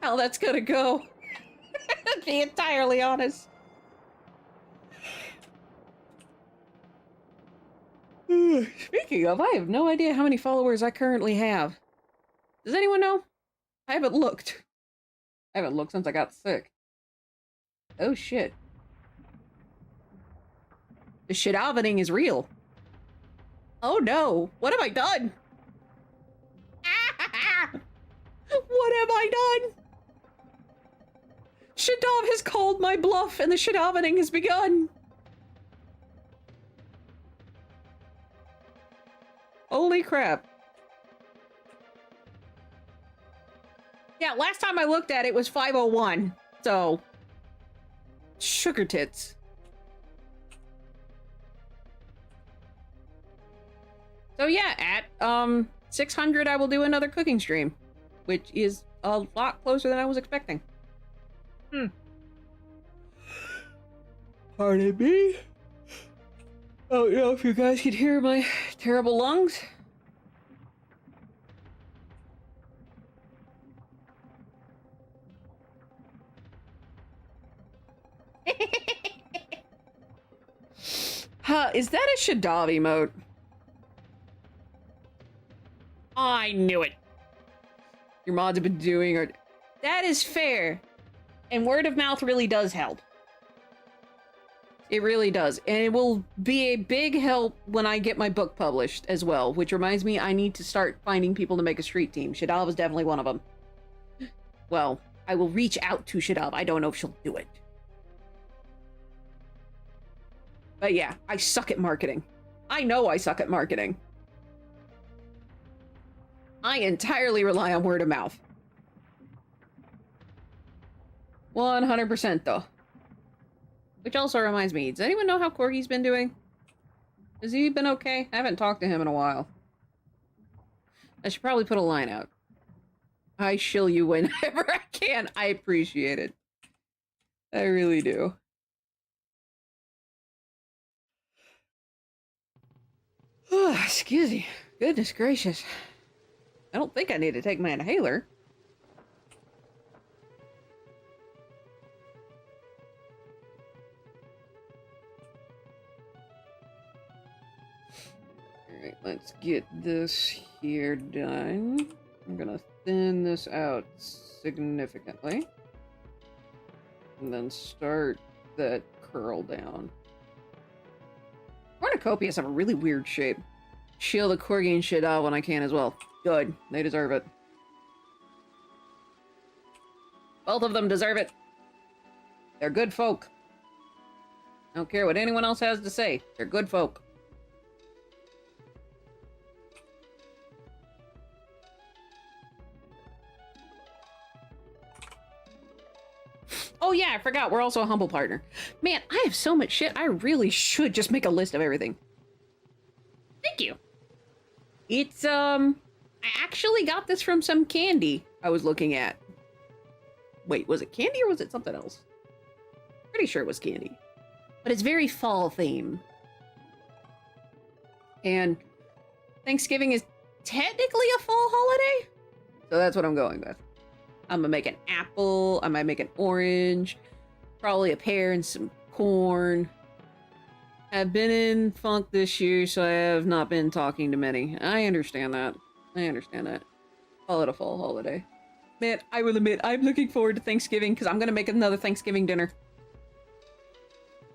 that's gonna go. To be entirely honest. Speaking of, I have no idea how many followers I currently have. Does anyone know? I haven't looked. I haven't looked since I got sick. Oh shit. The shadavening is real. Oh no, what have I done? What have I done? Shadav has called my bluff and the shadavening has begun. Holy crap. Yeah, last time I looked at it was 501, so... Sugar tits. So yeah, at 600 I will do another cooking stream, which is a lot closer than I was expecting. Pardon me. Oh, you know, if you guys could hear my terrible lungs. Huh, is that a Shadav emote? I knew it. Your mods have been doing or that is fair. And word of mouth really does help. It really does. And it will be a big help when I get my book published as well, which reminds me I need to start finding people to make a street team. Shadav is definitely one of them. Well, I will reach out to Shadav. I don't know if she'll do it. But yeah, I suck at marketing. I know I suck at marketing. I entirely rely on word of mouth. 100% though. Which also reminds me, does anyone know how Corgi's been doing? Has he been okay? I haven't talked to him in a while. I should probably put a line out. I shill you whenever I can. I appreciate it. I really do. Oh, excuse me. Goodness gracious. I don't think I need to take my inhaler. Alright, let's get this here done. I'm gonna thin this out significantly. And then start that curl down. Cornucopias have a really weird shape. Shield the corgi and shit out when I can as well. Good. They deserve it. Both of them deserve it. They're good folk. I don't care what anyone else has to say. They're good folk. Oh yeah, I forgot. We're also a humble partner. Man, I have so much shit. I really should just make a list of everything. Thank you. It's, I actually got this from some candy I was looking at. Wait, was it candy or was it something else? Pretty sure it was candy. But it's very fall theme. And Thanksgiving is technically a fall holiday? So that's what I'm going with. I'm gonna make an apple, I might make an orange, probably a pear and some corn. I've been in funk this year, so I have not been talking to many. I understand that. I understand that. Call it a fall holiday. Man, I will admit, I'm looking forward to Thanksgiving because I'm gonna make another Thanksgiving dinner.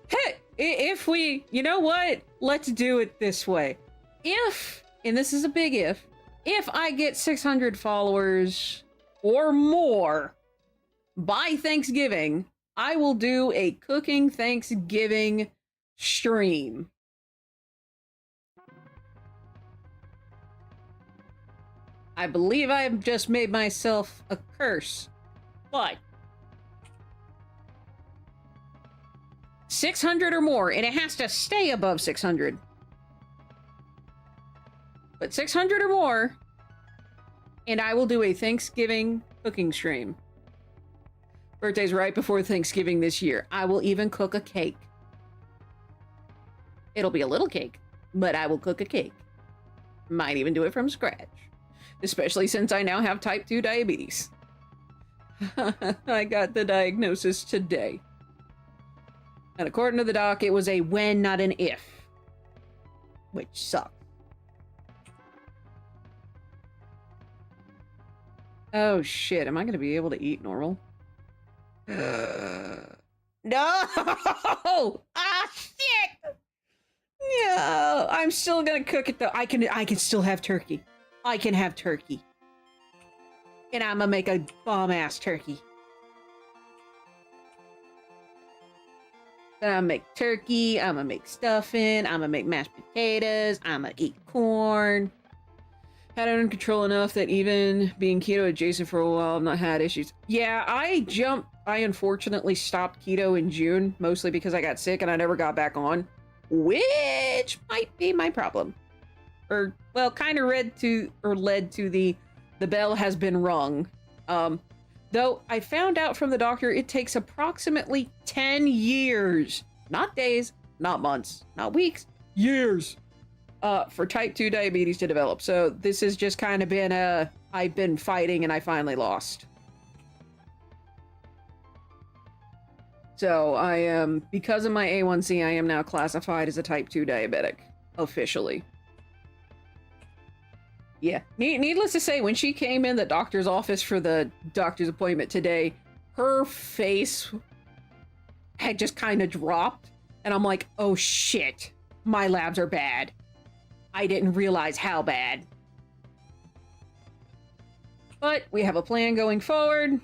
Hey, if we, you know what? Let's do it this way. If, and this is a big if I get 600 followers or more by Thanksgiving, I will do a cooking Thanksgiving stream. I believe I have just made myself a curse But 600 or more, and it has to stay above 600. But 600 or more, and I will do a Thanksgiving cooking stream. Birthday's right before Thanksgiving this year. I will even cook a cake. It'll be a little cake, but I will cook a cake. Might even do it from scratch. Especially since I now have type 2 diabetes. I got the diagnosis today. And according to the doc, it was a when, not an if. Which sucks. Oh shit, am I gonna be able to eat normal? No! Ah, shit! No, I'm still gonna cook it though. I can still have turkey. I can have turkey. And I'm gonna make a bomb-ass turkey. Then I'm gonna make turkey, I'm gonna make stuffing, I'm gonna make mashed potatoes, I'm gonna eat corn. Had it under control enough that even being keto adjacent for a while, I've not had issues. Yeah, I unfortunately stopped keto in June, mostly because I got sick and I never got back on, which might be my problem. Or, well, kind of led to the bell has been rung. Though I found out from the doctor it takes approximately 10 years, not days, not months, not weeks, years, for type 2 diabetes to develop. So this has just kind of been I've been fighting and I finally lost. So I am, because of my A1C, I am now classified as a type 2 diabetic, officially. Yeah, needless to say, when she came in the doctor's office for the doctor's appointment today, her face had just kind of dropped. And I'm like, oh shit, my labs are bad. I didn't realize how bad. But we have a plan going forward,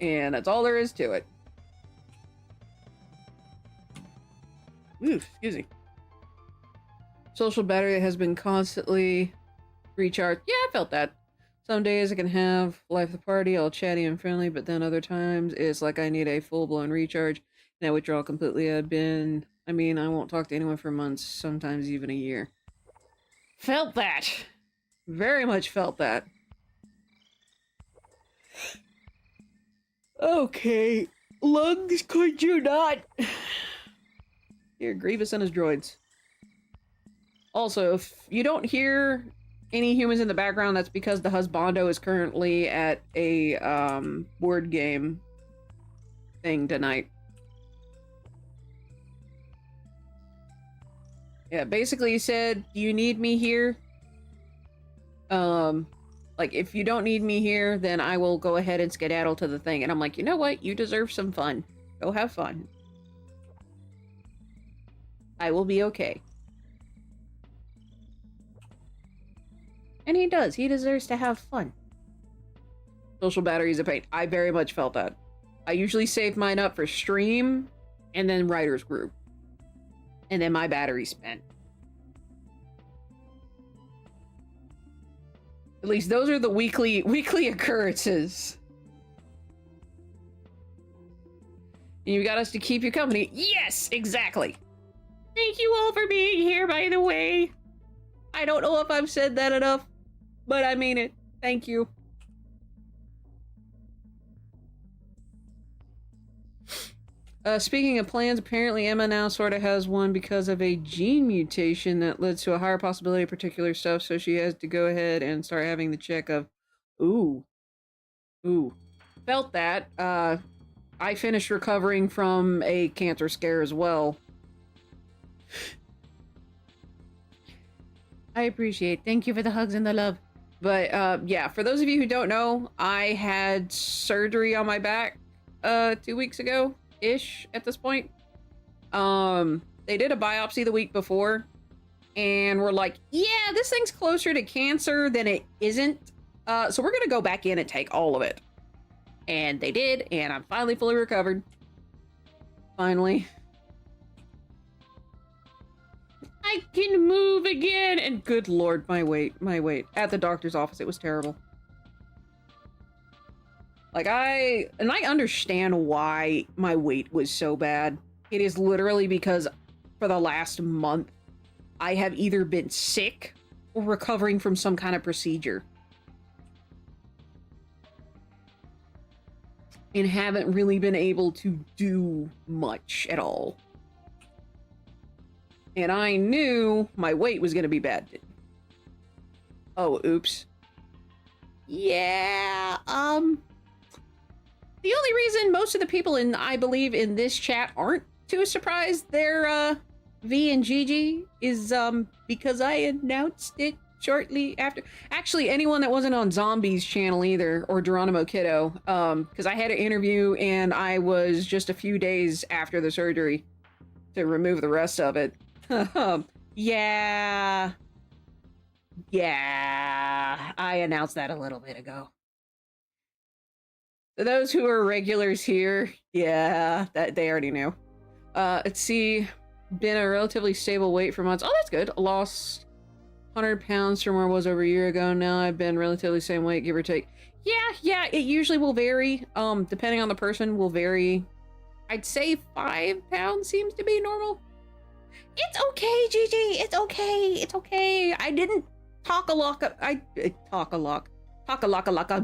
and that's all there is to it. Ooh, excuse me. Social battery has been constantly recharged. Yeah, I felt that. Some days I can have life of the party, all chatty and friendly, but then other times it's like I need a full-blown recharge, and I withdraw completely. I won't talk to anyone for months, sometimes even a year. Felt that. Very much felt that. Okay, lungs, could you not? Here, Grievous and his droids. Also, if you don't hear any humans in the background, that's because the husbando is currently at a board game thing tonight. Yeah, basically he said, do you need me here? Like, if you don't need me here, then I will go ahead and skedaddle to the thing. And I'm like, you know what? You deserve some fun. Go have fun. I will be okay. And he does. He deserves to have fun. Social batteries a pain. I very much felt that. I usually save mine up for stream and then writer's group. And then my battery's spent. At least those are the weekly occurrences. And you got us to keep you company. Yes, exactly. Thank you all for being here, by the way. I don't know if I've said that enough, but I mean it. Thank you. Speaking of plans, apparently Emma now sort of has one because of a gene mutation that leads to a higher possibility of particular stuff, so she has to go ahead and start having the check of, ooh. Felt that. I finished recovering from a cancer scare as well. I appreciate. Thank you for the hugs and the love. But, yeah, for those of you who don't know, I had surgery on my back, 2 weeks ago. Ish at this point. They did a biopsy the week before and we're like, yeah, this thing's closer to cancer than it isn't. So we're gonna go back in and take all of it. And they did, and I'm finally fully recovered. Finally. I can move again! And good lord, my weight. At the doctor's office, it was terrible. Like, I understand why my weight was so bad. It is literally because for the last month, I have either been sick or recovering from some kind of procedure. And haven't really been able to do much at all. And I knew my weight was gonna be bad. Oh, oops. Yeah, the only reason most of the people I believe in this chat aren't too surprised they're, V and Gigi is, because I announced it shortly after. Actually, anyone that wasn't on Zombie's channel either, or Geronimo Kiddo, because I had an interview and I was just a few days after the surgery to remove the rest of it. Yeah, I announced that a little bit ago. For those who are regulars here, yeah, that they already knew. Let's see, been a relatively stable weight for months. Oh, that's good. Lost 100 pounds from where I was over a year ago. Now I've been relatively same weight, give or take. Yeah, it usually will vary. Depending on the person, will vary. I'd say 5 pounds seems to be normal. It's okay, Gigi. It's okay. I didn't talk a lot.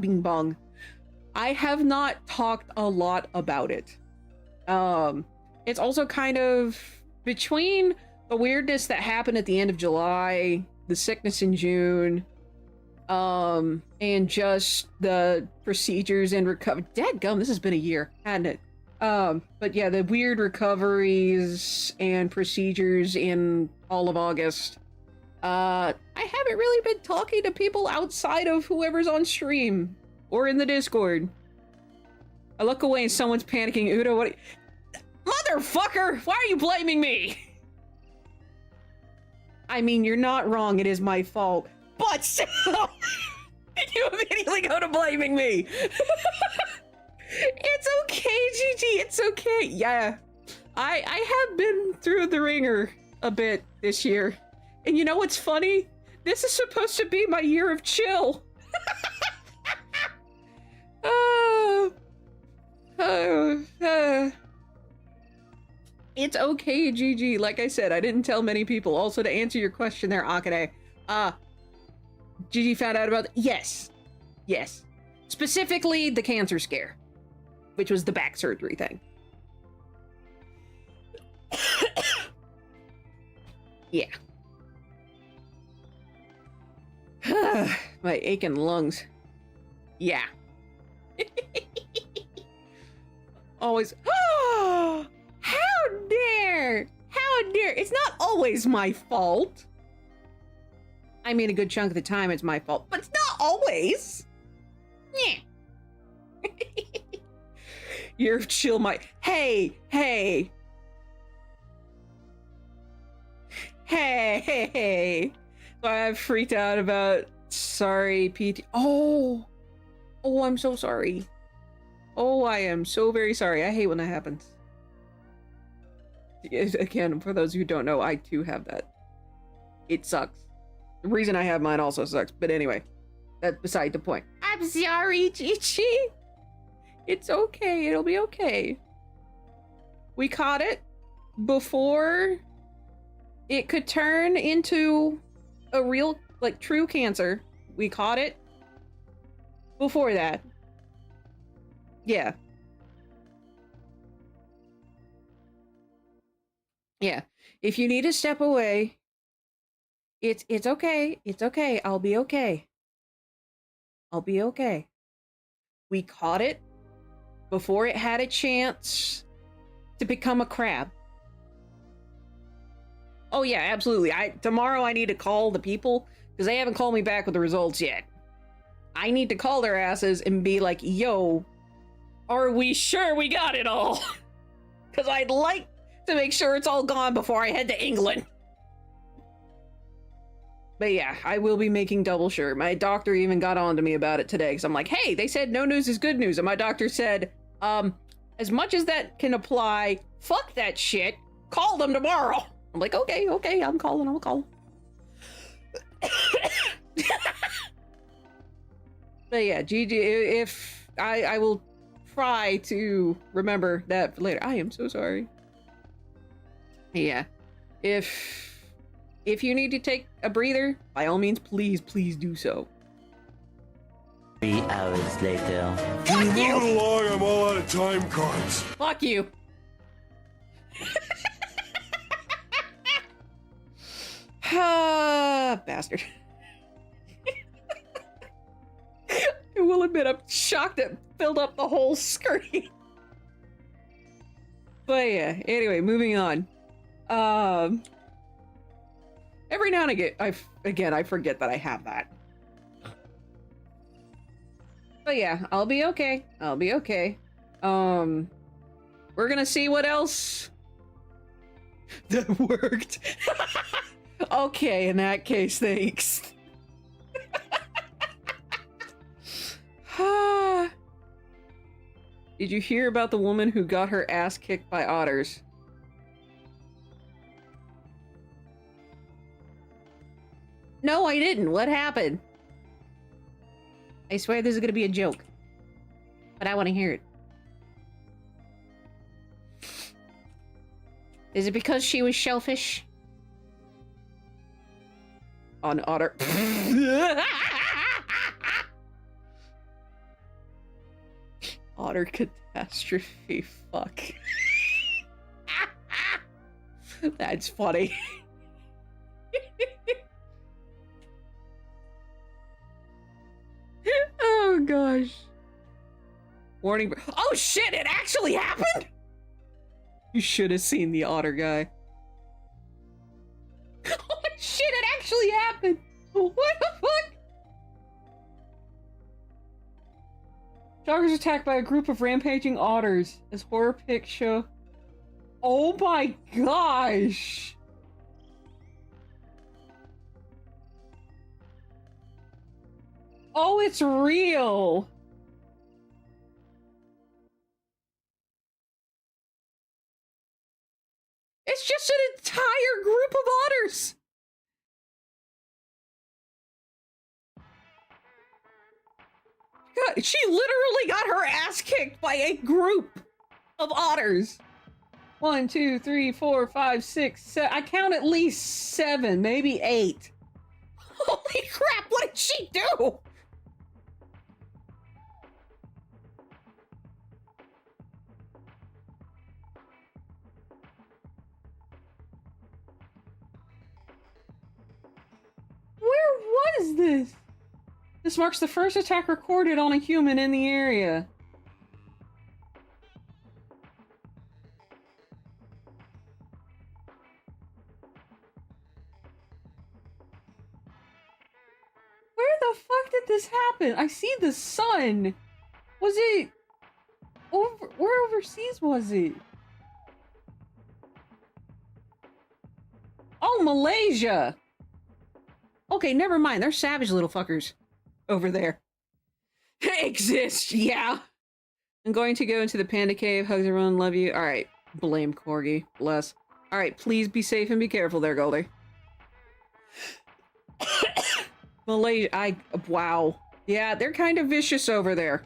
Bing bong. I have not talked a lot about it. It's also kind of between the weirdness that happened at the end of July, the sickness in June, and just the procedures and recovery. Dadgum, this has been a year, hadn't it? But yeah, the weird recoveries and procedures in all of August. I haven't really been talking to people outside of whoever's on stream or in the Discord. I look away and someone's panicking. Udo, what? Motherfucker! Why are you blaming me? I mean, you're not wrong. It is my fault. But still, you immediately go to blaming me. It's okay, Gigi. It's okay. Yeah, I have been through the ringer a bit this year. And you know what's funny? This is supposed to be my year of chill. It's okay, Gigi. Like I said, I didn't tell many people. Also, to answer your question there, Akane, Gigi found out about yes. Specifically, the cancer scare, which was the back surgery thing. Yeah. My aching lungs. Yeah. Always. Oh, how dare! How dare! It's not always my fault. I mean, a good chunk of the time it's my fault, but it's not always. Yeah. You're chill, my. Hey. So I freaked out about. Sorry, PT. Oh, I'm so sorry. Oh, I am so very sorry. I hate when that happens. Again, for those who don't know, I too have that. It sucks. The reason I have mine also sucks. But anyway, that's beside the point. I'm sorry, Gigi. It's okay. It'll be okay. We caught it before it could turn into a real, like, true cancer. We caught it before that. Yeah. Yeah. If you need to step away, it's okay. It's okay. I'll be okay. I'll be okay. We caught it before it had a chance to become a crab. Oh yeah, absolutely. Tomorrow I need to call the people because they haven't called me back with the results yet. I need to call their asses and be like, yo, are we sure we got it all? Because I'd like to make sure it's all gone before I head to England. But yeah, I will be making double sure. My doctor even got on to me about it today because I'm like, hey, they said no news is good news. And my doctor said, as much as that can apply, fuck that shit. Call them tomorrow. I'm like, okay, I'm calling. But yeah, Gigi, if I will try to remember that for later. I am so sorry. Yeah. If you need to take a breather, by all means, please do so. 3 hours later. Fuck you! Move along, I'm all out of time cards. Fuck you. Bastard. I will admit, I'm shocked it filled up the whole screen. But yeah, anyway, moving on. Every now and again, I forget that I have that. But yeah, I'll be okay. I'll be okay. We're gonna see what else that worked. Okay, in that case, thanks. Did you hear about the woman who got her ass kicked by otters? No, I didn't. What happened? I swear this is gonna be a joke. But I want to hear it. Is it because she was shellfish? On otter. Otter catastrophe. Fuck. That's funny. Oh gosh. Warning. Oh shit, it actually happened? You should have seen the otter guy. Oh shit, it actually happened. What the fuck? Joggers attacked by a group of rampaging otters as horror pics show. Oh my gosh. Oh, it's real. It's just an entire group of otters. God, she literally got her ass kicked by a group of otters. 1, 2, 3, 4, 5, 6, 7. I count at least 7, maybe 8. Holy crap, what did she do? Where was this? This marks the first attack recorded on a human in the area. Where the fuck did this happen? I see the sun. Was it over? Where overseas was it? Oh, Malaysia. Okay, never mind. They're savage little fuckers over there. Exist, yeah. I'm going to go into the panda cave. Hugs everyone, love you. All right, blame Corgi. Bless. All right, please be safe and be careful there, Goldie. Malaysia, wow. Yeah, they're kind of vicious over there.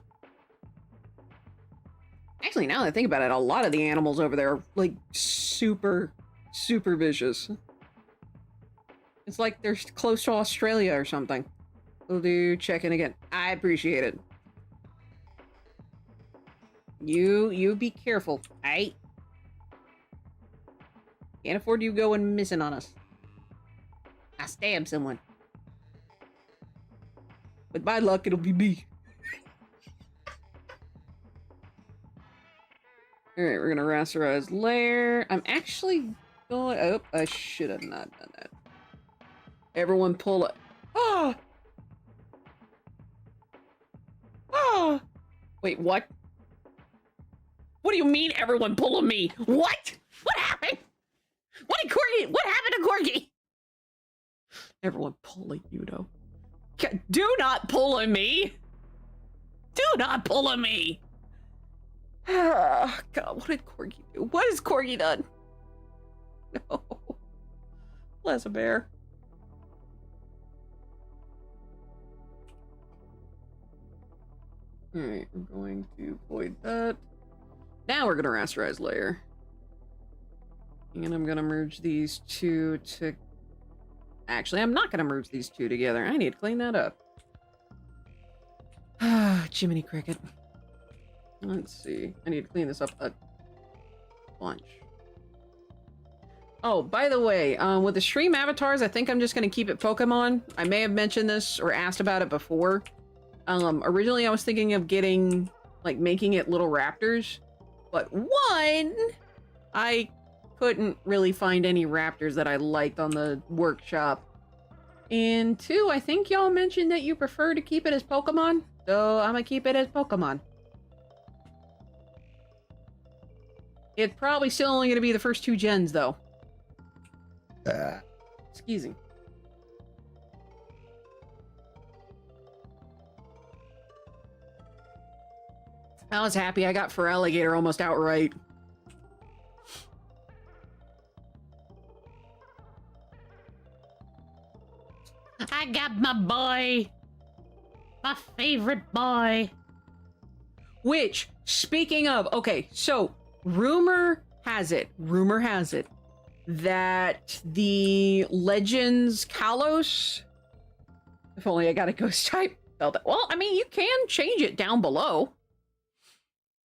Actually, now that I think about it, a lot of the animals over there are, like, super vicious. It's like they're close to Australia or something. We'll do check in again. I appreciate it. You be careful, aight? Can't afford you going missing on us. I stab someone. With my luck, it'll be me. Alright, we're gonna rasterize lair. I'm actually going... Oh, I should have not done that. Everyone pull it. Ah! Ah! Wait, what? What do you mean everyone pulling me? What? What happened? What did Corgi... What happened to Corgi? Everyone pulling you, though. Do not pull on me! Do not pull on me! God, what did Corgi do? What has Corgi done? No. Bless a bear. Alright, we're going to void that. Now we're gonna rasterize layer. And I'm gonna merge these two to... Actually, I'm not gonna merge these two together. I need to clean that up. Ah, Jiminy Cricket. Let's see. I need to clean this up a bunch. Oh, by the way, with the stream avatars, I think I'm just gonna keep it Pokemon. I may have mentioned this or asked about it before. Originally I was thinking of getting, like, making it little raptors. But one, I couldn't really find any raptors that I liked on the workshop. And two, I think y'all mentioned that you prefer to keep it as Pokemon. So I'm gonna keep it as Pokemon. It's probably still only gonna be the first 2 gens, though. Excuse me. I was happy I got Feraligatr almost outright. I got my boy. My favorite boy. Which, speaking of, okay, so rumor has it that the Legends Kalos, if only I got a ghost type, well, I mean, you can change it down below.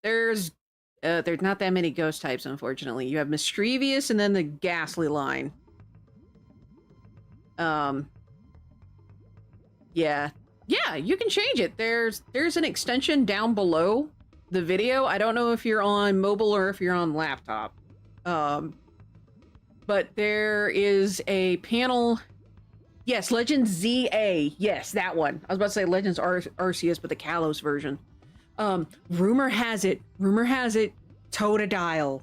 There's not that many ghost types, unfortunately. You have Mischievous and then the Ghastly line. Yeah, you can change it. There's an extension down below the video. I don't know if you're on mobile or if you're on laptop. But there is a panel. Yes, Legends ZA. Yes, that one. I was about to say Legends Arceus, but the Kalos version. Rumor has it, Totodile.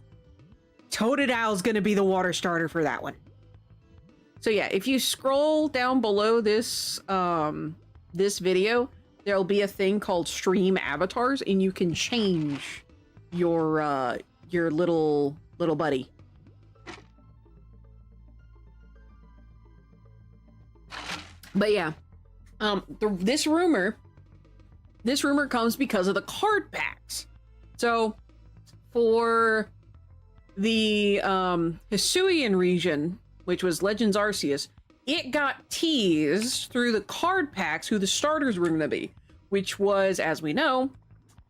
Totodile's gonna be the water starter for that one. So yeah, if you scroll down below this, this video, there'll be a thing called Stream Avatars, and you can change your little buddy. But yeah, this rumor comes because of the card packs. So for the Hisuian region, which was Legends Arceus, it got teased through the card packs who the starters were going to be, which was, as we know,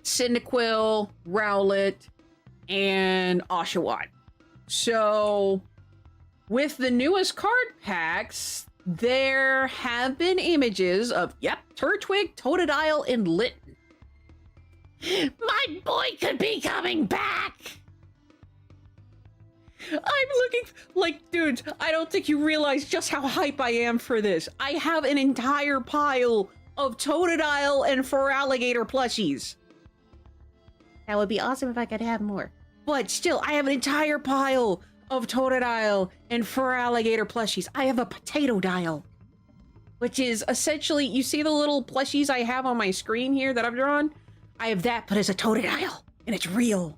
Cyndaquil, Rowlet, and Oshawott. So with the newest card packs, there have been images of, yep, Turtwig, Totodile, and Litten. My boy could be coming back. I'm looking, like, dude, I don't think you realize just how hype I am for this. I have an entire pile of Totodile and Feraligatr plushies. That would be awesome if I could have more. But still, I have an entire pile of Totodile and Feraligatr plushies. I have a Potato-Dial, which is essentially, you see the little plushies I have on my screen here that I've drawn? I have that, but it's a Totodile, and it's real.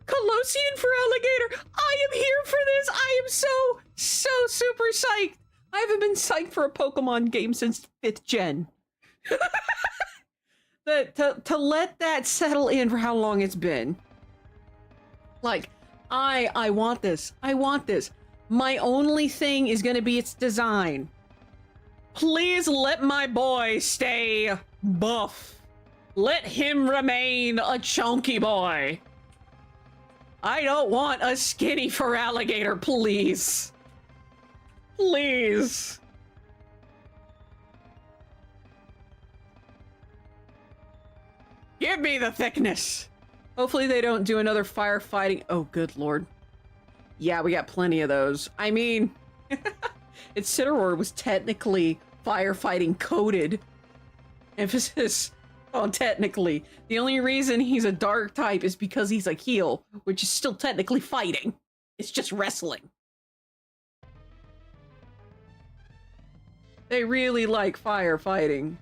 Colossian Feraligatr, I am here for this. I am so super psyched. I haven't been psyched for a Pokemon game since 5th gen. to let that settle in for how long it's been. Like, I want this. I want this. My only thing is gonna be its design. Please let my boy stay buff. Let him remain a chunky boy. I don't want a skinny Feraligatr, please. Please. Give me the thickness. Hopefully they don't do another firefighting. Oh, good lord. Yeah, we got plenty of those. I mean, Incineroar was technically firefighting coded. Emphasis on technically. The only reason he's a dark type is because he's a heal, which is still technically fighting. It's just wrestling. They really like firefighting.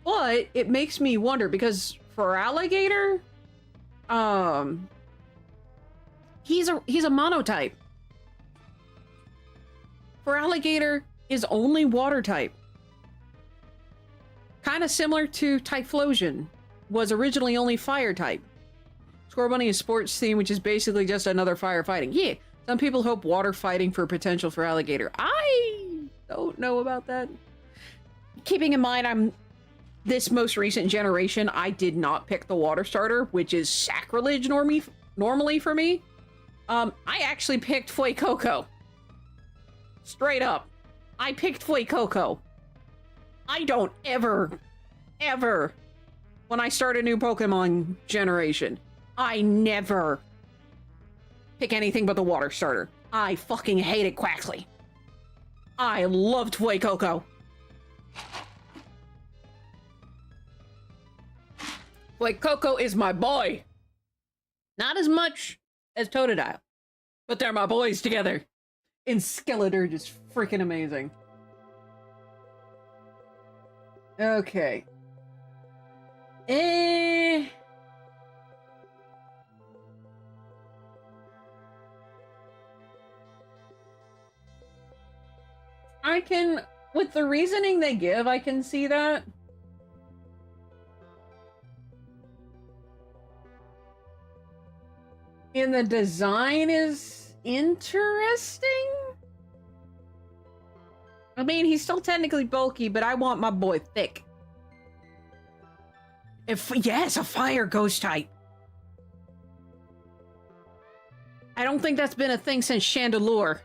But it makes me wonder, because Feraligatr, he's a monotype. Feraligatr is only water type. Kind of similar to Typhlosion. was originally only fire type. Scorbunny is sports theme, which is basically just another firefighting. Yeah, some people hope water fighting for potential for alligator. I don't know about that. Keeping in mind, this most recent generation, I did not pick the water starter, which is sacrilege normally for me. I actually picked Fuecoco. Straight up. I picked Fuecoco. I don't ever, when I start a new Pokemon generation, I never pick anything but the water starter. I fucking hated Quaxley. I loved Fuecoco. Fuecoco is my boy. Not as much as Totodile, but they're my boys together. And Skeletor just freaking amazing. Okay. I can, with the reasoning they give, I can see that. And the design is interesting. I mean, he's still technically bulky, but I want my boy thick. Yes, a fire ghost type. I don't think that's been a thing since Chandelure.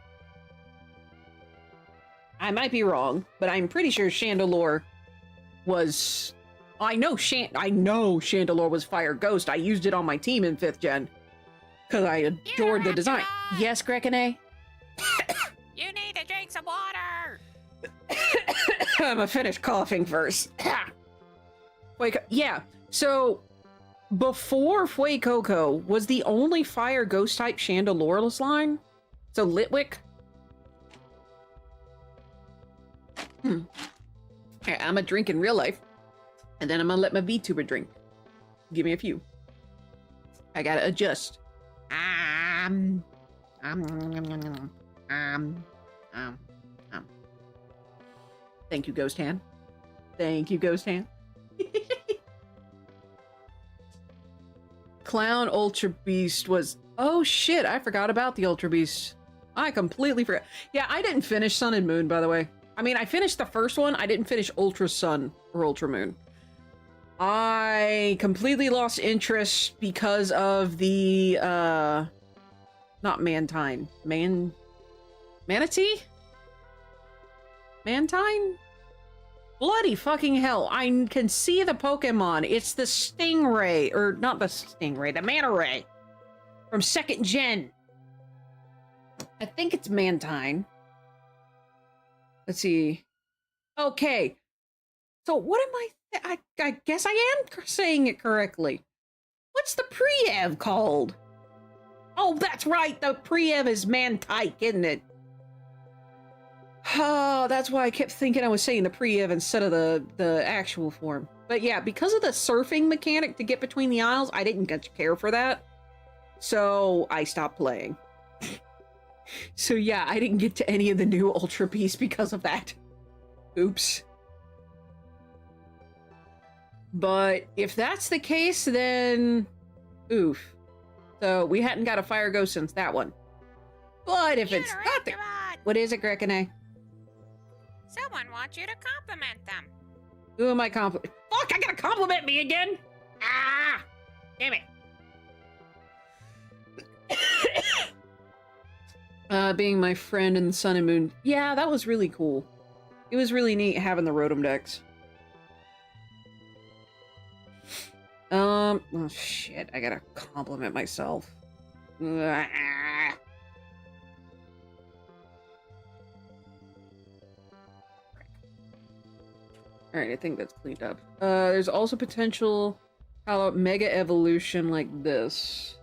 I might be wrong, but I'm pretty sure Chandelure was... I know Chandelure was fire ghost. I used it on my team in 5th gen. Because I adored the design. Yes, Grekene? You need to drink some water! I'm gonna finish coughing first. Yeah, so before Fuecoco was the only fire ghost type Chandelureless line. So Litwick. Here, I'm gonna drink in real life, and then I'm gonna let my VTuber drink. Give me a few. I gotta adjust. Thank you, Ghost Hand. Thank you, Ghost Hand. Clown Ultra Beast was... Oh shit, I forgot about the Ultra Beast. I completely forgot. Yeah, I didn't finish Sun and Moon, by the way. I mean, I finished the first one. I didn't finish Ultra Sun or Ultra Moon. I completely lost interest because of the, not Mantine. Manatee? Mantine? Bloody fucking hell. I can see the Pokemon. It's the Stingray, or not the Stingray, the Manta Ray from 2nd gen. I think it's Mantine. Let's see. Okay. So what am I guess I am saying it correctly. What's the Pre-Ev called? Oh, that's right. The Pre-Ev is Mantike, isn't it? Oh, that's why I kept thinking I was saying the Pre-Ev instead of the actual form. But yeah, because of the surfing mechanic to get between the aisles, I didn't care for that. So I stopped playing. So yeah, I didn't get to any of the new Ultra Beasts because of that. Oops. But if that's the case, then... Oof. So we hadn't got a Fire Ghost since that one. But if it's not the... What is it, Grekene? Someone wants you to compliment them. Who am I compliment? Fuck, I gotta compliment me again! Ah! Damn it. Being my friend in the Sun and Moon. Yeah, that was really cool. It was really neat having the Rotom decks. Oh shit, I gotta compliment myself. Alright, I think that's cleaned up. There's also potential Mega Evolution like this.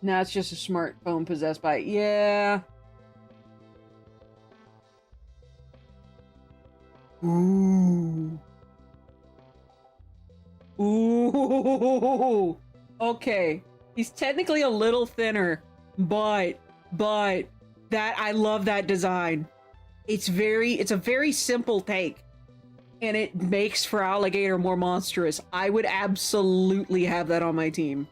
Nah, it's just a smartphone possessed by... Yeah. Ooh. Ooh. Okay. He's technically a little thinner, but that I love that design. It's a very simple take. and it makes for alligator more monstrous, I would absolutely have that on my team.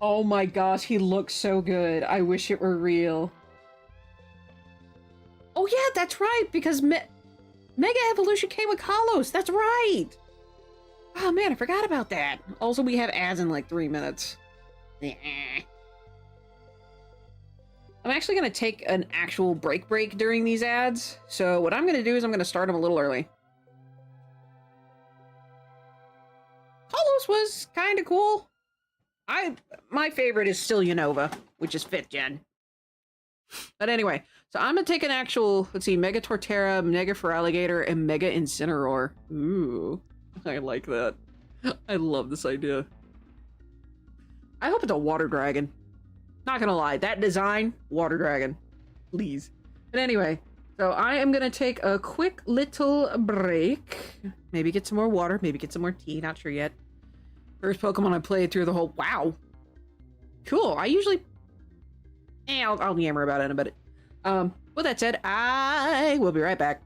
Oh my gosh, he looks so good. I wish it were real. Oh yeah, that's right, because Mega Evolution came with Kalos. That's right. Oh man, I forgot about that. Also, we have ads in like 3 minutes. I'm actually going to take an actual break during these ads. So what I'm going to do is I'm going to start them a little early. Kalos was kind of cool. My favorite is still Unova, which is 5th gen. But anyway, so I'm going to take an actual, let's see, Mega Torterra, Mega Feraligatr, and Mega Incineroar. Ooh, I like that. I love this idea. I hope it's a water dragon. Not gonna lie, that design, water dragon. Please. But anyway, so I am gonna take a quick little break. Maybe get some more water, maybe get some more tea, not sure yet. First Pokemon I played through the whole, wow. Cool, I usually... I'll yammer about it in a bit. With that said, I will be right back.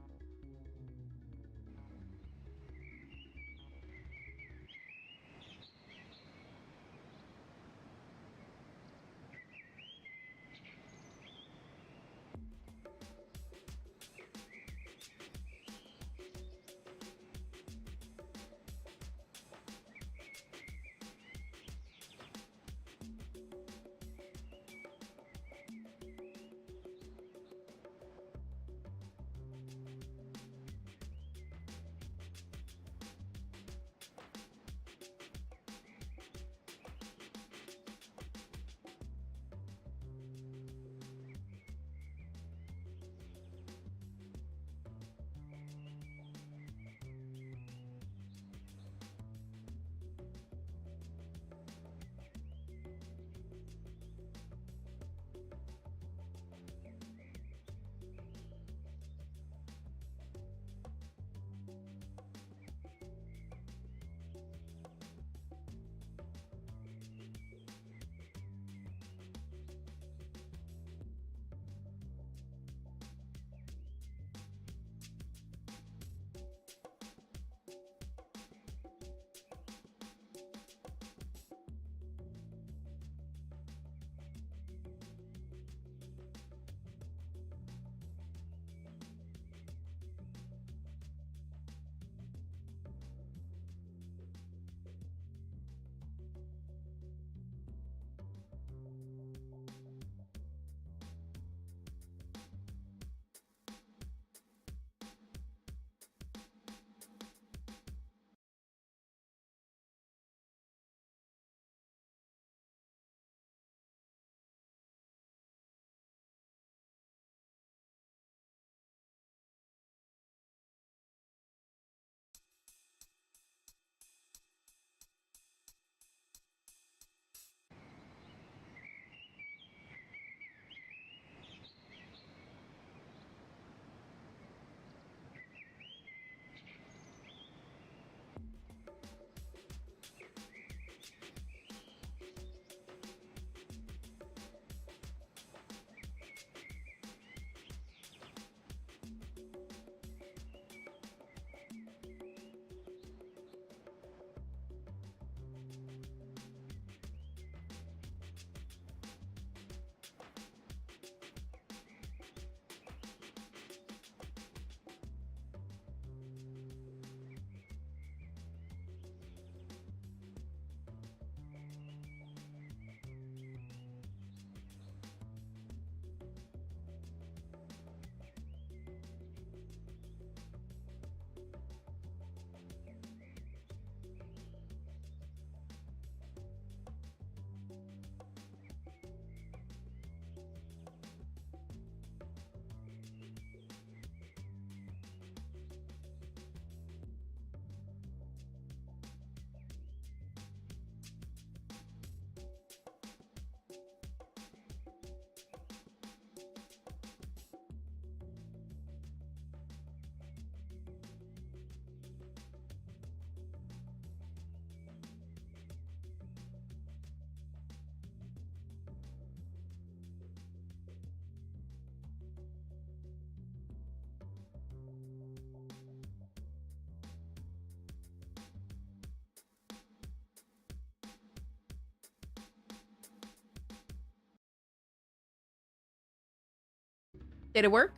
Did it work?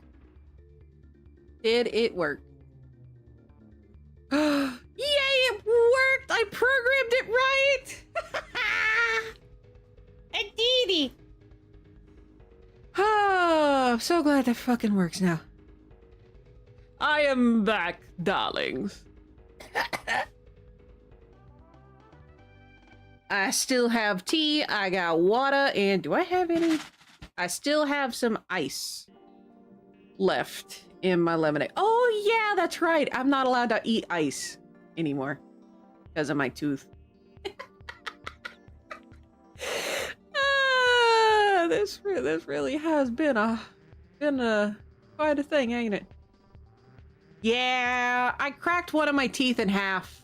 Did it work? Yay, it worked! I programmed it right! Indeedy. Oh, I'm so glad that fucking works now. I am back, darlings. I still have tea, I got water, and do I have any? I still have some ice left in my lemonade. Oh yeah, that's right. I'm not allowed to eat ice anymore because of my tooth. This really has been quite a thing, ain't it? Yeah, I cracked one of my teeth in half.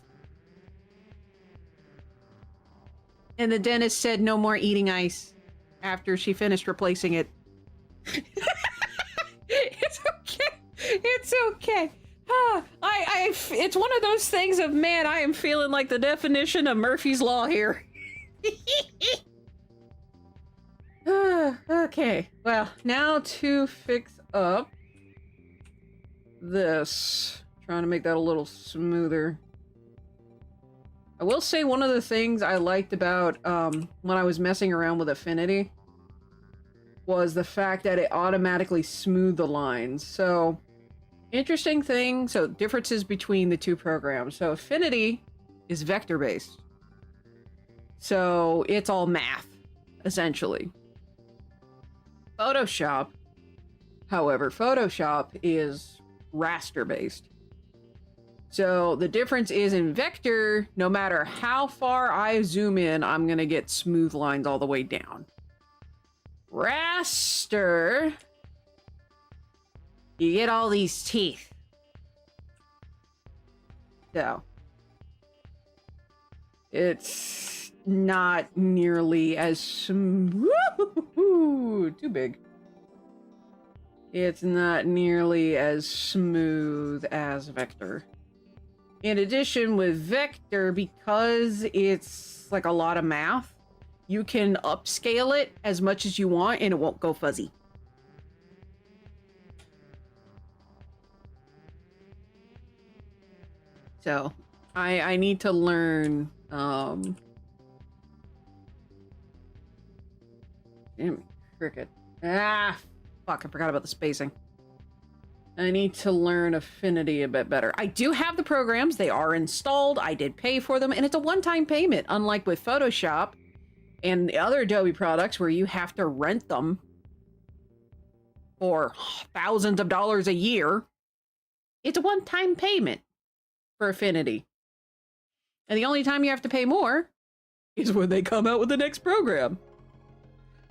And the dentist said no more eating ice after she finished replacing it. It's okay. It's okay. It's one of those things of, man, I am feeling like the definition of Murphy's Law here. Okay, well, now to fix up this. Trying to make that a little smoother. I will say one of the things I liked about when I was messing around with Affinity was the fact that it automatically smoothed the lines. So, interesting thing, so differences between the two programs. So Affinity is vector-based. So it's all math, essentially. Photoshop, however, Photoshop is raster-based. So the difference is in vector, no matter how far I zoom in, I'm gonna get smooth lines all the way down. Raster, you get all these teeth. So it's not nearly as smooth. Too big. It's not nearly as smooth as vector. In addition, with vector, because it's like a lot of math, you can upscale it as much as you want and it won't go fuzzy. So, I need to learn, damn it, cricket. Ah, fuck, I forgot about the spacing. I need to learn Affinity a bit better. I do have the programs. They are installed. I did pay for them, and it's a one-time payment, unlike with Photoshop and the other Adobe products where you have to rent them for thousands of dollars a year. It's a one-time payment for Affinity. And the only time you have to pay more is when they come out with the next program.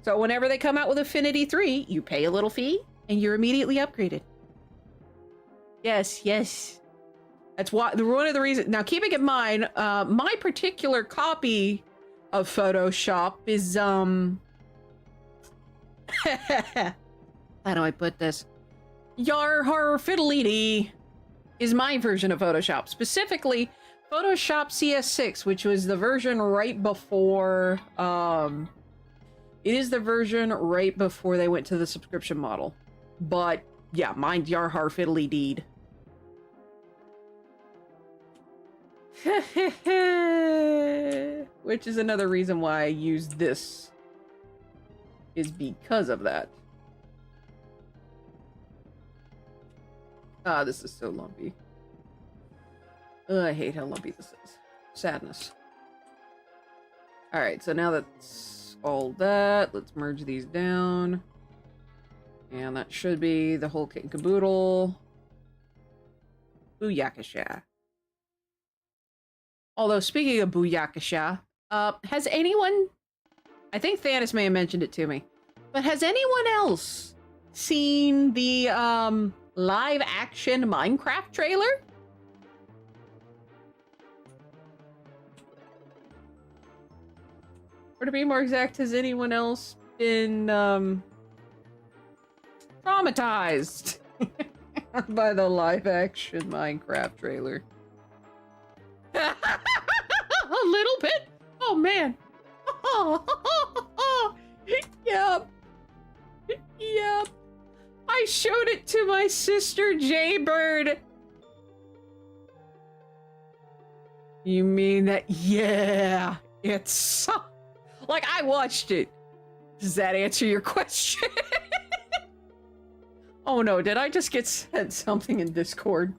So whenever they come out with Affinity 3, you pay a little fee, and you're immediately upgraded. Yes, yes. That's why one of the reasons. Now, keeping in mind, my particular copy of Photoshop is how do I put this? Yar har fiddly is my version of Photoshop. Specifically, Photoshop CS6, which was the version right before. It is the version right before they went to the subscription model, but. Yeah, mine's Yar Har Fiddly Deed. Which is another reason why I use this. Is because of that. Ah, this is so lumpy. Ugh, I hate how lumpy this is. Sadness. Alright, so now that's all that. Let's merge these down. And that should be the whole kit and caboodle. Booyakasha. Although, speaking of Booyakasha, has anyone... I think Thanos may have mentioned it to me. But has anyone else seen the live-action Minecraft trailer? Or to be more exact, has anyone else been traumatized by the live-action Minecraft trailer? A little bit? Oh, man. Yep. Yep. I I showed it to my sister Jaybird. You mean that? Yeah, it's so... Like, I watched it. Does that answer your question? Oh no, did I just get sent something in Discord?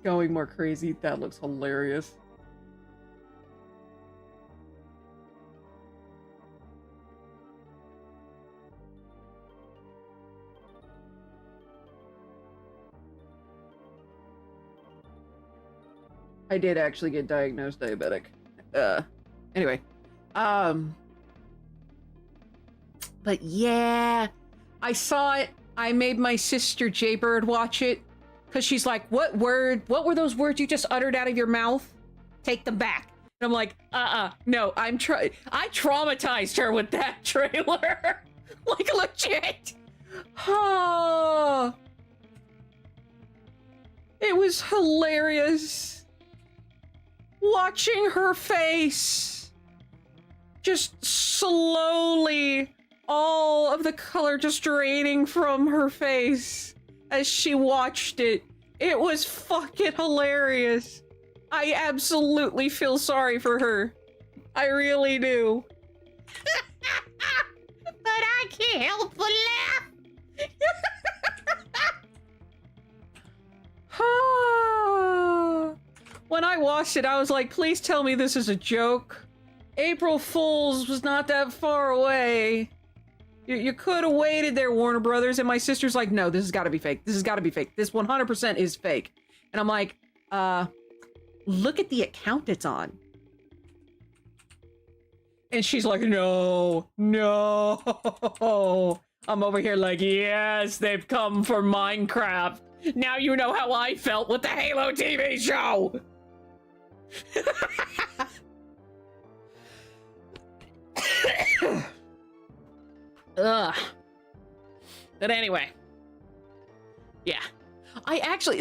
Going more crazy. That looks hilarious. I did actually get diagnosed diabetic. Anyway. But yeah, I saw it. I made my sister Jaybird watch it. Because she's like, what were those words you just uttered out of your mouth? Take them back. And I'm like, no, I traumatized her with that trailer. Like, legit. Oh. It was hilarious. Watching her face. Just slowly, all of the color just draining from her face as she watched it. It was fucking hilarious. I absolutely feel sorry for her. I really do. But I can't help but laugh. When I watched it, I was like, please tell me this is a joke. April Fool's was not that far away. You could have waited there, Warner Brothers. And my sister's like, no, this has got to be fake. This has got to be fake. This 100% is fake. And I'm like, look at the account it's on. And she's like, no. I'm over here like, yes, they've come for Minecraft. Now you know how I felt with the Halo TV show. Ugh. But anyway. Yeah.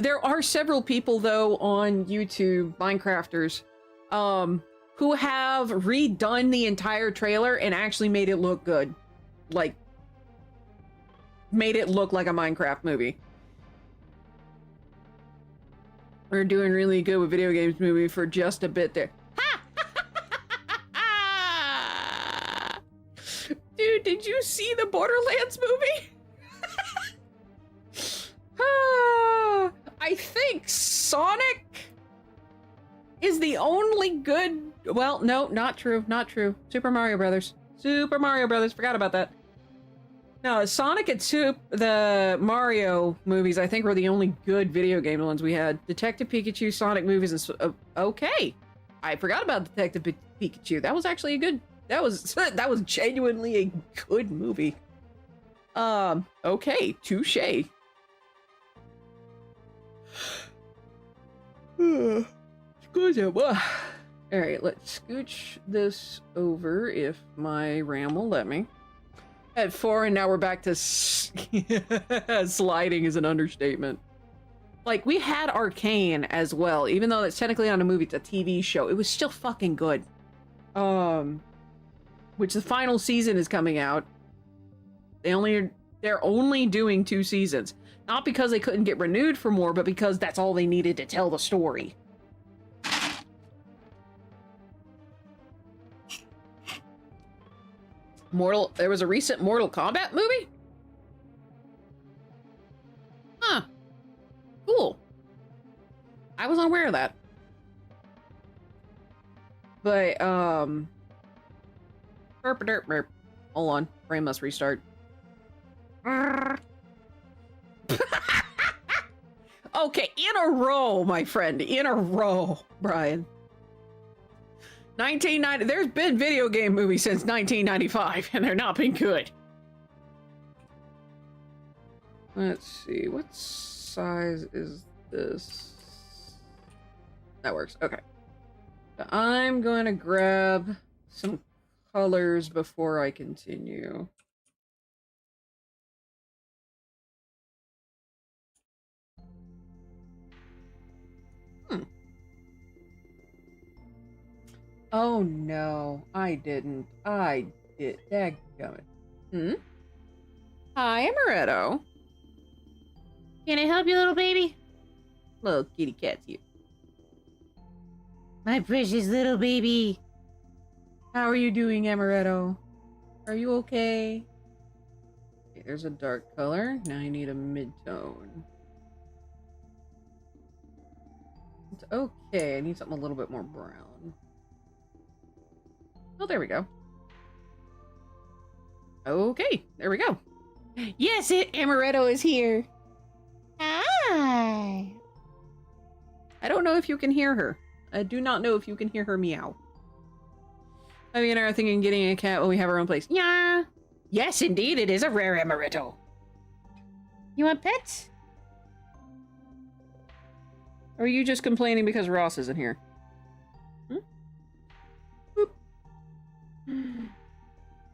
There are several people, though, on YouTube, Minecrafters, who have redone the entire trailer and actually made it look good. Like, made it look like a Minecraft movie. We're doing really good with video games movie for just a bit there. Dude, did you see the Borderlands movie? I think Sonic is the only good... Well, no, not true. Super Mario Brothers. Forgot about that. No, Sonic and the Mario movies, I think, were the only good video game ones we had. Detective Pikachu, Sonic movies, and... okay. I forgot about Detective Pikachu. That was actually a good... That was genuinely a good movie. Okay, touche. Alright, let's scooch this over if my RAM will let me. At 4, and now we're back to sliding is an understatement. Like, we had Arcane as well, even though it's technically not a movie, it's a TV show. It was still fucking good. Which the final season is coming out. They're only doing 2 seasons. Not because they couldn't get renewed for more, but because that's all they needed to tell the story. There was a recent Mortal Kombat movie? Huh. Cool. I was unaware of that. But, burp. Hold on. Brain must restart. Okay, in a row, my friend. In a row, Brian. 1990. There's been video game movies since 1995, and they're not been good. Let's see. What size is this? That works. Okay. So I'm going to grab some colors before I continue. Oh no, I didn't. I did. Dadgummit. Hi, Amaretto. Can I help you, little baby? Little kitty cat's here. My precious little baby. How are you doing, Amaretto? Are you okay? Okay, there's a dark color. Now I need a mid-tone. It's okay. I need something a little bit more brown. Oh, there we go. Okay, there we go. Yes, Amaretto is here. Hi. I don't know if you can hear her. I do not know if you can hear her meow. I mean, are thinking getting a cat when we have our own place. Yeah. Yes, indeed, it is a rare Amaretto. You want pets? Or are you just complaining because Ross isn't here? Hmm? Boop.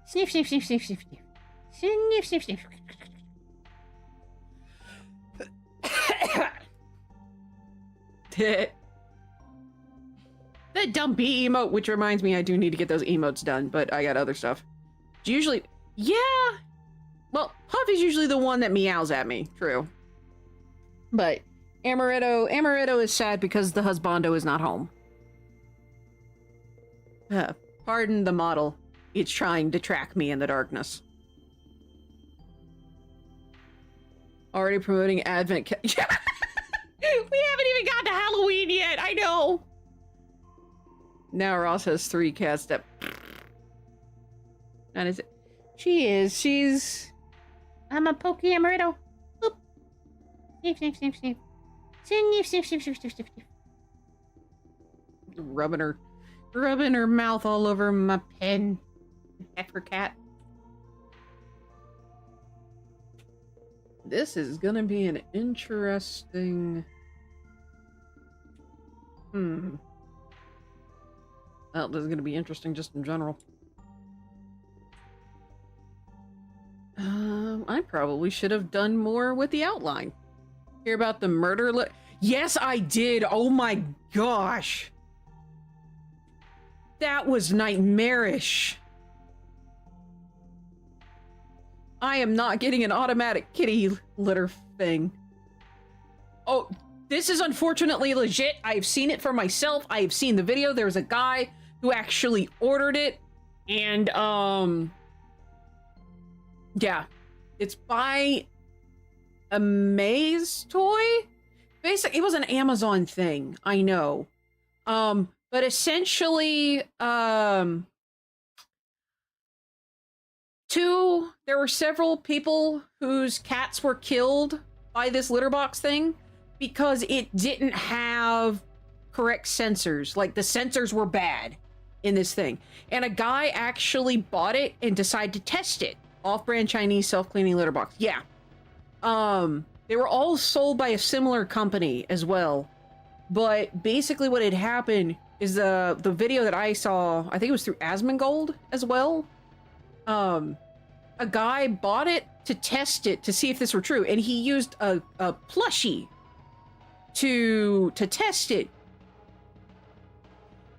Sniff, sniff, sniff, sniff, sniff, sniff. Sniff, sniff, sniff. The dumpy emote, which reminds me I do need to get those emotes done, but I got other stuff. Usually, yeah. Well, Puffy's usually the one that meows at me, true. But Amaretto is sad because the husbando is not home. Pardon the model. It's trying to track me in the darkness. Already promoting Advent. We haven't even gotten to Halloween yet. I know. Now Ross has 3 cats that. And is it? She is. She's. I'm a pokey Amaretto. Boop. Sniff, sniff, sniff, sniff. Sniff, sniff, sniff, sniff, sniff, sniff. Rubbing her mouth all over my pen. Heifer cat. This is gonna be an interesting. Well, this is gonna be interesting just in general. I probably should have done more with the outline. Hear about the murder Yes, I did. Oh my gosh. That was nightmarish. I am not getting an automatic kitty litter thing. Oh, this is unfortunately legit. I've seen it for myself. I have seen the video. There's a guy who actually ordered it. And, yeah. It's by Amaze Toy? Basically, it was an Amazon thing. I know. But essentially, there were several people whose cats were killed by this litter box thing because it didn't have correct sensors. Like, the sensors were bad in this thing. And a guy actually bought it and decided to test it. Off-brand Chinese self-cleaning litter box. Yeah. They were all sold by a similar company as well. But basically what had happened is the video that I saw, I think it was through Asmongold as well. A guy bought it to test it to see if this were true, and he used a plushie to test it.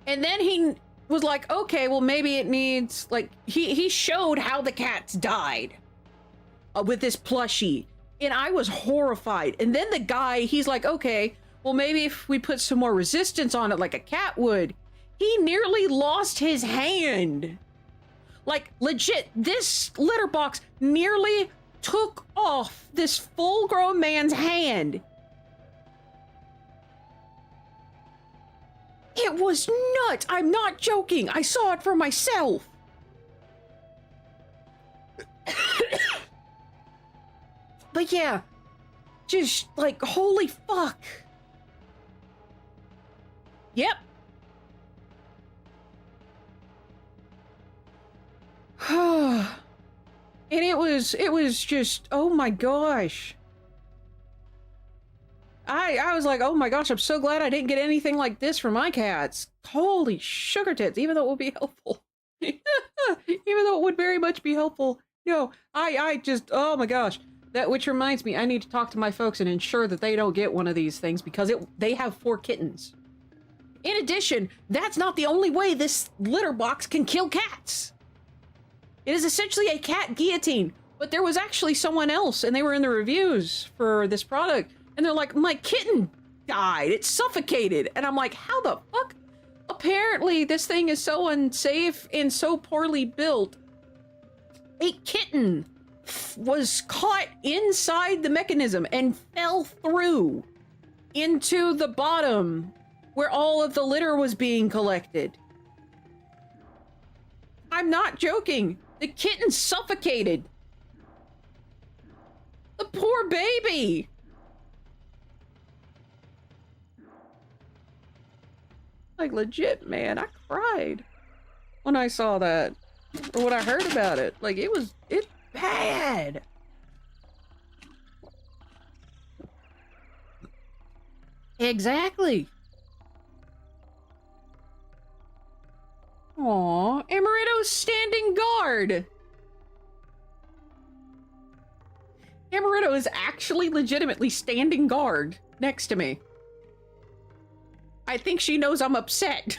And then he was like, okay, well maybe it needs, like, he showed how the cats died with this plushie, and I was horrified. And then the guy, he's like, okay, well maybe if we put some more resistance on it like a cat would. He nearly lost his hand. Like, legit, this litter box nearly took off this full-grown man's hand. It was nuts. I'm not joking. I saw it for myself. But yeah, just like, holy fuck. Yep. And it was just, oh my gosh. I was like, oh my gosh, I'm so glad I didn't get anything like this for my cats. Holy sugar tits, even though it would be helpful. Even though it would very much be helpful. No, I just, oh my gosh. That, which reminds me, I need to talk to my folks and ensure that they don't get one of these things because they have 4 kittens. In addition, that's not the only way this litter box can kill cats. It is essentially a cat guillotine. but there was actually someone else, and they were in the reviews for this product, and they're like, my kitten died. It suffocated. And I'm like, how the fuck? Apparently, this thing is so unsafe and so poorly built. A kitten was caught inside the mechanism and fell through into the bottom where all of the litter was being collected. I'm not joking. The kitten suffocated. The poor baby. Like, legit, man, I cried when I saw that, or when I heard about it. Like, it's bad. Exactly. Aw, Amaretto's standing guard. Amaretto is actually legitimately standing guard next to me. I think she knows I'm upset.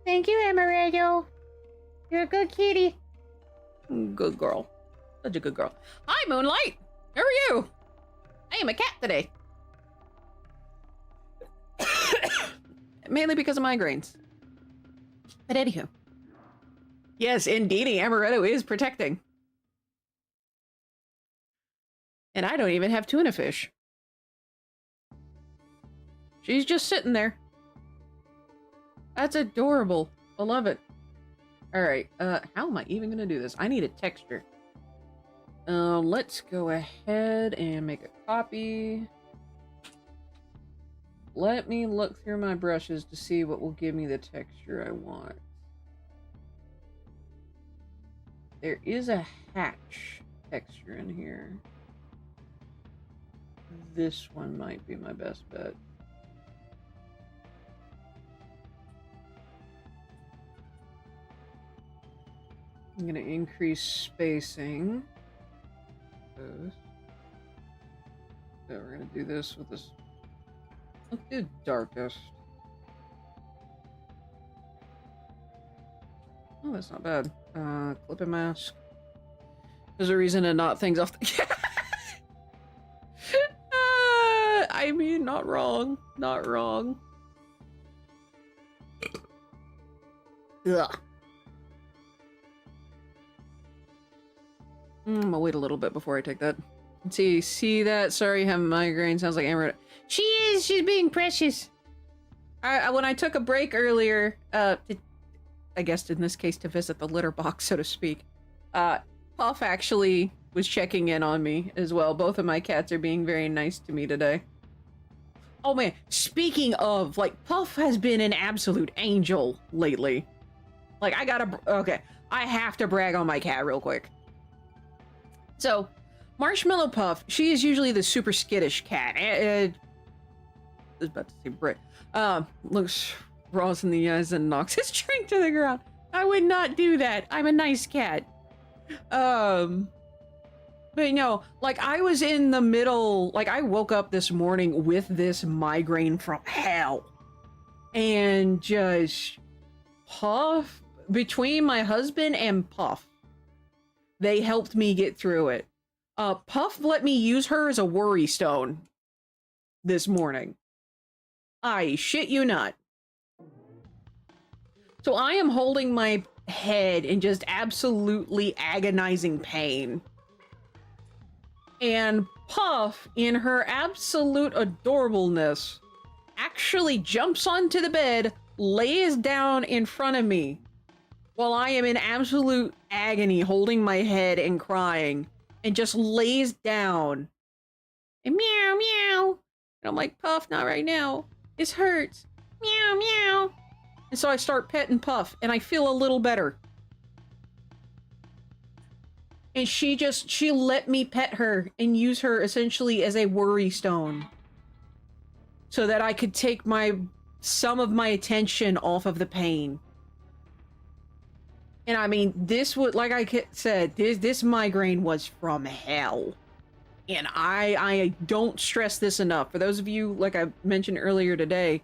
Thank you, Amaretto. You're a good kitty. Good girl. Such a good girl. Hi, Moonlight. How are you? I am a cat today. Mainly because of migraines. But anywho. Yes, indeedy, Amaretto is protecting. And I don't even have tuna fish. She's just sitting there. That's adorable. I love it. Alright, how am I even gonna do this? I need a texture. Let's go ahead and make a copy. Let me look through my brushes to see what will give me the texture I want. There is a hatch texture in here. This one might be my best bet. I'm gonna increase spacing. So we're gonna do this with this. Let's do darkest. Oh, that's not bad. Clipping mask. There's a reason to knock things off the I mean, not wrong. Not wrong. Ugh. I'll wait a little bit before I take that. See that? Sorry, you have a migraine. Sounds like Amaretto. She is. She's being precious. When I took a break earlier, I guess in this case to visit the litter box, so to speak, Puff actually was checking in on me as well. Both of my cats are being very nice to me today. Oh man, speaking of, like, Puff has been an absolute angel lately. Like, okay, I have to brag on my cat real quick. So, Marshmallow Puff, she is usually the super skittish cat. I was about to say Brit. Looks Ross in the eyes and knocks his drink to the ground. I would not do that. I'm a nice cat. But no, like, I was in the middle, like, I woke up this morning with this migraine from hell. And just Puff, between my husband and Puff, they helped me get through it. Puff let me use her as a worry stone this morning. I shit you not. So I am holding my head in just absolutely agonizing pain. And Puff, in her absolute adorableness, actually jumps onto the bed, lays down in front of me, while I am in absolute agony, holding my head and crying, and just lays down. And meow, meow. And I'm like, Puff, not right now. This hurts. Meow, meow. And so I start petting Puff, and I feel a little better. And she let me pet her and use her essentially as a worry stone. So that I could take some of my attention off of the pain. And I mean, this would, like I said, this migraine was from hell. And I don't stress this enough. For those of you, like I mentioned earlier today,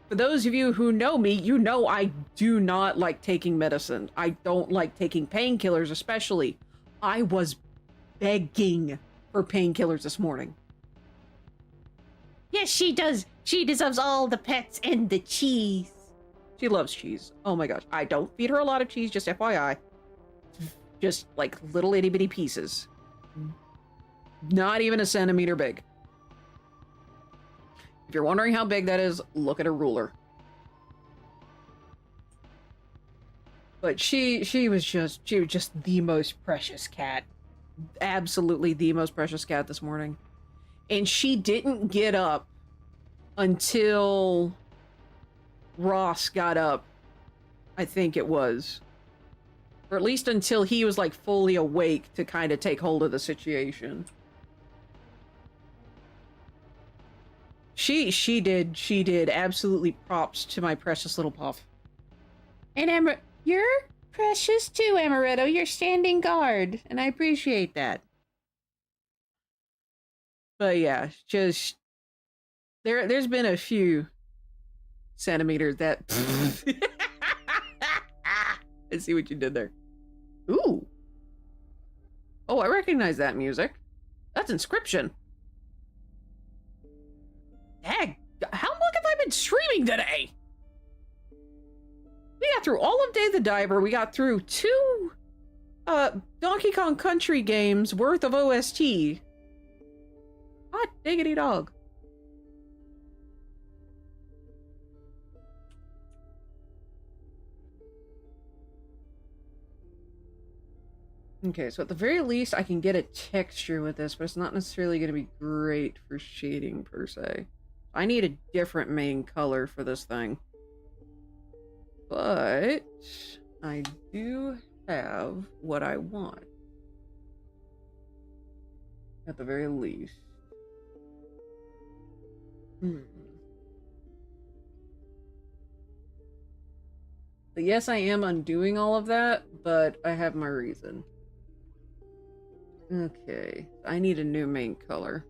For those of you who know me, you know I do not like taking medicine. I don't like taking painkillers, especially. I was begging for painkillers this morning. Yes, she does. She deserves all the pets and the cheese. She loves cheese. Oh my gosh. I don't feed her a lot of cheese, just FYI. Just like little itty bitty pieces. Not even a centimeter big. If you're wondering how big that is, look at a ruler. But she was just the most precious cat. Absolutely the most precious cat this morning. And she didn't get up until Ross got up, I think it was. Or at least until he was like fully awake to kind of take hold of the situation. She did absolutely props to my precious little Puff. And you're precious too, Amaretto. You're standing guard, and I appreciate that. But yeah, just there's been a few centimeters that I see what you did there. Ooh. Oh, I recognize that music. That's Inscription. Dang, how long have I been streaming today? We got through all of Day the Diver. We got through 2 Donkey Kong Country games worth of OST. Hot diggity dog. Okay, so at the very least, I can get a texture with this, but it's not necessarily going to be great for shading, per se. I need a different main color for this thing. But I do have what I want. At the very least. But yes, I am undoing all of that, but I have my reason. Okay, I need a new main color.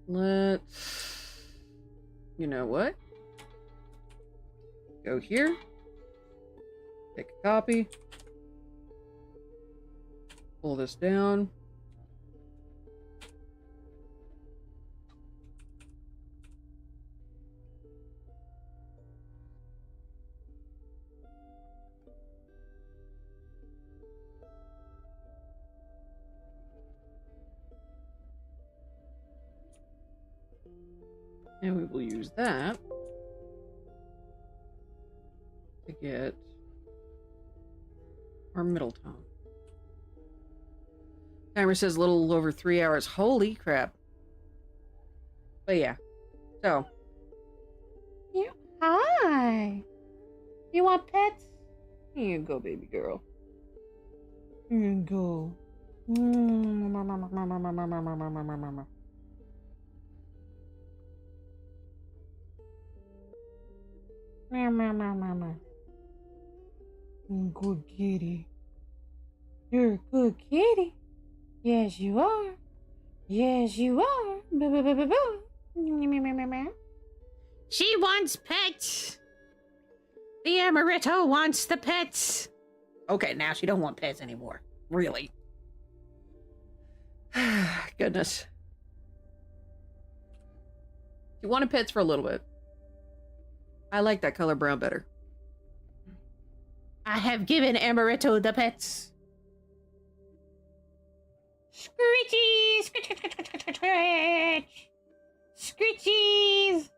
Let's... You know what? Go here. Take a copy. Pull this down. And we will use that to get our middle tone. Timer says a little over 3 hours. Holy crap. But yeah. So. Yeah. Hi. You want pets? Here you go, baby girl. Here you go. Good kitty. You're a good kitty. Yes, you are. Yes, you are. She wants pets. The Amaretto wants the pets. Okay, now she don't want pets anymore. Really. Goodness. She wanted pets for a little bit. I like that color brown better. I have given Amaretto the pets. Scritchy! Scritch, scritch, scritch, scritch, scritch. Scritchies!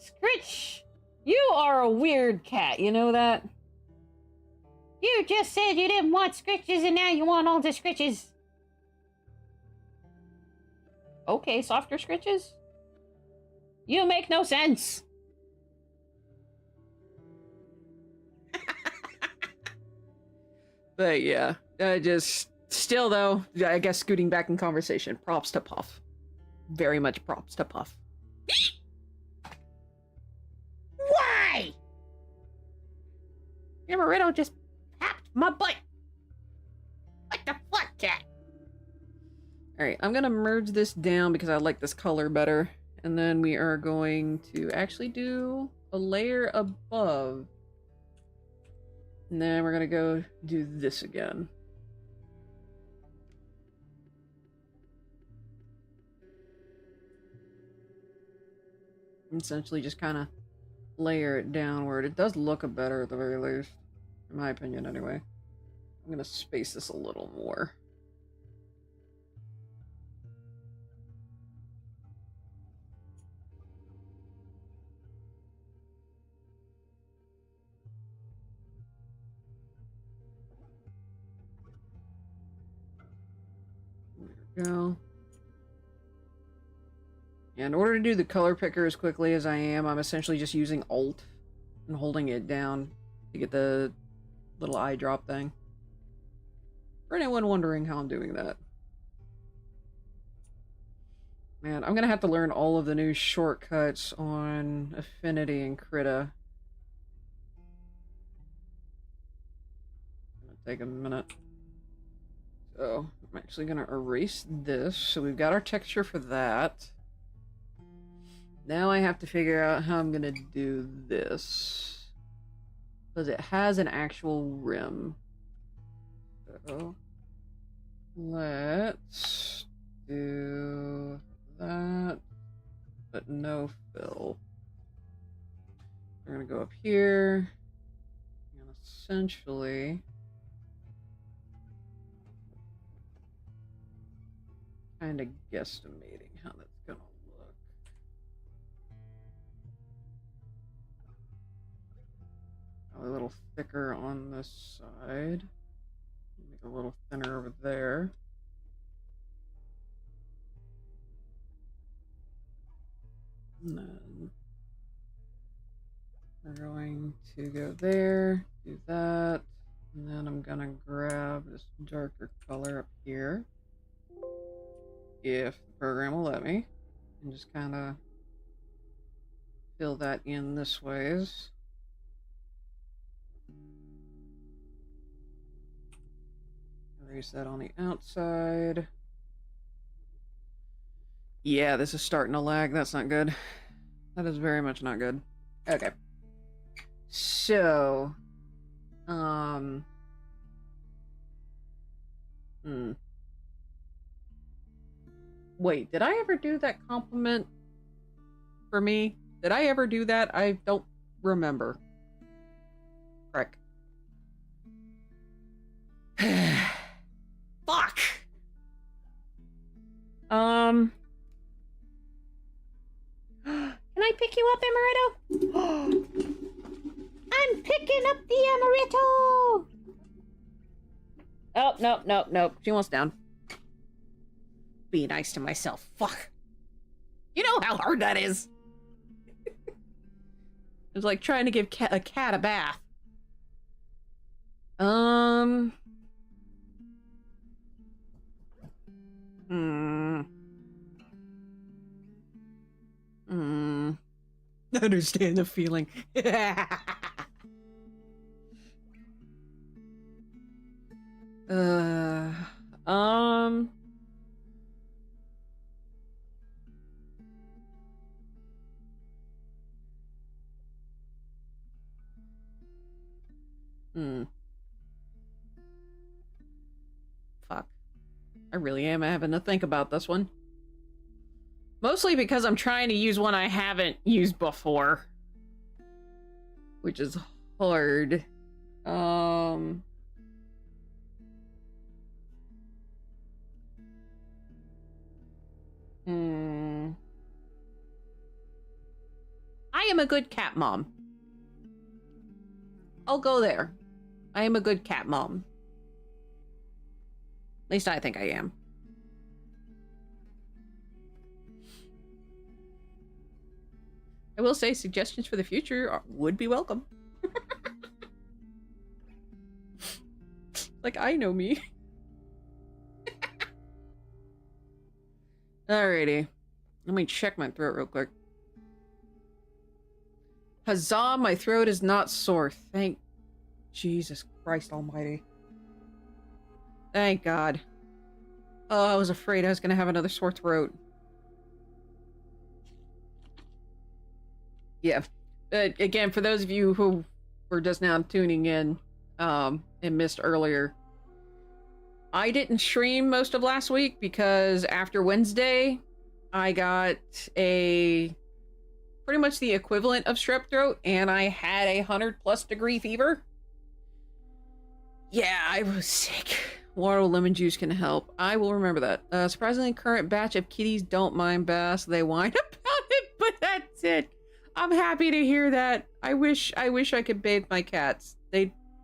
Scritch! You are a weird cat, you know that? You just said you didn't want scritches and now you want all the scritches. Okay, softer scritches? You make no sense. But yeah, still though, I guess scooting back in conversation, props to Puff. Very much props to Puff. Why? Amaretto just papped my butt. What the fuck, cat? Alright, I'm gonna merge this down because I like this color better. And then we are going to actually do a layer above. And then we're going to go do this again. Essentially just kind of layer it downward. It does look better at the very least, in my opinion anyway. I'm going to space this a little more. There we go. In order to do the color picker as quickly as I am, I'm essentially just using Alt and holding it down to get the little eye drop thing. For anyone wondering how I'm doing that. Man, I'm gonna have to learn all of the new shortcuts on Affinity and Krita. Gonna take a minute. So, I'm actually gonna erase this. So we've got our texture for that. Now I have to figure out how I'm gonna do this. Because it has an actual rim. So, let's do that, but no fill. We're gonna go up here, and essentially kind of guesstimating how that's gonna look. A little thicker on this side. Make it a little thinner over there. And then we're going to go there, do that, and then I'm gonna grab this darker color up here, if the program will let me, and just kind of fill that in this ways. Erase that on the outside. Yeah, this is starting to lag. That's not good. That is very much not good. Okay. So, Wait, did I ever do that compliment for me? Did I ever do that? I don't remember. Frick. Fuck! Can I pick you up, Amaretto? I'm picking up the Amaretto! Oh, nope, nope, nope. She wants down. Be nice to myself. Fuck. You know how hard that is. It's like trying to give a cat a bath. I understand the feeling. Um. Fuck. I really am having to think about this one. Mostly because I'm trying to use one I haven't used before. Which is hard. I am a good cat mom. I'll go there. I am a good cat mom. At least I think I am. I will say suggestions for the future would be welcome. Like, I know me. Alrighty. Let me check my throat real quick. Huzzah, my throat is not sore. Thank Jesus Christ almighty. Thank God. Oh, I was afraid I was gonna have another sore throat. Yeah. Again, for those of you who were just now tuning in and missed earlier, I didn't stream most of last week because after Wednesday, I got pretty much the equivalent of strep throat, and I had 100+ degree fever. Yeah, I was sick. Water with lemon juice can help. I will remember that. Surprisingly, current batch of kitties don't mind baths. They whine about it, but that's it. I'm happy to hear that. I wish I could bathe my cats.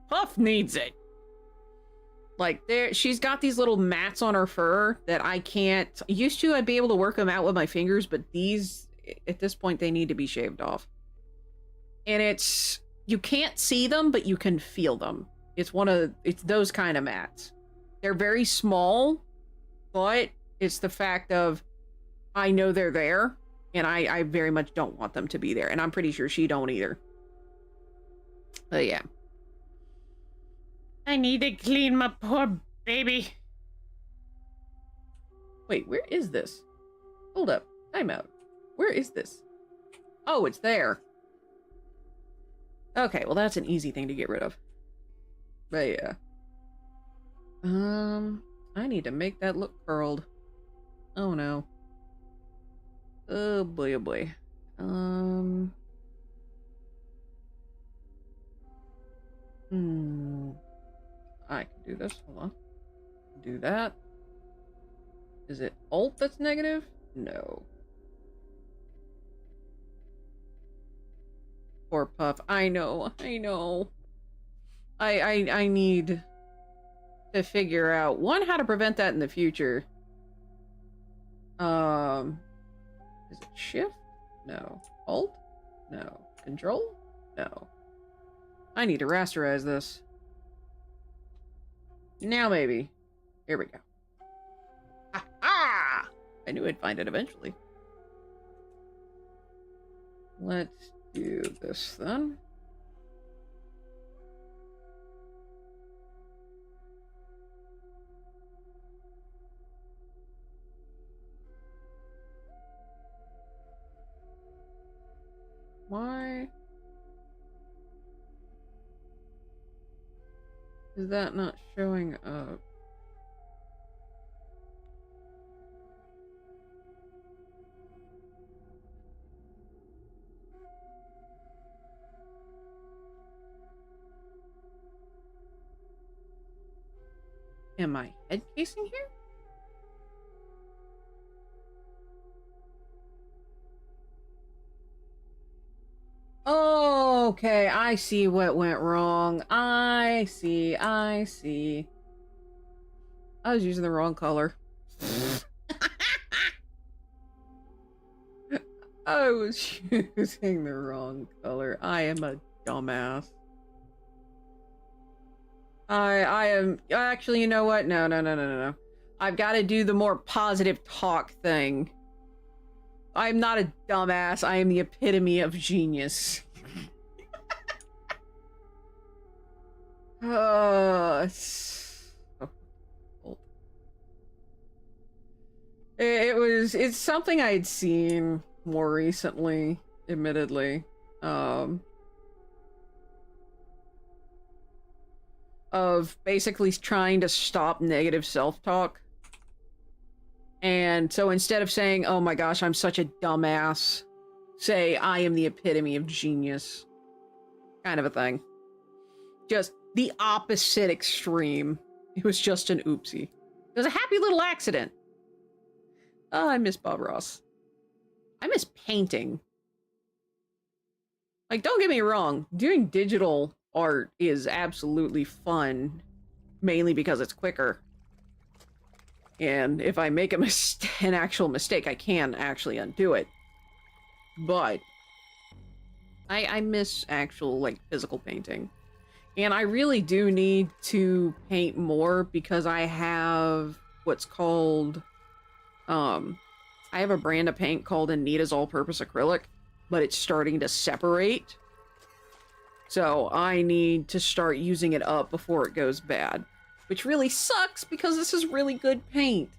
Puff needs it. Like, she's got these little mats on her fur that I can't. Used to, I'd be able to work them out with my fingers, but these, at this point, they need to be shaved off. And you can't see them, but you can feel them. It's those kind of mats. They're very small, but it's the fact of, I know they're there, and I very much don't want them to be there, and I'm pretty sure she don't either. But yeah. I need to clean my poor baby. Wait, where is this? Hold up. Time out. Where is this? Oh, it's there. Okay, well that's an easy thing to get rid of. But yeah. I need to make that look curled. Oh no. Oh boy, oh boy. I can do this. Hold on. Do that. Is it Alt that's negative? No. Poor Puff. I know. I need to figure out, one, how to prevent that in the future. Is it Shift? No. Alt? No. Control? No. I need to rasterize this. Now maybe. Here we go. Ha-ha! I knew I'd find it eventually. Let's do this then. Why is that not showing up? Am I head casing here? Oh, okay, I see what went wrong. I see. I was using the wrong color. I was using the wrong color. I am a dumbass. I am... Actually, you know what? No. I've got to do the more positive talk thing. I'm not a dumbass. I am the epitome of genius. It's something I'd seen more recently, admittedly. Of basically trying to stop negative self-talk. And so instead of saying, oh my gosh, I'm such a dumbass, say, I am the epitome of genius. Kind of a thing. Just the opposite extreme. It was just an oopsie. It was a happy little accident. Oh, I miss Bob Ross. I miss painting. Like, don't get me wrong, doing digital art is absolutely fun, mainly because it's quicker. And if I make an actual mistake, I can actually undo it. But I miss actual, like, physical painting. And I really do need to paint more because I have what's called, I have a brand of paint called Anita's All-Purpose Acrylic, but it's starting to separate. So I need to start using it up before it goes bad. Which really sucks because this is really good paint.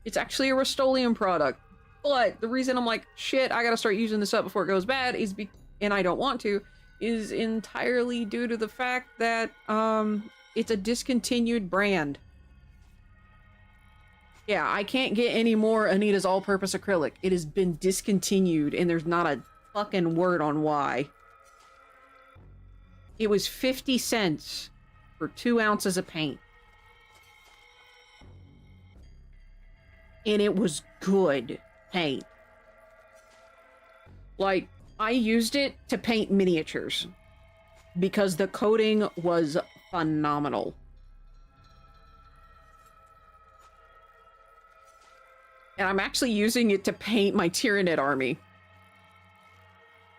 It's actually a Rust-Oleum product. But the reason I'm like, shit, I gotta start using this up before it goes bad is and I don't want to, is entirely due to the fact that it's a discontinued brand. Yeah, I can't get any more Anita's all-purpose acrylic. It has been discontinued, and there's not a fucking word on why. It was 50 cents for 2 ounces of paint. And it was good paint. Like, I used it to paint miniatures because the coating was phenomenal. And I'm actually using it to paint my Tyrannid army.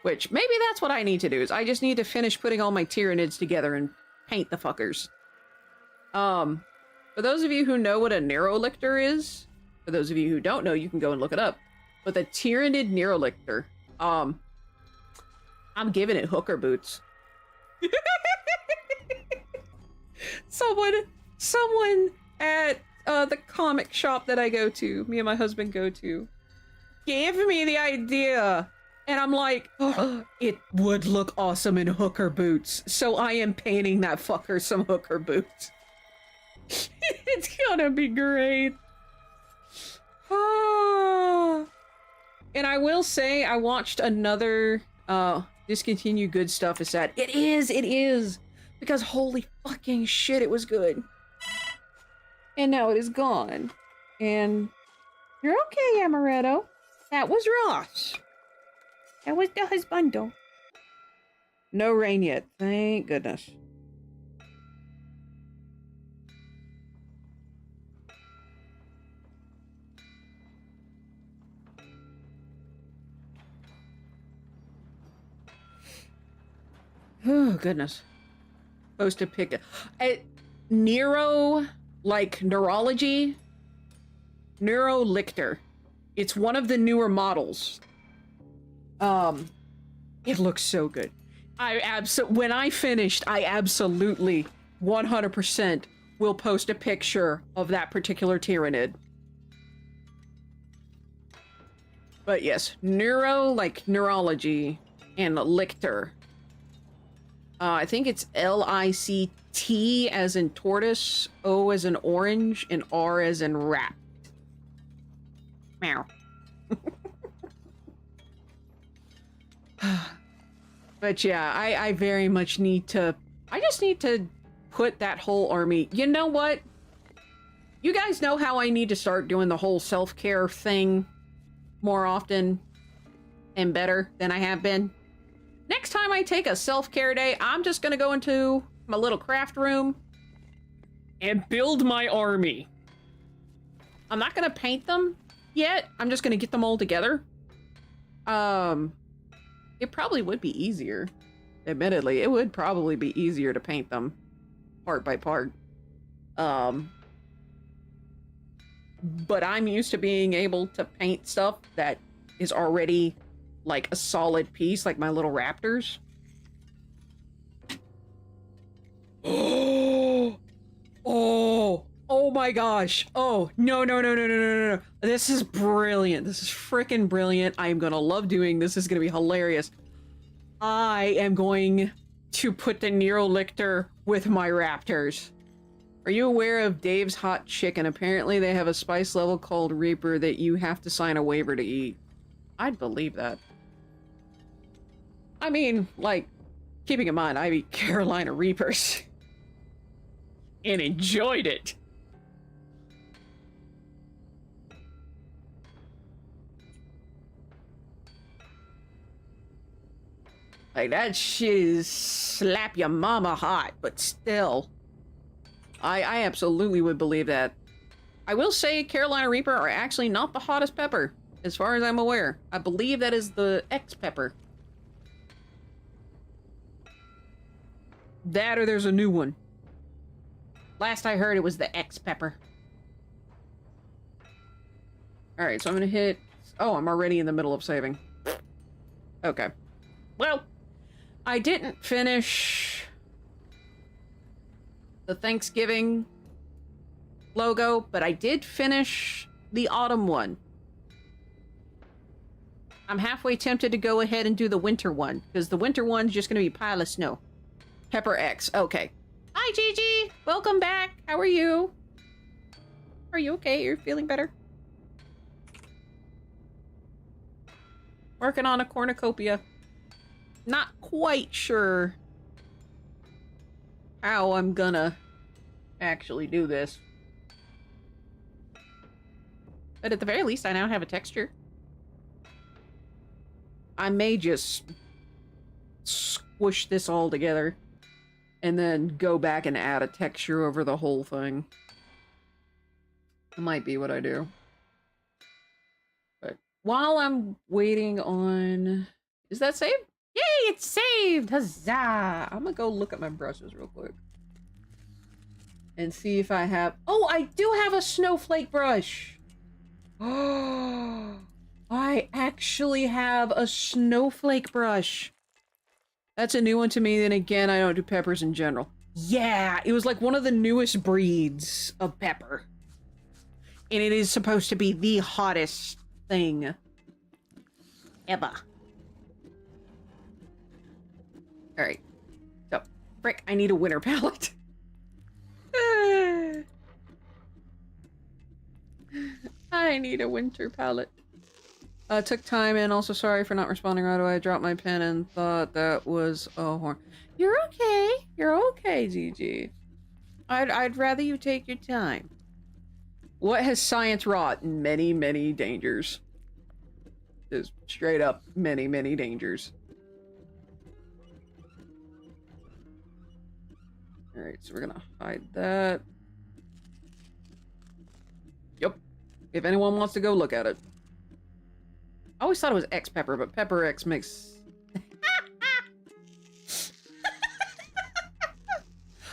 Which, maybe that's what I need to do, is I just need to finish putting all my Tyrannids together and paint the fuckers. For those of you who know what a Neurolictor is, for those of you who don't know, you can go and look it up. But the Tyrannid Neurolictor, I'm giving it hooker boots. Someone at the comic shop that I go to, me and my husband go to, gave me the idea. And I'm like, oh, it would look awesome in hooker boots. So I am painting that fucker some hooker boots. It's gonna be great. Ah. And I will say, I watched another discontinued good stuff is that it is. Because holy fucking shit, it was good. And now it is gone. And you're okay, Amaretto. That was Ross. That was the husbando. No rain yet, thank goodness. Oh, goodness. Supposed to pick it. Neuro, like neurology. Neurolictor. It's one of the newer models. It looks so good. When I finished, I absolutely 100% will post a picture of that particular Tyrannid. But yes, neuro, like neurology, and lictor. I think it's L-I-C-T as in tortoise, O as in orange, and R as in rat. Meow. But yeah, I very much need to... I just need to put that whole army... You know what? You guys know how I need to start doing the whole self-care thing more often and better than I have been. Next time I take a self-care day, I'm just gonna go into my little craft room and build my army. I'm not gonna paint them yet. I'm just gonna get them all together. It probably would be easier. Admittedly, it would probably be easier to paint them part by part. But I'm used to being able to paint stuff that is already like a solid piece, like my little raptors. Oh my gosh. Oh, no. This is brilliant. This is freaking brilliant. I am gonna love doing this. This is gonna be hilarious. I am going to put the Neurolictor with my raptors. Are you aware of Dave's Hot Chicken? Apparently they have a spice level called Reaper that you have to sign a waiver to eat. I'd believe that. I mean, like, keeping in mind, I eat Carolina Reapers. And enjoyed it. Like, that shit is slap your mama hot, but still. I absolutely would believe that. I will say Carolina Reaper are actually not the hottest pepper, as far as I'm aware. I believe that is the X pepper. That or there's a new one. Last I heard it was the X pepper. Alright, so I'm gonna hit... Oh, I'm already in the middle of saving. Okay. Well, I didn't finish the Thanksgiving logo, but I did finish the autumn one. I'm halfway tempted to go ahead and do the winter one, because the winter one's just gonna be a pile of snow. Pepper X, okay. Hi, Gigi! Welcome back! How are you? Are you okay? You're feeling better? Working on a cornucopia. Not quite sure how I'm gonna actually do this. But at the very least, I now have a texture. I may just squish this all together and then go back and add a texture over the whole thing. That might be what I do. But while I'm waiting on... Is that saved? Yay, it's saved! Huzzah! I'm gonna go look at my brushes real quick. And see if I have... Oh, I do have a snowflake brush! Oh, I actually have a snowflake brush. That's a new one to me, and again, I don't do peppers in general. Yeah, it was like one of the newest breeds of pepper. And it is supposed to be the hottest thing ever. Alright. So, frick, I need a winter palette. I need a winter palette. Took time and also sorry for not responding right away. I dropped my pen and thought that was a horn. You're okay. You're okay, Gigi. I'd rather you take your time. What has science wrought? Many, many dangers. Just straight up many, many dangers. Alright, so we're gonna hide that. Yep. If anyone wants to go look at it. I always thought it was X Pepper, but Pepper X makes...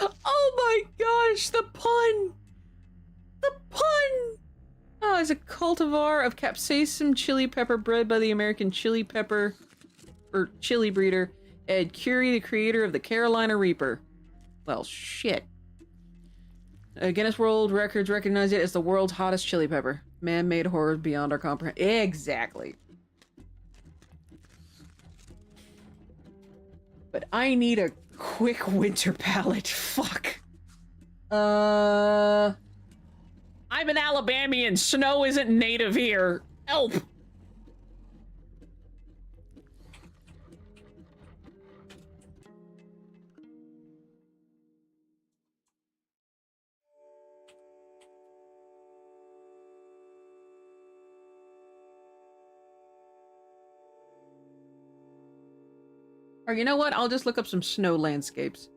Oh my gosh, the pun! The pun! Oh, it's a cultivar of capsaicin chili pepper bred by the American chili pepper... or chili breeder, Ed Curie, the creator of the Carolina Reaper. Well, shit. Guinness World Records recognize it as the world's hottest chili pepper. Man-made horrors beyond our comprehension. Exactly. But I need a quick winter palette. Fuck. I'm an Alabamian. Snow isn't native here. Help. Or you know what? I'll just look up some snow landscapes.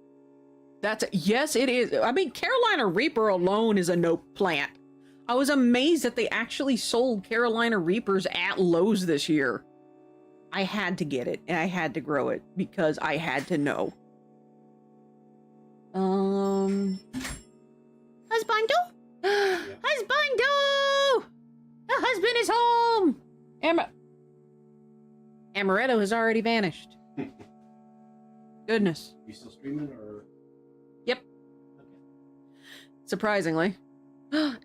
Yes, it is. I mean, Carolina Reaper alone is a note plant. I was amazed that they actually sold Carolina Reapers at Lowe's this year. I had to get it, and I had to grow it, because I had to know. Husbando? Husbando! The husband is home! Amaretto has already vanished. Goodness. You still streaming or? Yep. Okay. Surprisingly.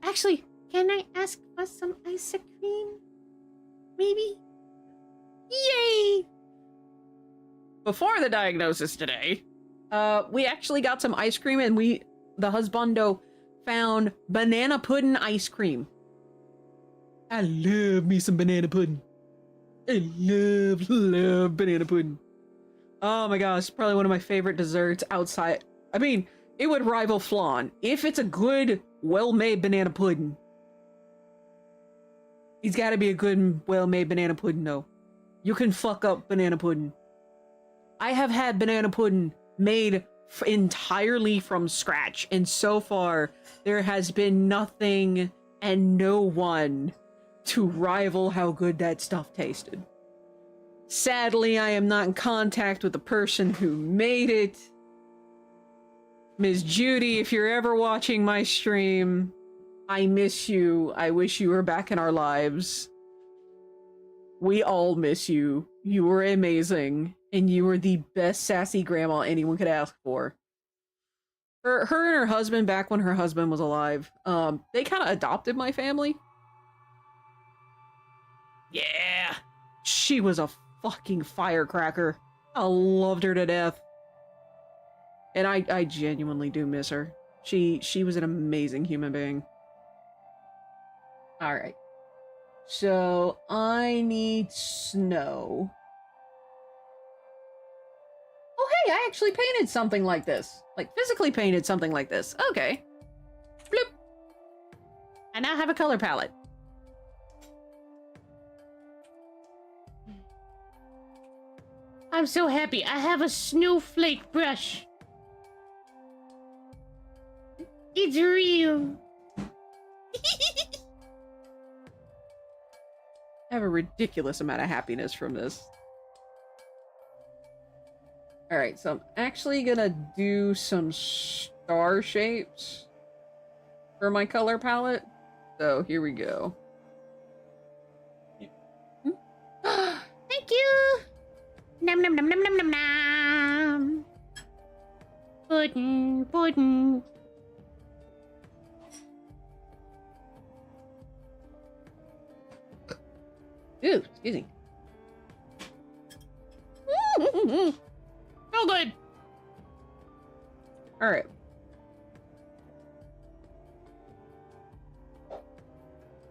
Actually, can I ask for some ice cream? Maybe? Yay! Before the diagnosis today, we actually got some ice cream and the husbando found banana pudding ice cream. I love me some banana pudding. I love banana pudding. Oh my gosh, probably one of my favorite desserts outside. I mean, it would rival flan. If it's a good, well-made banana pudding. It's gotta be a good, well-made banana pudding, though. You can fuck up banana pudding. I have had banana pudding made entirely from scratch, and so far, there has been nothing and no one to rival how good that stuff tasted. Sadly, I am not in contact with the person who made it. Ms. Judy, if you're ever watching my stream, I miss you. I wish you were back in our lives. We all miss you. You were amazing, and you were the best sassy grandma anyone could ask for. Her and her husband, back when her husband was alive, they kind of adopted my family. Yeah. Shh. she was a fucking firecracker. I loved her to death. And I genuinely do miss her. She was an amazing human being. All right. So I need snow. Oh, hey, I actually painted something like this. Like, physically painted something like this. Okay. Bloop. I now have a color palette. I'm so happy. I have a snowflake brush. It's real. I have a ridiculous amount of happiness from this. Alright, so I'm actually gonna do some star shapes for my color palette. So here we go. Thank you. Nom nom nom nom nom nom nom. Pudding, pudding. Ooh, excuse me. So good. Alright.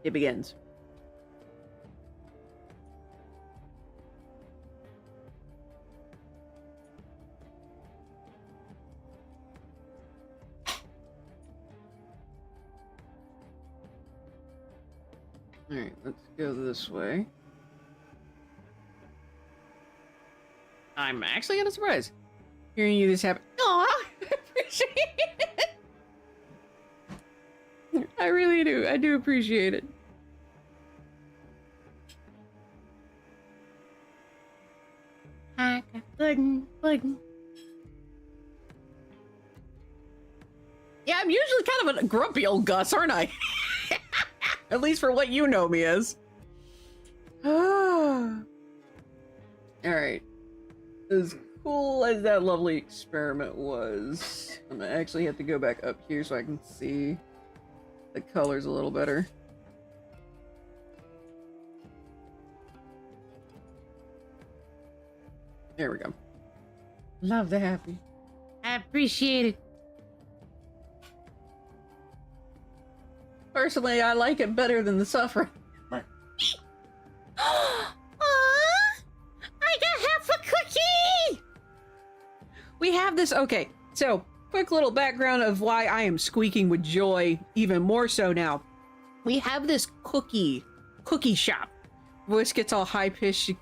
It begins. Alright, let's go this way. I'm actually kind of surprised hearing you this happen. Aw, I appreciate it. I really do. I do appreciate it. Pudding, pudding. Yeah, I'm usually kind of a grumpy old Gus, aren't I? At least for what you know me as. Alright. As cool as that lovely experiment was, I'm gonna actually have to go back up here so I can see the colors a little better. There we go. Love the happy. I appreciate it. Personally, I like it better than the suffering. Aww! I got half a cookie! We have this, okay, so quick little background of why I am squeaking with joy even more so now. We have this cookie shop. Voice gets all high-pitched. Oh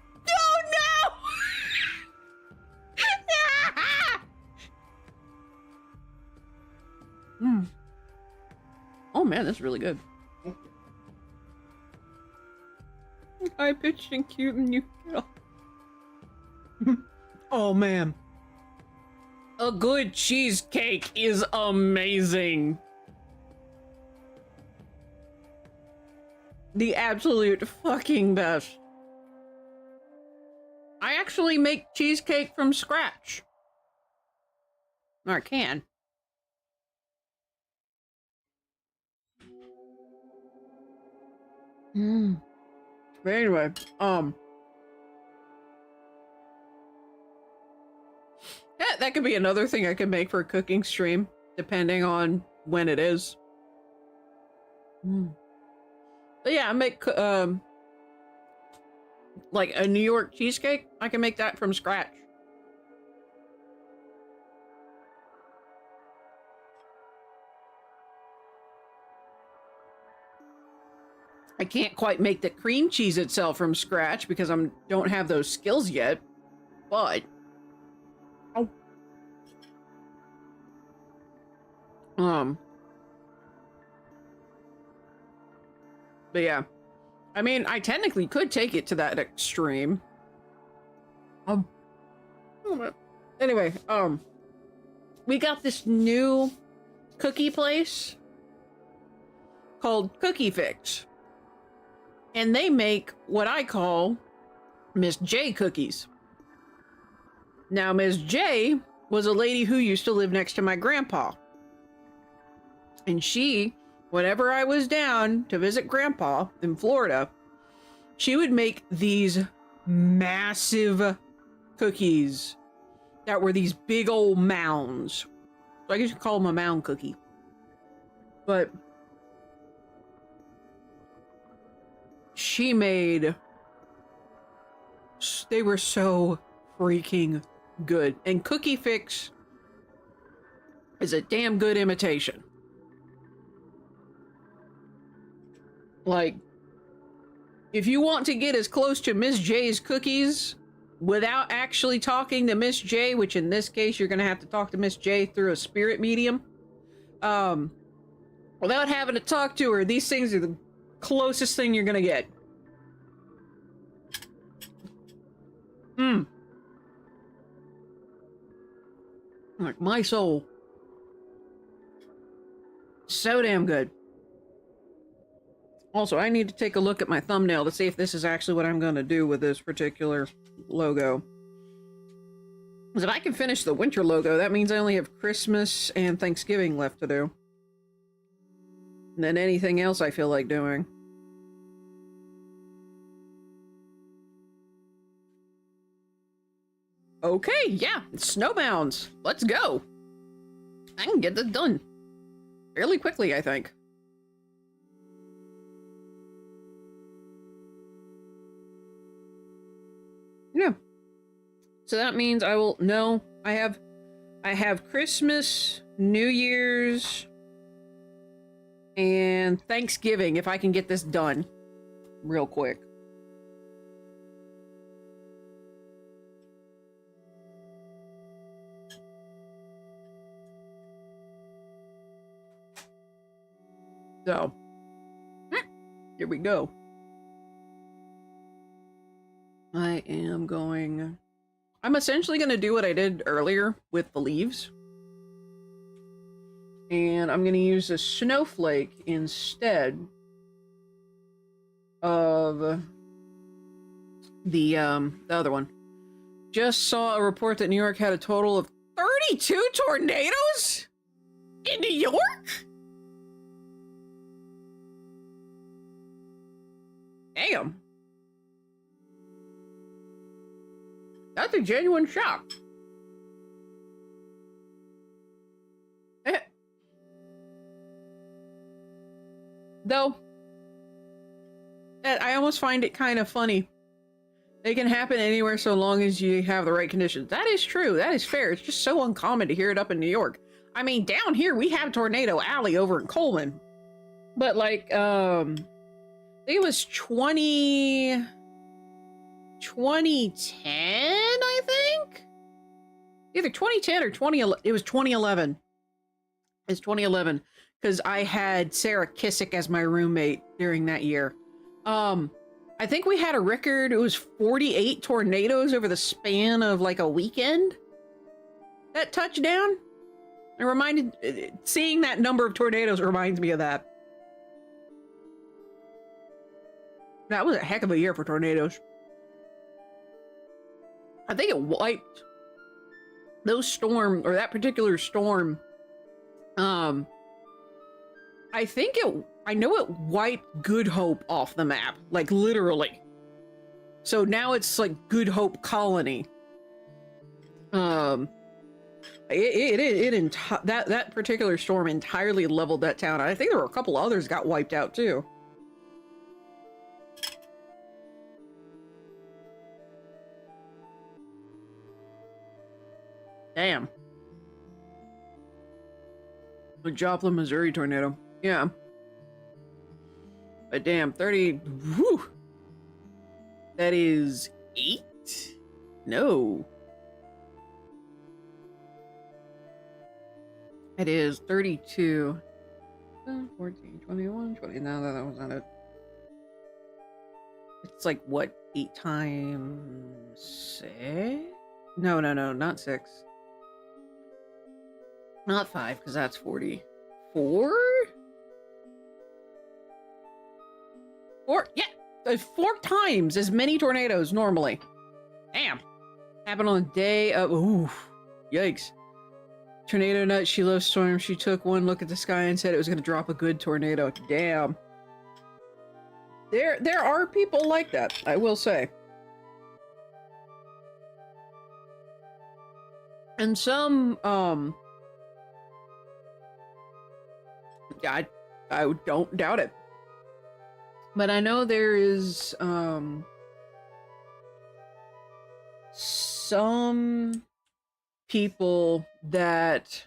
no! Mm. Oh man, that's really good. High-pitched and cute and you get all... Oh man. A good cheesecake is amazing. The absolute fucking best. I actually make cheesecake from scratch. Or I can. But anyway, that could be another thing I could make for a cooking stream, depending on when it is. But yeah, I make like a New York cheesecake. I can make that from scratch. I can't quite make the cream cheese itself from scratch because I don't have those skills yet, but but yeah, I mean, I technically could take it to that extreme. Anyway, we got this new cookie place called Cookie Fix. And they make what I call Miss J cookies. Now, Miss J was a lady who used to live next to my grandpa. And she, whenever I was down to visit grandpa in Florida, she would make these massive cookies that were these big old mounds. So I guess you call them a mound cookie. But she made, they were so freaking good. And Cookie Fix is a damn good imitation. Like, if you want to get as close to Miss J's cookies without actually talking to Miss J, which in this case you're gonna have to talk to Miss J through a spirit medium, without having to talk to her, these things are the closest thing you're gonna get. Like my soul. So damn good. Also, I need to take a look at my thumbnail to see if this is actually what I'm going to do with this particular logo. Because if I can finish the winter logo, that means I only have Christmas and Thanksgiving left to do. And then anything else I feel like doing. Okay, yeah, snowbounds. Let's go. I can get this done fairly quickly, I think. Yeah. So that means I will I have Christmas, New Year's, and Thanksgiving if I can get this done real quick. So, here we go. I'm essentially going to do what I did earlier with the leaves. And I'm going to use a snowflake instead of the other one. Just saw a report that New York had a total of 32 tornadoes in New York? Damn. That's a genuine shock. Though, I almost find it kind of funny. They can happen anywhere so long as you have the right conditions. That is true. That is fair. It's just so uncommon to hear it up in New York. I mean, down here, we have Tornado Alley over in Coleman. But, like, I think it was 2010, I think? Either 2010 or 2011. It was 2011. It's 2011. Because I had Sarah Kissick as my roommate during that year. I think we had a record. It was 48 tornadoes over the span of like a weekend. That touchdown. Seeing that number of tornadoes reminds me of that. That was a heck of a year for tornadoes. I think it wiped that particular storm. I know it wiped Good Hope off the map, like literally. So now it's like Good Hope Colony. That particular storm entirely leveled that town. I think there were a couple others got wiped out too. Damn. The Joplin, Missouri tornado. Yeah. But damn, 30... Whew! That is 8? No. It is 32. 14, 21, 20. No, that was not it. It's like, what, 8 times 6? No, not 6. Not 5, because that's 40. 4? 4? Yeah! 4 times as many tornadoes normally. Damn. Happened on the day of... Ooh. Yikes. Tornado nut, she loves storms. She took one look at the sky and said it was going to drop a good tornado. Damn. There are people like that, I will say. And some, I don't doubt it. But I know there is, some people that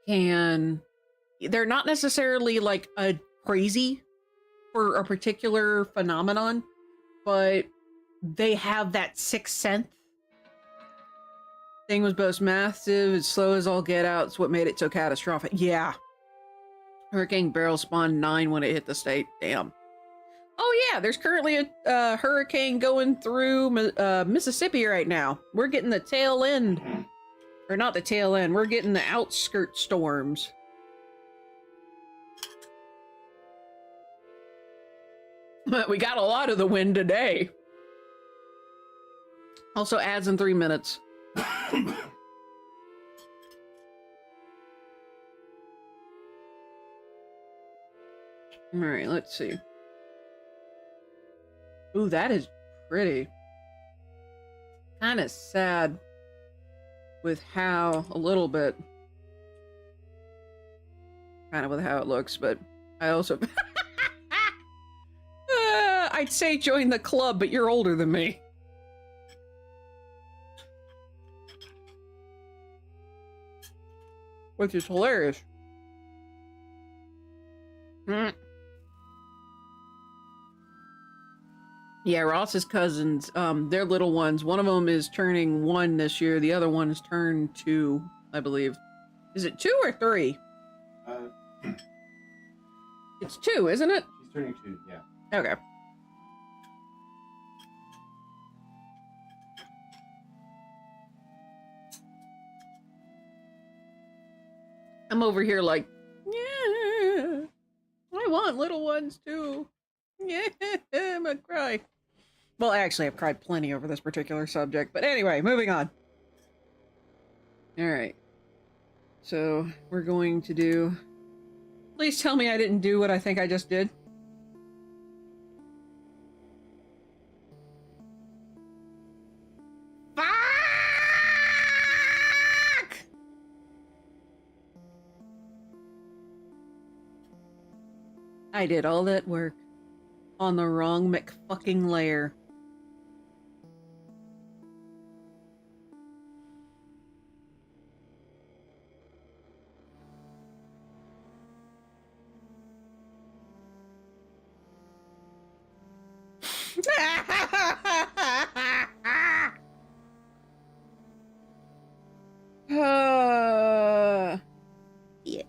they're not necessarily like a crazy for a particular phenomenon, but they have that sixth sense. Thing was both massive, as slow as all get out. It's what made it so catastrophic. Yeah. Hurricane barrel spawned 9 when it hit the state. Damn. Oh yeah, there's currently a hurricane going through Mississippi right now. We're getting the tail end. Or not the tail end, we're getting the outskirt storms. But we got a lot of the wind today. Also adds in 3 minutes. Alright, let's see. Ooh, that is pretty. Kind of sad with how, a little bit, kind of with how it looks, but I also... I'd say join the club, but you're older than me. Which is hilarious. Yeah, Ross's cousins, they're little ones. One of them is turning 1 this year. The other one is turned 2, I believe. Is it 2 or 3? It's 2, isn't it? She's turning 2, yeah. Okay. I'm over here like, yeah, I want little ones too. Yeah, I'm gonna cry. Well, actually, I've cried plenty over this particular subject, but anyway, moving on. Alright. So, we're going to do... Please tell me I didn't do what I think I just did. Fuck! I did all that work on the wrong McFucking layer. Yeah.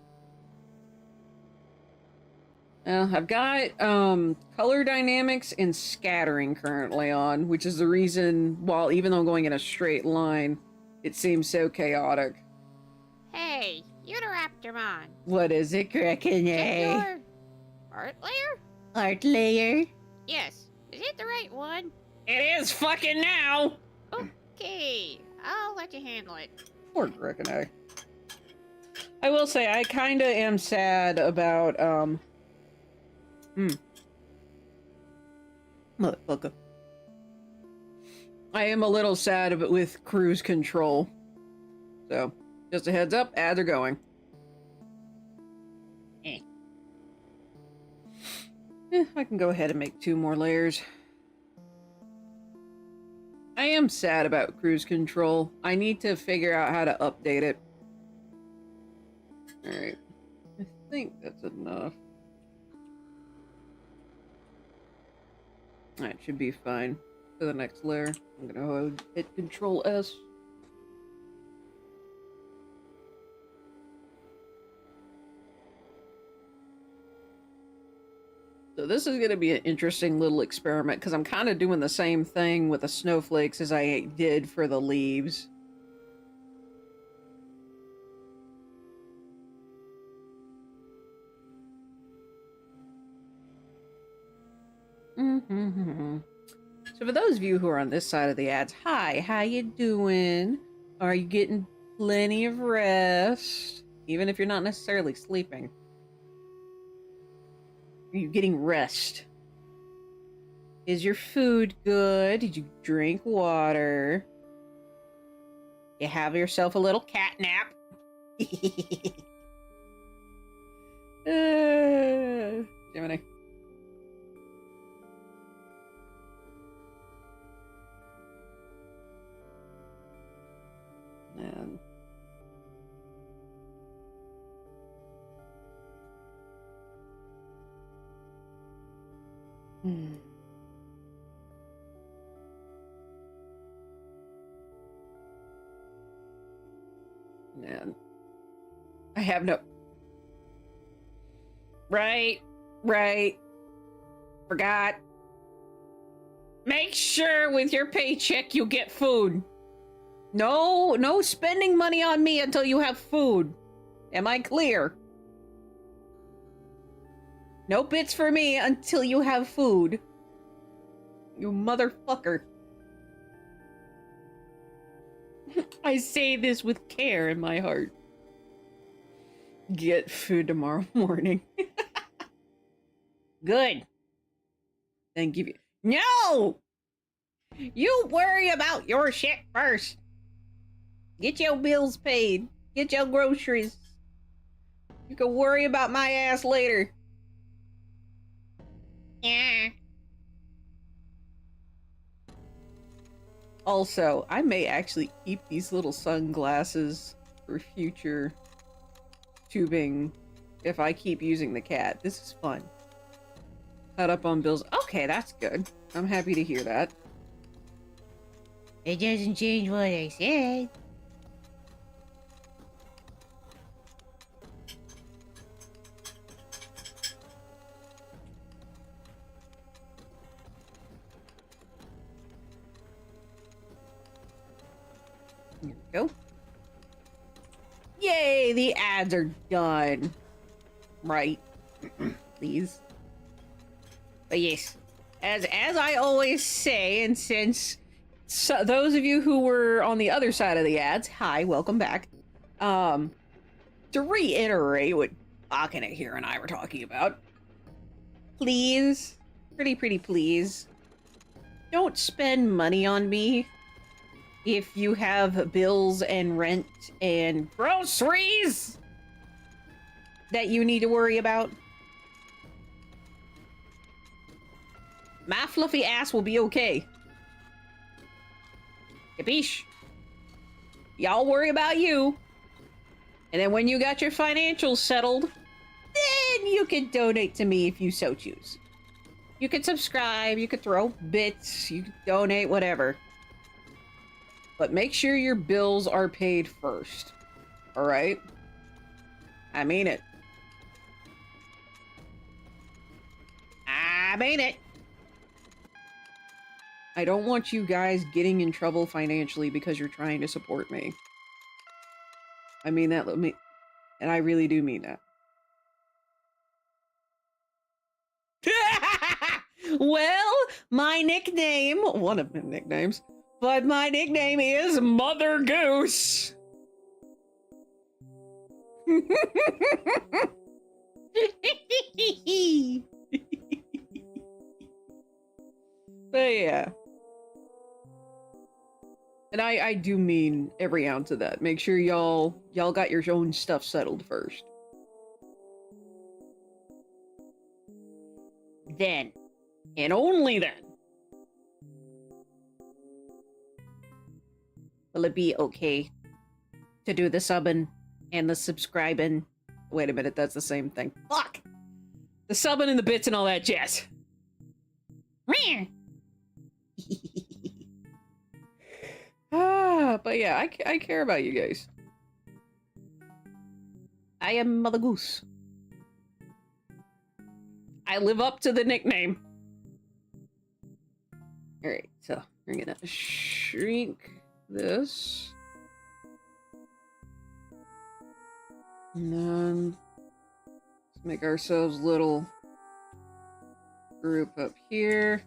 I've got color dynamics and scattering currently on, which is the reason, while even though I'm going in a straight line, it seems so chaotic. Hey, Unoraptormon. What is it, Kraken? Check your art layer? Art layer? Yes. Is it the right one? It is fucking now! Okay, I'll let you handle it. Poor Kraken. I will say, I kinda am sad about, Motherfucker. I am a little sad with cruise control. So, just a heads up, ads are going. I can go ahead and make 2 more layers. I am sad about cruise control. I need to figure out how to update it. Alright. I think that's enough. That should be fine. For the next layer, I'm gonna hit Control S. So this is gonna be an interesting little experiment, because I'm kind of doing the same thing with the snowflakes as I did for the leaves. So for those of you who are on this side of the ads, hi, how you doing? Are you getting plenty of rest? Even if you're not necessarily sleeping. Are you getting rest? Is your food good? Did you drink water? You have yourself a little cat nap. Jiminy. Man. Man. I have no... Right. Forgot. Make sure with your paycheck you get food. No spending money on me until you have food. Am I clear? No bits for me until you have food. You motherfucker. I say this with care in my heart. Get food tomorrow morning. Good. Then give you... No! You worry about your shit first. Get your bills paid. Get your groceries. You can worry about my ass later. Yeah. Also, I may actually keep these little sunglasses for future tubing if I keep using the cat. This is fun. Caught up on bills. Okay, that's good. I'm happy to hear that. It doesn't change what I said. Here we go. Yay, the ads are done. Right. Please. But yes, as I always say, and since those of you who were on the other side of the ads, hi, welcome back. To reiterate what Akane here and I were talking about, please, pretty please, don't spend money on me if you have bills and rent and groceries that you need to worry about. My fluffy ass will be okay. Capiche? Y'all worry about you. And then when you got your financials settled, then you can donate to me if you so choose. You can subscribe, you can throw bits, you can donate, whatever. But make sure your bills are paid first. Alright? I mean it. I mean it. I don't want you guys getting in trouble financially because you're trying to support me. I mean that, and I really do mean that. Well, my nickname, one of my nicknames, but my nickname is Mother Goose. But yeah. And I do mean every ounce of that. Make sure y'all got your own stuff settled first. Then, and only then, will it be okay to do the subbing and the subscribing? Wait a minute, that's the same thing. Fuck! The subbing and the bits and all that jazz. But yeah, I care about you guys. I am Mother Goose. I live up to the nickname. Alright, so we're gonna shrink this. And then let's make ourselves a little group up here.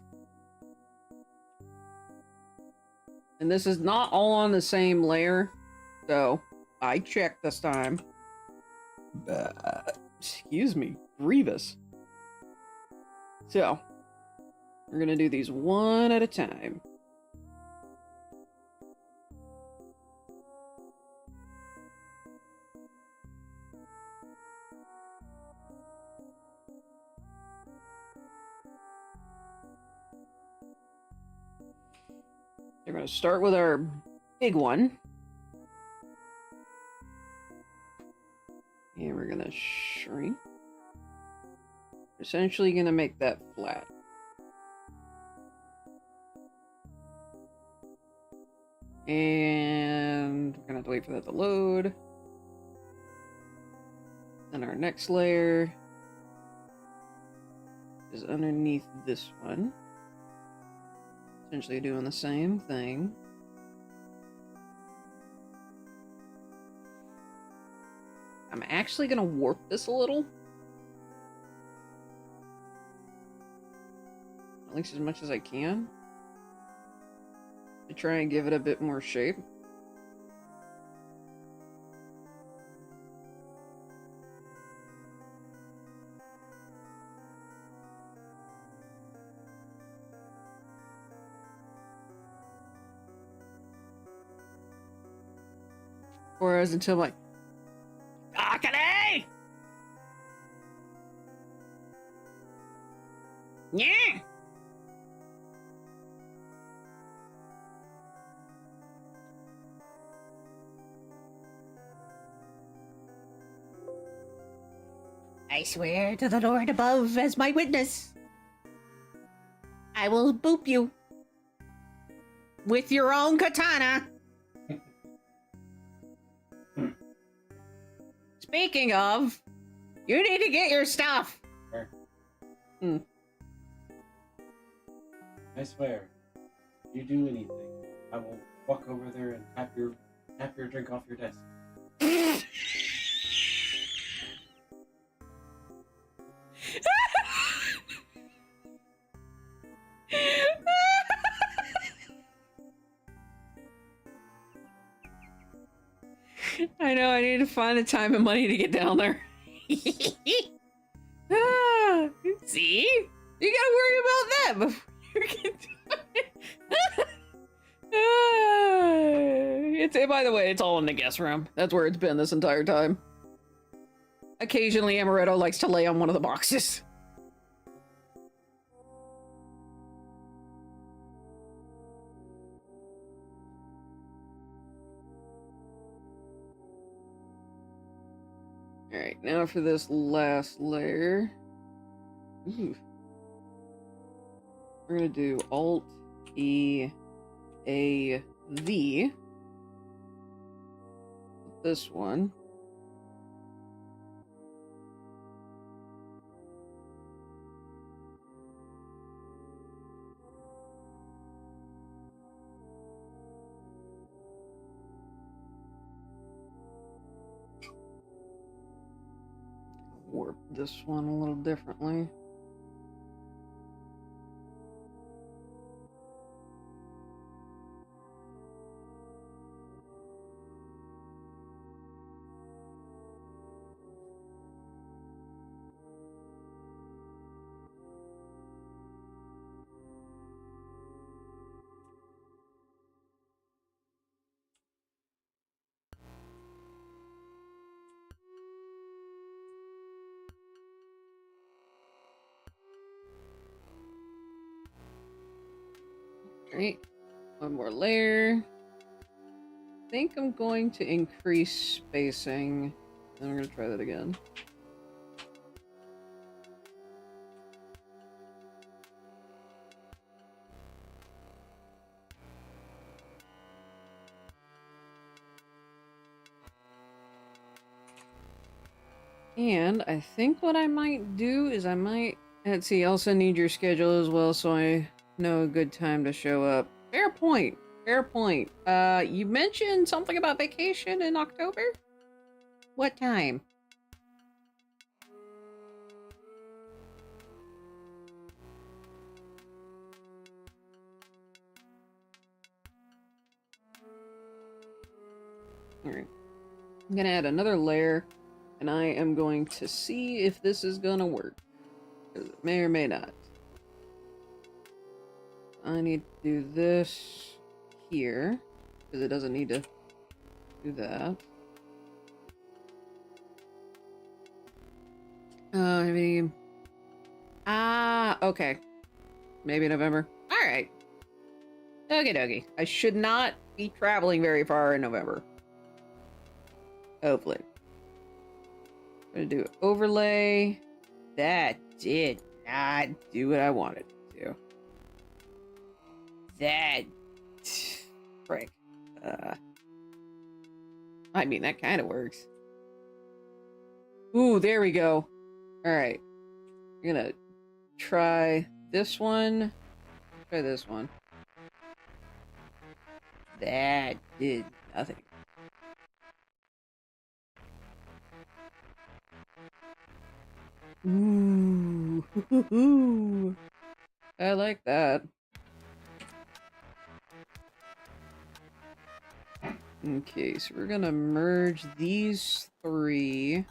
And this is not all on the same layer, so I checked this time. Excuse me, grievous. So, we're gonna do these one at a time. We're going to start with our big one. And we're going to shrink. Essentially going to make that flat. And we're going to have to wait for that to load. Then our next layer is underneath this one. Essentially doing the same thing. I'm actually gonna warp this a little. At least as much as I can. To try and give it a bit more shape. Whereas until like, Akane! Yeah! I swear to the Lord above as my witness. I will boop you. With your own katana. Speaking of, you need to get your stuff. Sure. Hmm. I swear, if you do anything, I will walk over there and tap your drink off your desk. I know, I need to find the time and money to get down there. Ah, see? You gotta worry about that before you get to it. By the way, it's all in the guest room. That's where it's been this entire time. Occasionally, Amaretto likes to lay on one of the boxes. Alright, now for this last layer. Ooh. We're gonna do Alt E A V. This one. Warp this one a little differently. Alright, one more layer. I think I'm going to increase spacing. Then we're going to try that again. And I think what I might do is I might... Let's see, I also need your schedule as well, so I know a good time to show up. Fair point. Fair point. You mentioned something about vacation in October? What time? Alright. I'm gonna add another layer, and I am going to see if this is gonna work. Because it may or may not. I need to do this here, because it doesn't need to do that. I mean... Ah, okay. Maybe November. Alright. Okie dokie. I should not be traveling very far in November. Hopefully. I'm gonna do overlay. That did not do what I wanted it to. That... frick. I mean, that kind of works. Ooh, there we go. Alright. I'm gonna try this one. Try this one. That did nothing. Ooh. I like that. Okay, so we're gonna merge these three.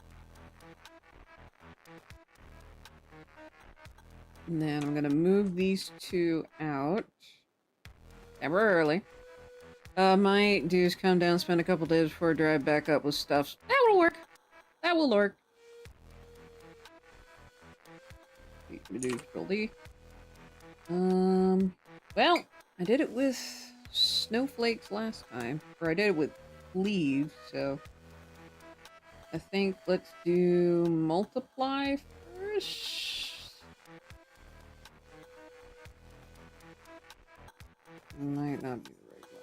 And then I'm gonna move these two out. Temporarily. Might do is come down, spend a couple days before I drive back up with stuff. That will work. That will work. Reduce D. Well, I did it with snowflakes last time. Or I did it with leaves, so... I think let's do multiply first. Might not be the right one.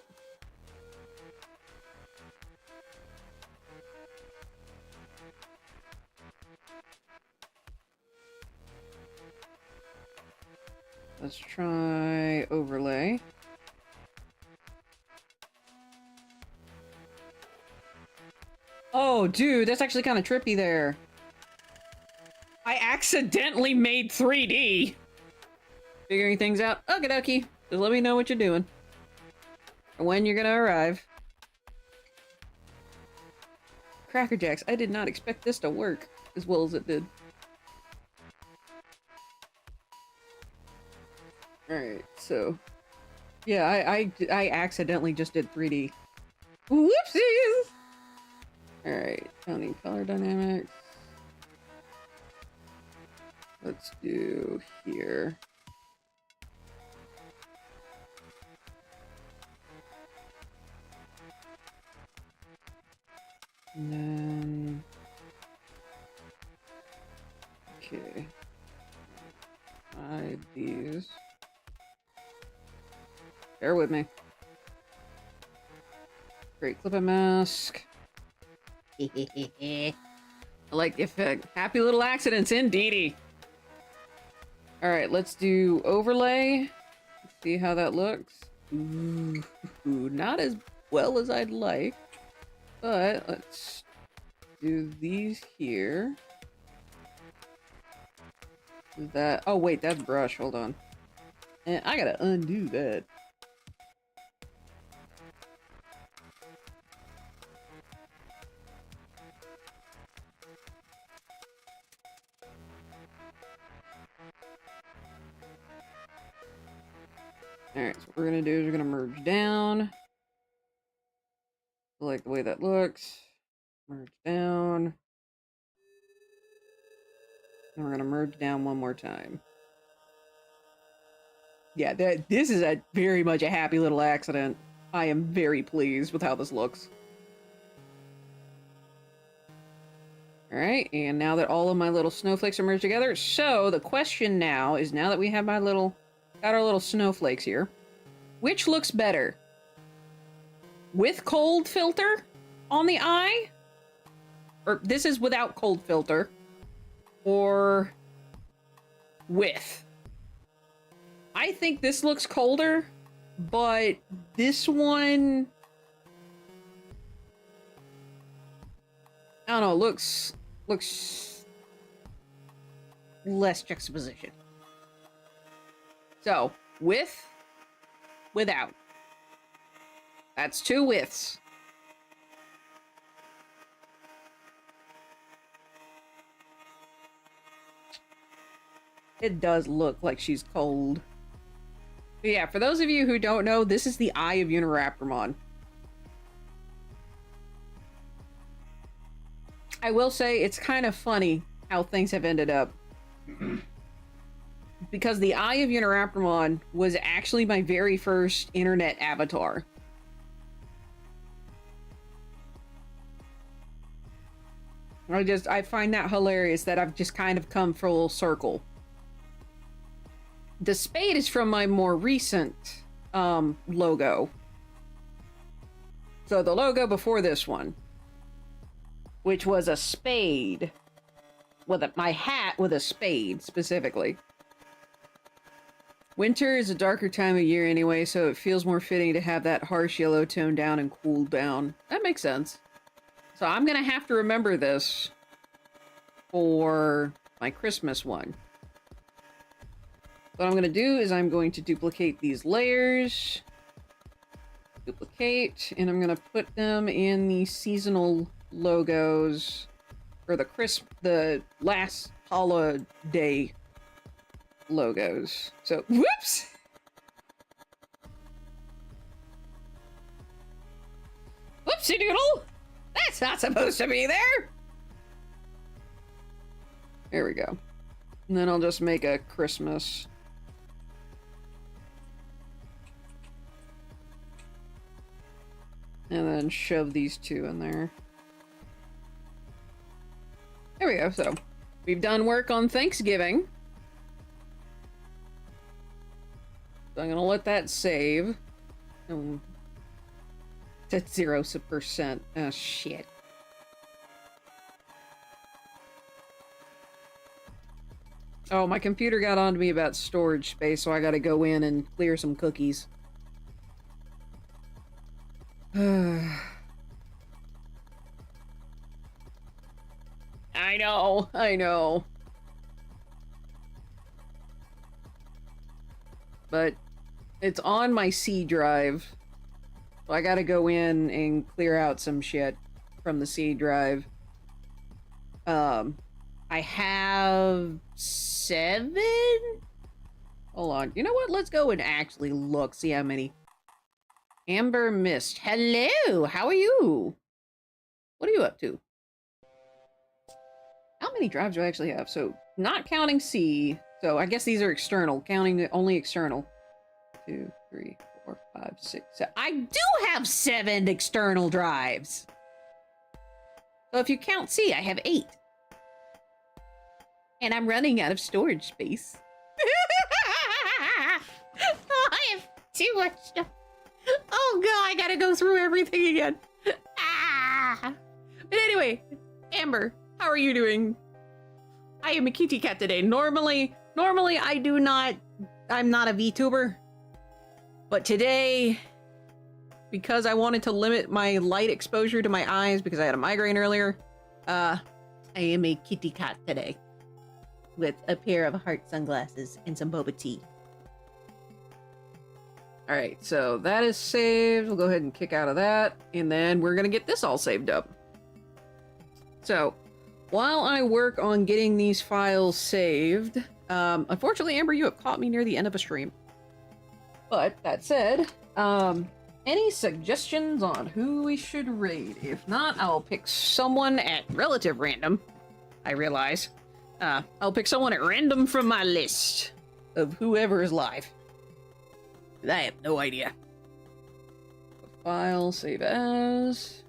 Let's try overlay. Oh, dude, that's actually kind of trippy there. I accidentally made 3D. Figuring things out. Okie dokie. Just let me know what you're doing. Or when you're gonna arrive. Cracker Jacks, I did not expect this to work as well as it did. Alright, so... Yeah, I accidentally just did 3D. Whoopsies! Alright, counting color dynamics. Let's do here. And then... Okay. Hide these. Bear with me. Great clip and mask. I like the effect. Happy little accidents, indeedy. Alright, let's do overlay. See how that looks. Ooh, not as well as I'd like. But let's do these here. That. Oh, wait, that's brush. Hold on. And I gotta undo that. Alright, so what we're gonna do is we're gonna merge down. I like the way that looks. Merge down. And we're gonna merge down one more time. Yeah, this is a very much a happy little accident. I am very pleased with how this looks. Alright, and now that all of my little snowflakes are merged together, so the question now is, now that we have my little... got our little snowflakes here, which looks better? With cold filter on the eye? Or this is without cold filter. Or with. I think this looks colder, but this one... I don't know, looks less juxtaposition. So, with, without. That's two withs. It does look like she's cold. But yeah, for those of you who don't know, this is the eye of Unoraptormon. I will say, it's kind of funny how things have ended up. because the Eye of Unoraptormon was actually my very first internet avatar. I find that hilarious that I've just kind of come full circle. The spade is from my more recent logo. So the logo before this one, which was a spade with my hat with a spade specifically. Winter is a darker time of year anyway, so it feels more fitting to have that harsh yellow tone down and cool down. That makes sense. So I'm gonna have to remember this for my Christmas one. What I'm gonna do is I'm going to duplicate these layers. Duplicate, and I'm gonna put them in the seasonal logos for the last holiday logos. So, whoops! Whoopsie doodle! That's not supposed to be there! There we go. And then I'll just make a Christmas. And then shove these two in there. There we go. So, we've done work on Thanksgiving. So I'm gonna let that save. It's at 0%. Oh, shit. Oh, my computer got on to me about storage space, so I gotta go in and clear some cookies. I know. But it's on my C drive. So I gotta go in and clear out some shit from the C drive. I have 7? Hold on. You know what? Let's go and actually look, see how many. Amber Mist. Hello! How are you? What are you up to? How many drives do I actually have? So, not counting C. So, I guess these are external. Counting the only external. 2, 3, 4, 5, 6, 7. I do have 7 external drives! So, if you count C, I have 8. And I'm running out of storage space. Oh, I have too much stuff. Oh god, I gotta go through everything again. Ah! But anyway, Amber, how are you doing? I am a kitty cat today. Normally I'm not a VTuber. But today, because I wanted to limit my light exposure to my eyes because I had a migraine earlier, I am a kitty cat today. With a pair of heart sunglasses and some boba tea. Alright, so that is saved. We'll go ahead and kick out of that. And then we're gonna get this all saved up. So, while I work on getting these files saved, unfortunately, Amber, you have caught me near the end of a stream. But, that said, any suggestions on who we should raid? If not, I'll pick someone at relative random, I realize. I'll pick someone at random from my list of whoever is live. I have no idea. File, save as.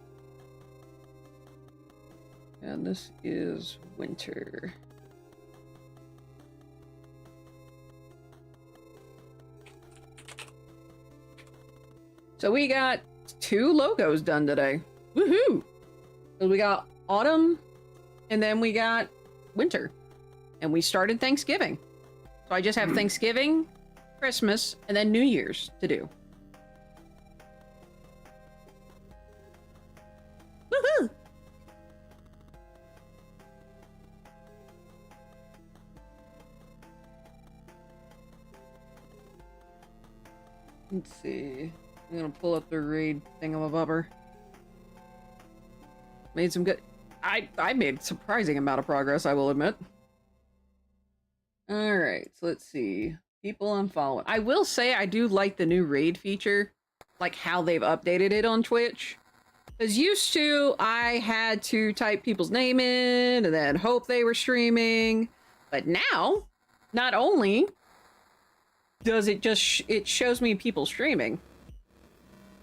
And this is winter. So we got 2 logos done today. Woohoo! So we got autumn, and then we got winter. And we started Thanksgiving. So I just have Thanksgiving, Christmas, and then New Year's to do. Woohoo! Let's see. I'm gonna pull up the raid thingamabobber. Made some good... I made a surprising amount of progress, I will admit. Alright, so let's see. People I'm following. I will say I do like the new raid feature. Like how they've updated it on Twitch. Because used to, I had to type people's name in and then hope they were streaming. But now, not only does it just it shows me people streaming.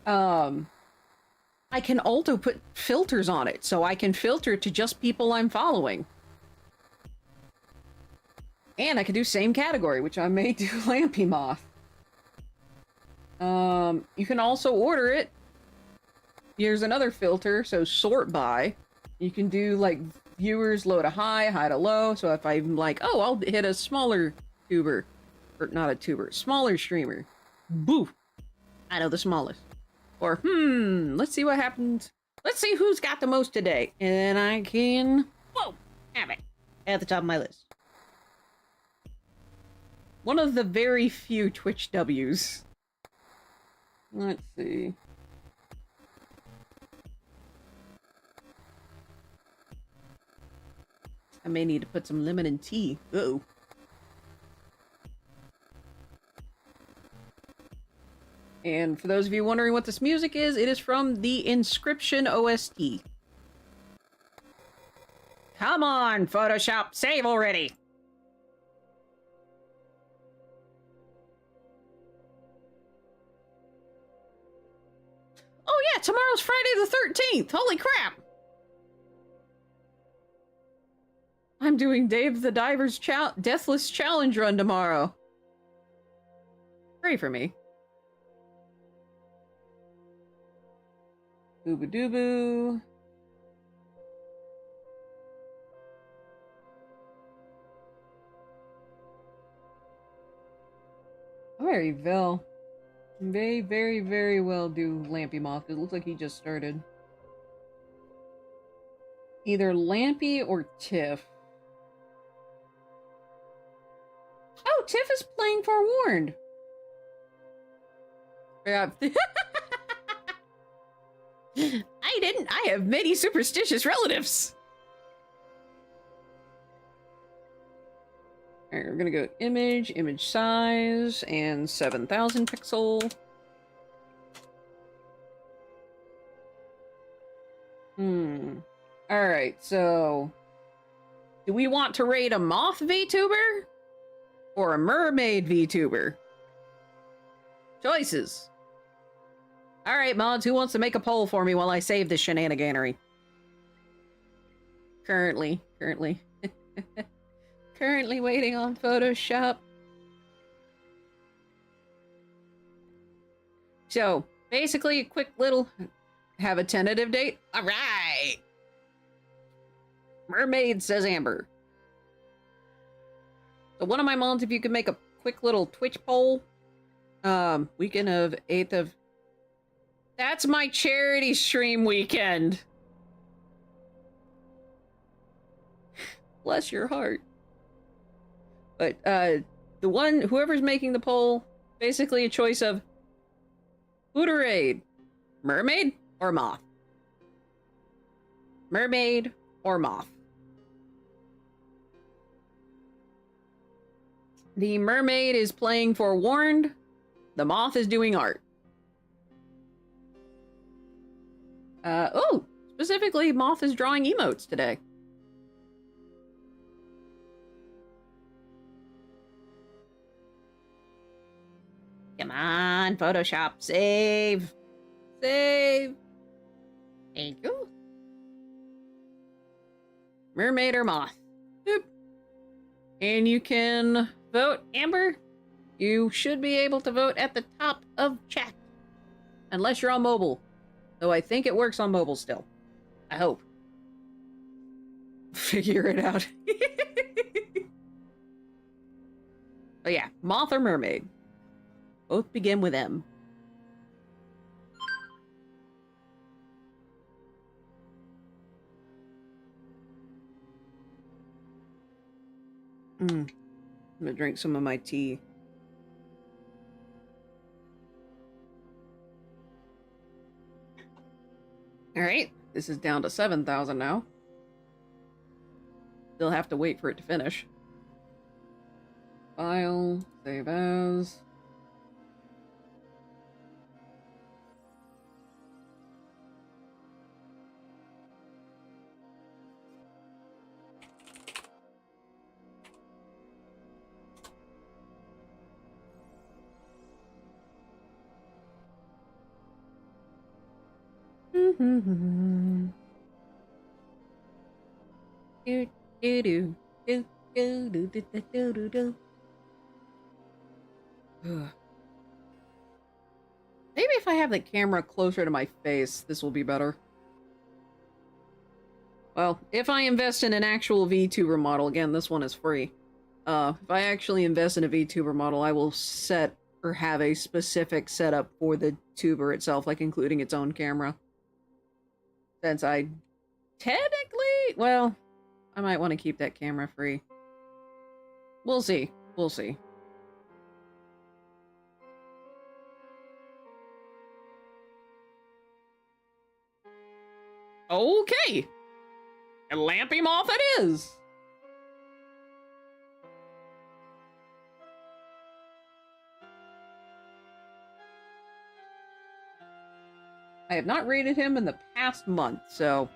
I can also put filters on it, so I can filter to just people I'm following. And I can do same category, which I may do Lampy Moth. You can also order it. Here's another filter, so sort by. You can do like viewers low to high, high to low. So if I'm like, oh, I'll hit a smaller tuber, or not a tuber, smaller streamer. Boo! I know the smallest. Or, let's see what happens. Let's see who's got the most today. And I can, whoa, have it at the top of my list. One of the very few Twitch W's. Let's see. I may need to put some lemon in tea. Uh-oh. And for those of you wondering what this music is, it is from the Inscription OST. Come on, Photoshop, save already! Oh yeah, tomorrow's Friday the 13th! Holy crap! I'm doing Dave the Diver's Deathless Challenge run tomorrow. Pray for me. Boo-boo-doo-boo. Very well. May very, very well do Lampy Moth. It looks like he just started. Either Lampy or Tiff. Oh, Tiff is playing Forewarned. Yeah. I didn't. I have many superstitious relatives. Alright, we're gonna go image size, and 7,000 pixel. Alright, so... do we want to raid a moth VTuber? Or a mermaid VTuber? Choices. Alright, mods, who wants to make a poll for me while I save this shenaniganery? Currently. Currently waiting on Photoshop. So, basically, a quick little... have a tentative date? Alright! Mermaid, says Amber. So one of my mods, if you could make a quick little Twitch poll. Weekend of 8th of... That's my charity stream weekend. Bless your heart. But, whoever's making the poll, basically a choice of who to raid. Mermaid or moth? Mermaid or moth? The mermaid is playing Forewarned. The moth is doing art. Specifically, moth is drawing emotes today. Come on, Photoshop, save. Save. Thank you. Mermaid or moth? Boop. And you can vote, Amber. You should be able to vote at the top of chat. Unless you're on mobile. Though I think it works on mobile still. I hope. Figure it out. But yeah, moth or mermaid. Both begin with M. I'm gonna drink some of my tea. Alright, this is down to 7,000 now. Still have to wait for it to finish. File, save as. Do, do, do, do, do, do, do, do, do, do. Ugh. Maybe if I have the camera closer to my face, this will be better. Well, if I invest in an actual VTuber model, again, this one is free. If I actually invest in a VTuber model, I will set or have a specific setup for the tuber itself, like including its own camera. Since I technically, well, I might want to keep that camera free. We'll see. We'll see. Okay. And Lampy Moth it is. I have not rated him in the past month, so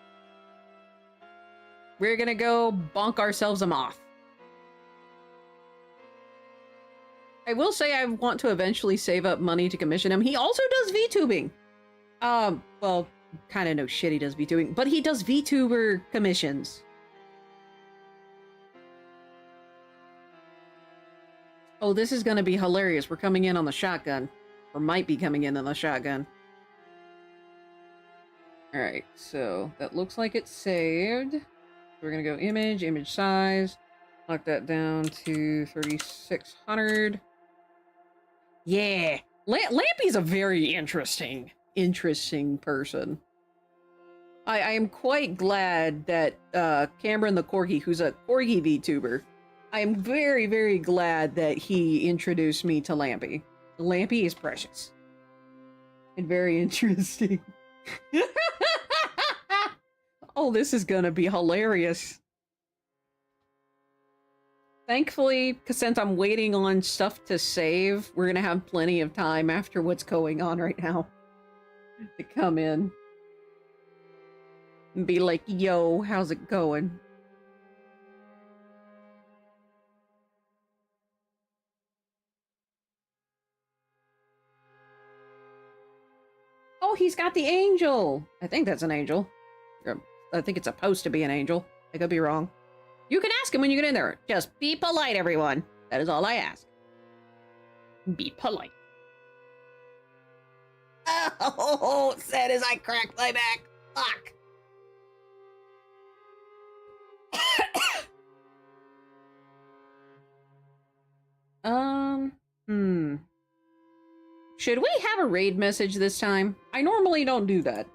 we're gonna go bonk ourselves a moth. I will say I want to eventually save up money to commission him. He also does VTubing. Well, kind of no shit he does VTubing, but he does VTuber commissions. Oh, this is gonna be hilarious. We're coming in on the shotgun. Or might be coming in on the shotgun. Alright, so that looks like it's saved. We're gonna go image, image size. Knock that down to 3600. Yeah! Lampy's a very interesting person. I am quite glad that Cameron the Corgi, who's a Corgi VTuber, I am very, very glad that he introduced me to Lampy. Lampy is precious. And very interesting. Oh, this is gonna be hilarious. Thankfully, because since I'm waiting on stuff to save, we're gonna have plenty of time after what's going on right now to come in and be like, yo, how's it going? Oh, he's got the angel. I think that's an angel. I think it's supposed to be an angel. I could be wrong. You can ask him when you get in there. Just be polite, everyone. That is all I ask. Be polite. Oh, sad as I cracked my back. Fuck. Should we have a raid message this time? I normally don't do that.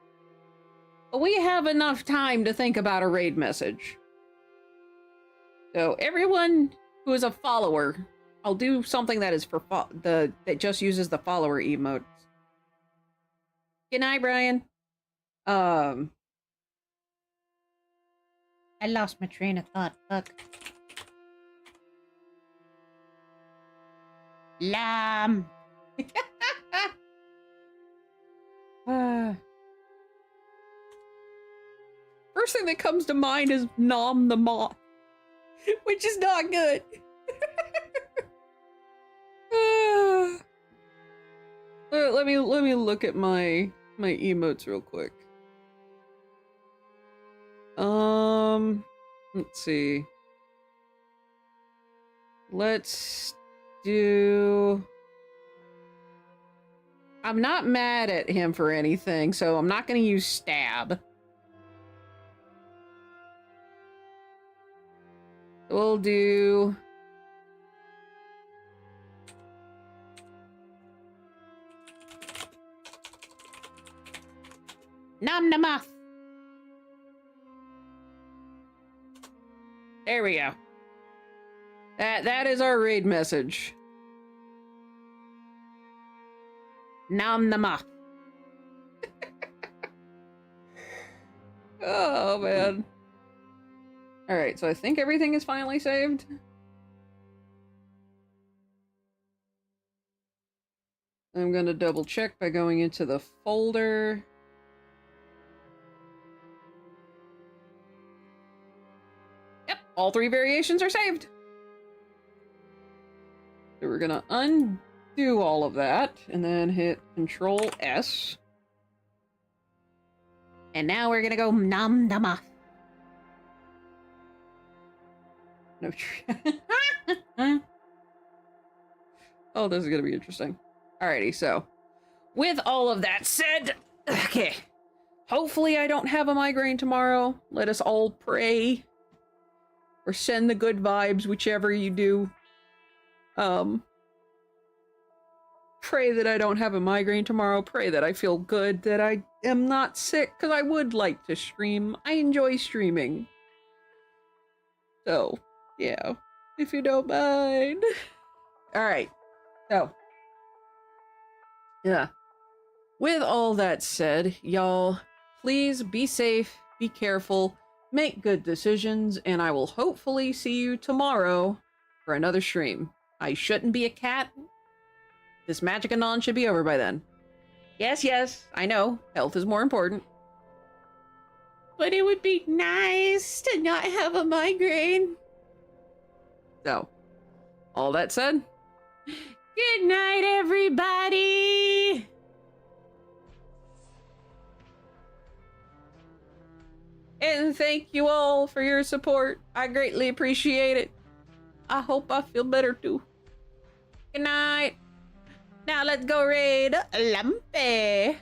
But we have enough time to think about a raid message. So everyone who is a follower, I'll do something that is for that just uses the follower emotes. Good night, Brian. I lost my train of thought. Fuck. Lamb. First thing that comes to mind is Nom the Moth, which is not good. Let me look at my emotes real quick. Let's see. Let's do. I'm not mad at him for anything, so I'm not going to use stab. We'll do... Nom the Moth. There we go. That is our raid message. Nom the Moth. Oh, man. Alright, so I think everything is finally saved. I'm gonna double check by going into the folder. Yep, all 3 variations are saved. So we're gonna undo all of that and then hit Control S. And now we're gonna go nom nom off. No. Oh, this is gonna be interesting. Alrighty, so with all of that said, okay. Hopefully I don't have a migraine tomorrow. Let us all pray. Or send the good vibes, whichever you do. Pray that I don't have a migraine tomorrow. Pray that I feel good, that I am not sick, because I would like to stream. I enjoy streaming. So, yeah, if you don't mind. Alright, so. Yeah. With all that said, y'all, please be safe, be careful, make good decisions, and I will hopefully see you tomorrow for another stream. I shouldn't be a cat. This Magic-a-non should be over by then. Yes, yes, I know. Health is more important. But it would be nice to not have a migraine. So, all that said, Good night, everybody! and thank you all for your support. I greatly appreciate it. I hope I feel better too. Good night. Now let's go raid Lumpy.